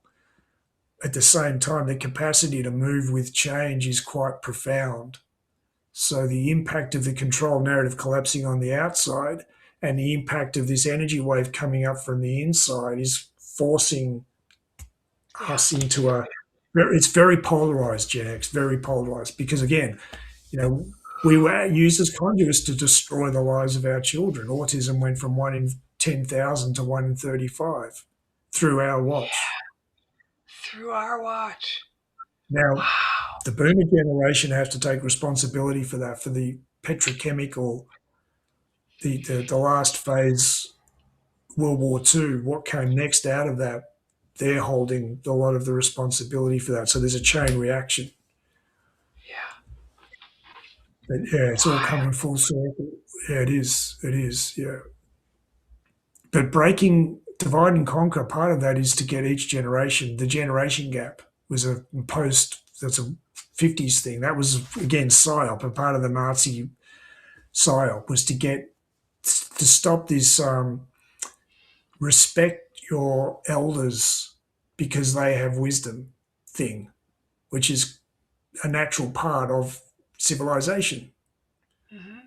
Speaker 3: At the same time, the capacity to move with change is quite profound. So the impact of the control narrative collapsing on the outside and the impact of this energy wave coming up from the inside is forcing us into it's very polarized, Gen X, very polarized, because again, we were used as conduits to destroy the lives of our children. Autism went from 1 in 10,000 to 1 in 35 through our watch.
Speaker 2: Yeah. Through our watch.
Speaker 3: Now,
Speaker 2: wow.
Speaker 3: The boomer generation have to take responsibility for that, for the petrochemical, the last phase, World War II, what came next out of that. They're holding a lot of the responsibility for that. So there's a chain reaction.
Speaker 2: Yeah.
Speaker 3: But yeah, it's all coming full circle. Yeah, it is. It is. Yeah. But breaking, divide and conquer, part of that is to get each generation, the generation gap was that's a 50s thing. That was, again, PSYOP, a part of the Nazi psyop was to stop this respect your elders because they have wisdom thing, which is a natural part of civilization.
Speaker 2: Mm-hmm.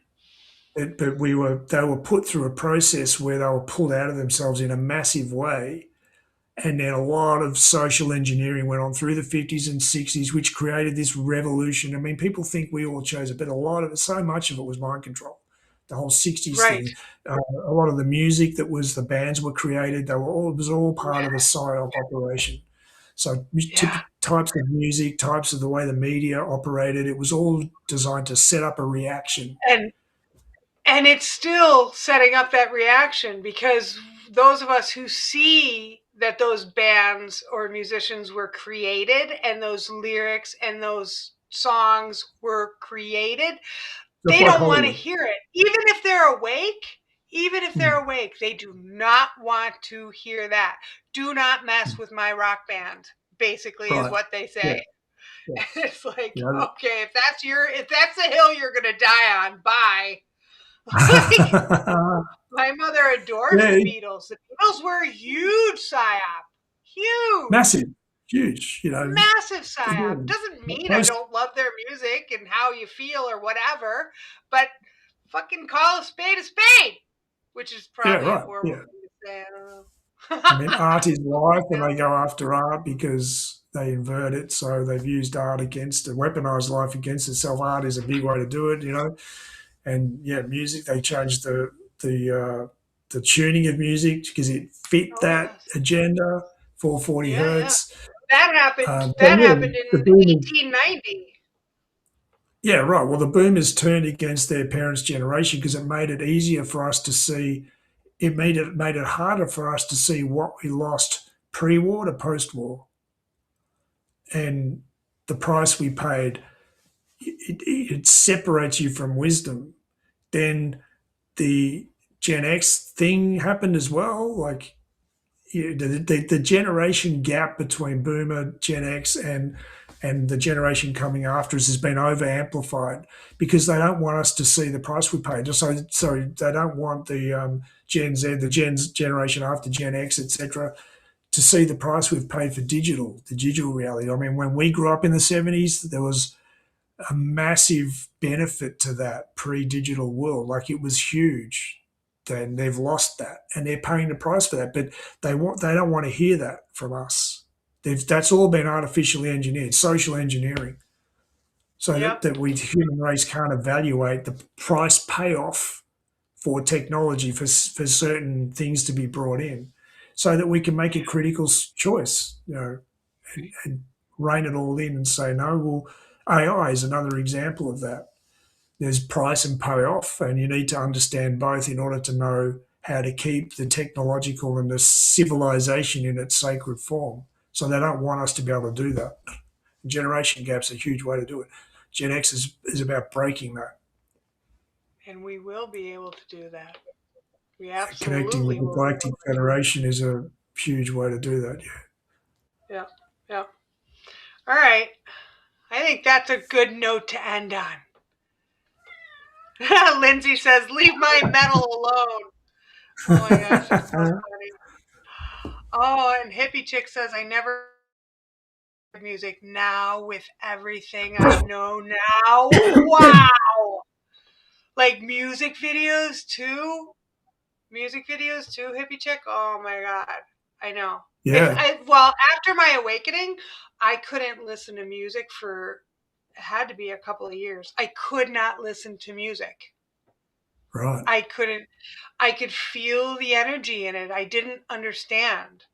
Speaker 3: But they were put through a process where they were pulled out of themselves in a massive way. And then a lot of social engineering went on through the 50s and 60s, which created this revolution. I mean, people think we all chose it, but a lot of it, so much of it was mind control. The whole 60s
Speaker 2: Right.
Speaker 3: thing, a lot of the music the bands were created, it was all part of a psyop operation. So
Speaker 2: Yeah.
Speaker 3: types of music, types of the way the media operated, it was all designed to set up a reaction.
Speaker 2: And it's still setting up that reaction, because those of us who see that those bands or musicians were created and those lyrics and those songs were created,
Speaker 3: Just
Speaker 2: they
Speaker 3: like
Speaker 2: don't want to
Speaker 3: Hollywood.
Speaker 2: hear it. Even if they're awake, they do not want to hear that. Do not mess with my rock band, basically, is
Speaker 3: Right.
Speaker 2: what they
Speaker 3: Yeah.
Speaker 2: say.
Speaker 3: Yeah.
Speaker 2: It's like,
Speaker 3: Yeah.
Speaker 2: okay, if that's the hill you're gonna die on, bye. Like, my mother adores the
Speaker 3: Yeah,
Speaker 2: Beatles. The Beatles were a huge psyop. Huge.
Speaker 3: massive, huge.
Speaker 2: Massive psyop.
Speaker 3: Again,
Speaker 2: Doesn't mean I
Speaker 3: most,
Speaker 2: don't love their music and how you feel or whatever, but fucking call a spade, which is
Speaker 3: yeah,
Speaker 2: probably a
Speaker 3: right,
Speaker 2: horrible
Speaker 3: yeah.
Speaker 2: thing to say. I don't know.
Speaker 3: I mean, art is life, and they go after art because they invert it. So they've used art against it, weaponized life against itself. Art is a big way to do it. And yeah, music. They changed the tuning of music because it fit
Speaker 2: Oh
Speaker 3: that
Speaker 2: yes.
Speaker 3: agenda. 440
Speaker 2: Yeah, yeah.
Speaker 3: hertz.
Speaker 2: That happened.
Speaker 3: So
Speaker 2: That
Speaker 3: yeah,
Speaker 2: happened
Speaker 3: the
Speaker 2: in
Speaker 3: boomers.
Speaker 2: 1890.
Speaker 3: Yeah, right. Well, the boomers turned against their parents' generation because it made it easier for us to see. It made it harder for us to see what we lost pre-war to post-war, and the price we paid. It separates you from wisdom. Then the Gen X thing happened as well. Like the generation gap between Boomer, Gen X, and the generation coming after us has been over amplified because they don't want us to see the price we paid. So they don't want the Gen Z, generation after Gen X, etc., to see the price we've paid for the digital reality. I mean, when we grew up in the 70s, there was a massive benefit to that pre-digital world. Like it was huge. Then they've lost that, and they're paying the price for that. But they don't want to hear that from us. That's all been artificially engineered, social engineering, so
Speaker 2: Yep.
Speaker 3: that we the human race can't evaluate the price payoff for technology for certain things to be brought in, so that we can make a critical choice. And rein it all in and say no. Well, AI is another example of that. There's price and payoff, and you need to understand both in order to know how to keep the technological and the civilization in its sacred form. So they don't want us to be able to do that. Generation gap's a huge way to do it. Gen X is about breaking that.
Speaker 2: And we will be able to do that. We
Speaker 3: Connecting with
Speaker 2: absolutely
Speaker 3: the
Speaker 2: will.
Speaker 3: Galactic Federation is a huge way to do that. Yeah.
Speaker 2: Yep. Yep. All right. I think that's a good note to end on. Lindsay says, "Leave my metal alone." Oh my gosh, that's so funny. Oh, and Hippie Chick says, "I never music now with everything I know now." Wow. Like music videos too. Music videos too, Hippie Chick. Oh my god. I know.
Speaker 3: Yeah.
Speaker 2: After my awakening, I couldn't listen to music for, it had to be a couple of years. I could not listen to music.
Speaker 3: Right.
Speaker 2: I couldn't. I could feel the energy in it. I didn't understand.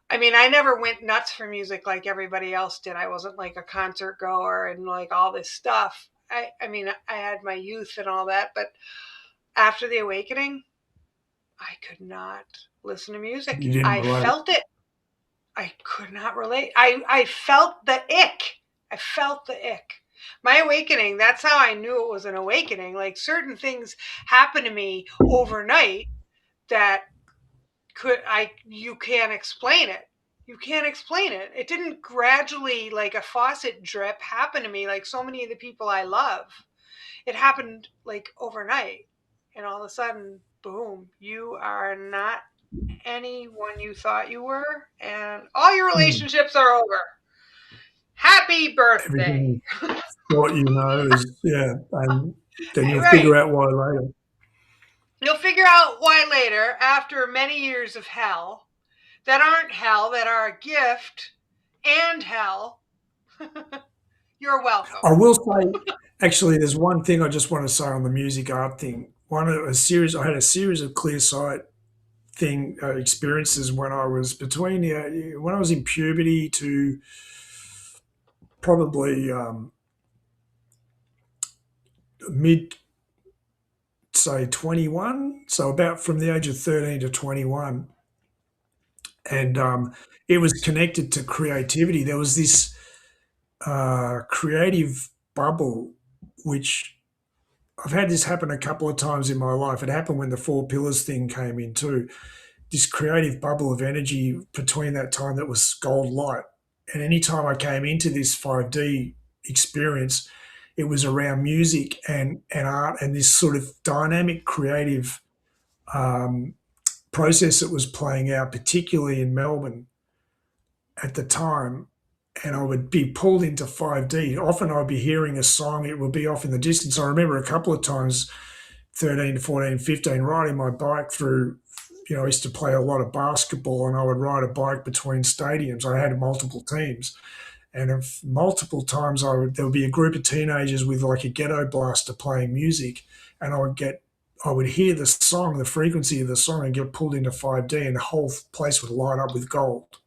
Speaker 2: I mean, I never went nuts for music like everybody else did. I wasn't like a concert goer and like all this stuff. I mean, I had my youth and all that, but after the awakening, I could not listen to music.
Speaker 3: You didn't
Speaker 2: I
Speaker 3: relate.
Speaker 2: felt it. I could not relate. I felt the ick. I felt the ick. My awakening, that's how I knew it was an awakening. Like certain things happened to me overnight that you can't explain it. You can't explain it. It didn't gradually, like a faucet drip, happen to me like so many of the people I love. It happened like overnight, and all of a sudden, boom, you are not anyone you thought you were, and all your
Speaker 3: Mm.
Speaker 2: relationships are over. Happy birthday.
Speaker 3: Everything what you know is, yeah, and then you'll
Speaker 2: Right.
Speaker 3: figure out why later.
Speaker 2: You'll figure out why later, after many years of hell, that aren't hell, that are a gift and hell. You're welcome.
Speaker 3: I will say, actually, there's one thing I just want to say on the music art thing. I had a series of clear sight experiences when I was when I was in puberty to probably mid, say 21, so about from the age of 13 to 21, and it was connected to creativity. There was this creative bubble which I've had this happen a couple of times in my life. It happened when the Four Pillars thing came in too. This creative bubble of energy between that time that was gold light. And anytime I came into this 5D experience, it was around music and art and this sort of dynamic creative um, process that was playing out, particularly in Melbourne at the time. And I would be pulled into 5D. Often I'd be hearing a song, it would be off in the distance. I remember a couple of times 13 to 14, 15, riding my bike through, I used to play a lot of basketball and I would ride a bike between stadiums. I had multiple teams. And multiple times there would be a group of teenagers with like a ghetto blaster playing music. And I would hear the song, the frequency of the song and get pulled into 5D and the whole place would light up with gold.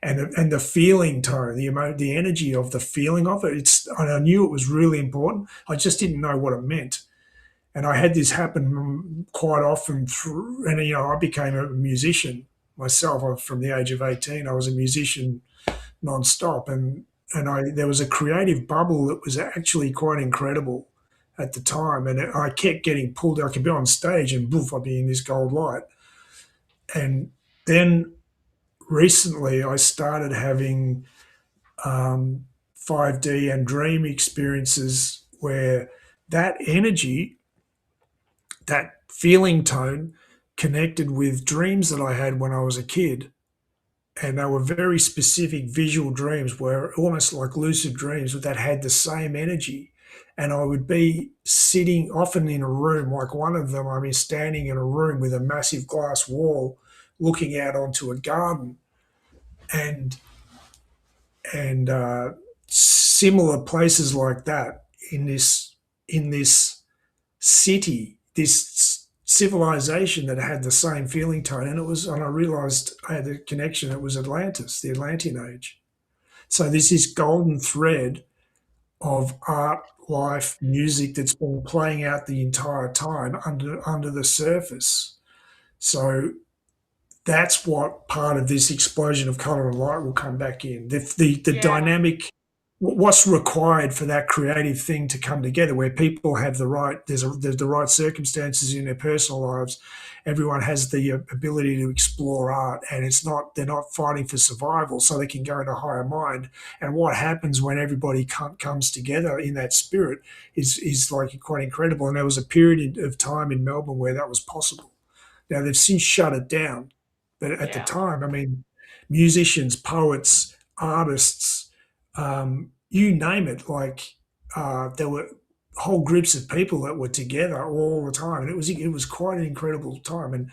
Speaker 3: And the feeling tone, the energy of the feeling of it, and I knew it was really important. I just didn't know what it meant. And I had this happen quite often and I became a musician myself. From the age of 18, I was a musician nonstop, and there was a creative bubble that was actually quite incredible at the time. And I kept getting pulled. I could be on stage and boof, I'd be in this gold light. And then recently, I started having 5D and dream experiences where that energy, that feeling tone connected with dreams that I had when I was a kid. And they were very specific visual dreams, were almost like lucid dreams, that had the same energy. And I would be sitting often in a room, like one of them, standing in a room with a massive glass wall looking out onto a garden. And similar places like that in this city, this civilization that had the same feeling tone, and I realized I had the connection. It was Atlantis, the Atlantean age. So there's this golden thread of art, life, music that's been playing out the entire time under the surface. So that's what part of this explosion of color and light will come back in. The
Speaker 2: Yeah.
Speaker 3: dynamic, what's required for that creative thing to come together, where people have there's the right circumstances in their personal lives. Everyone has the ability to explore art, and they're not fighting for survival, so they can go into higher mind. And what happens when everybody comes together in that spirit is like quite incredible. And there was a period of time in Melbourne where that was possible. Now they've since shut it down, but at the
Speaker 2: Yeah.
Speaker 3: time, musicians, poets, artists, you name it, there were whole groups of people that were together all the time, and it was quite an incredible time, and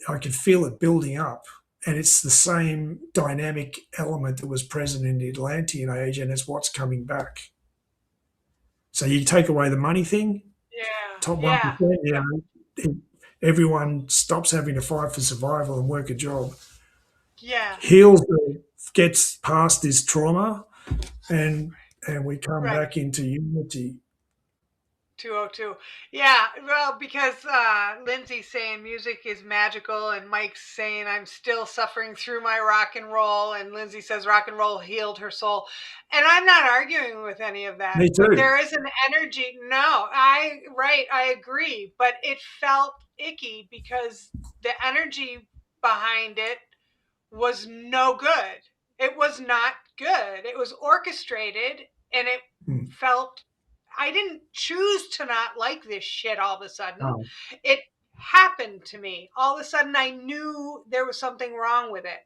Speaker 3: I could feel it building up. And it's the same dynamic element that was present in the Atlantean age, and it's what's coming back. So you take away the money thing,
Speaker 2: Yeah.
Speaker 3: top
Speaker 2: Yeah.
Speaker 3: 1%, everyone stops having to fight for survival and work a job.
Speaker 2: Yeah.
Speaker 3: Heals, gets past this trauma, and we come
Speaker 2: Right.
Speaker 3: back into unity.
Speaker 2: 202. Yeah, well, because Lindsay's saying music is magical, and Mike's saying I'm still suffering through my rock and roll, and Lindsay says rock and roll healed her soul. And I'm not arguing with any of that,
Speaker 3: Me
Speaker 2: but
Speaker 3: too.
Speaker 2: there is an energy. No, I agree, but it felt icky because the energy behind it was no good. It was not good. It was orchestrated and it
Speaker 3: Mm.
Speaker 2: felt I didn't choose to not like this shit all of a sudden.
Speaker 3: Oh.
Speaker 2: It happened to me. All of a sudden I knew there was something wrong with it.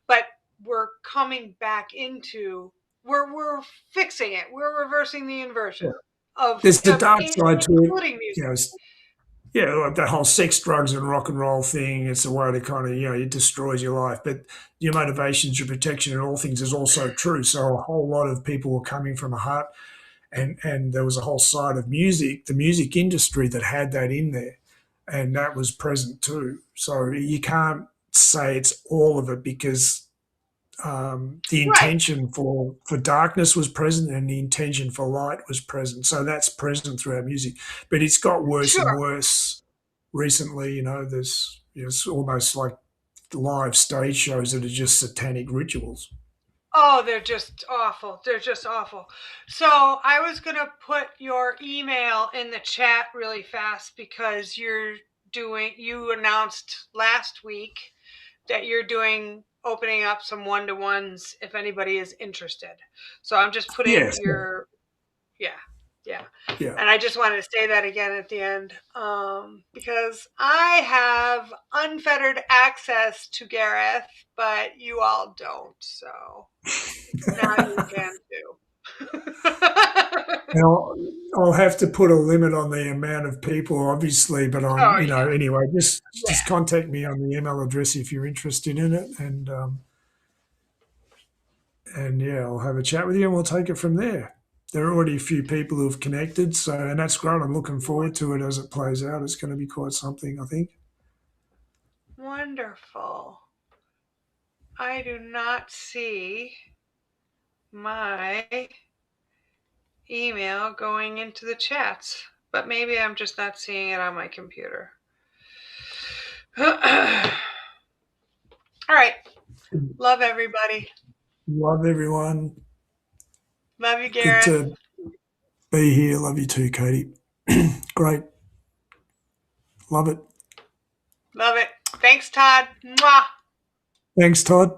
Speaker 2: But we're coming back into, we're fixing it. We're reversing the inversion of
Speaker 3: There's the dark side to it.
Speaker 2: including music.
Speaker 3: Like that whole sex, drugs, and rock and roll thing. It's a way to kind of, it destroys your life. But your motivations, your protection, and all things is also true. So a whole lot of people were coming from a heart, and there was a whole side of music, the music industry, that had that in there, and that was present too. So you can't say it's all of it, because the intention for darkness was present, and the intention for light was present. So that's present through our music, but it's got worse and worse recently. There's it's almost like live stage shows that are just satanic rituals.
Speaker 2: Oh, they're just awful. They're just awful. So I was going to put your email in the chat really fast, because you announced last week that you're opening up some one-to-ones if anybody is interested. So I'm just putting your, yeah. And I just wanted to say that again at the end, because I have unfettered access to Gareth, but you all don't. So now you can too.
Speaker 3: Now, I'll have to put a limit on the amount of people, obviously, but anyway, just contact me on the email address if you're interested in it, and I'll have a chat with you, and we'll take it from there. There are already a few people who have connected, and that's great. I'm looking forward to it as it plays out. It's going to be quite something, I think.
Speaker 2: Wonderful. I do not see my email going into the chats, but maybe I'm just not seeing it on my computer. All right. Love everybody.
Speaker 3: Love everyone.
Speaker 2: Love you, Gareth.
Speaker 3: Good to be here. Love you too, Katie. Great. Love it.
Speaker 2: Love it. Thanks, Todd. Mwah.
Speaker 3: Thanks, Todd.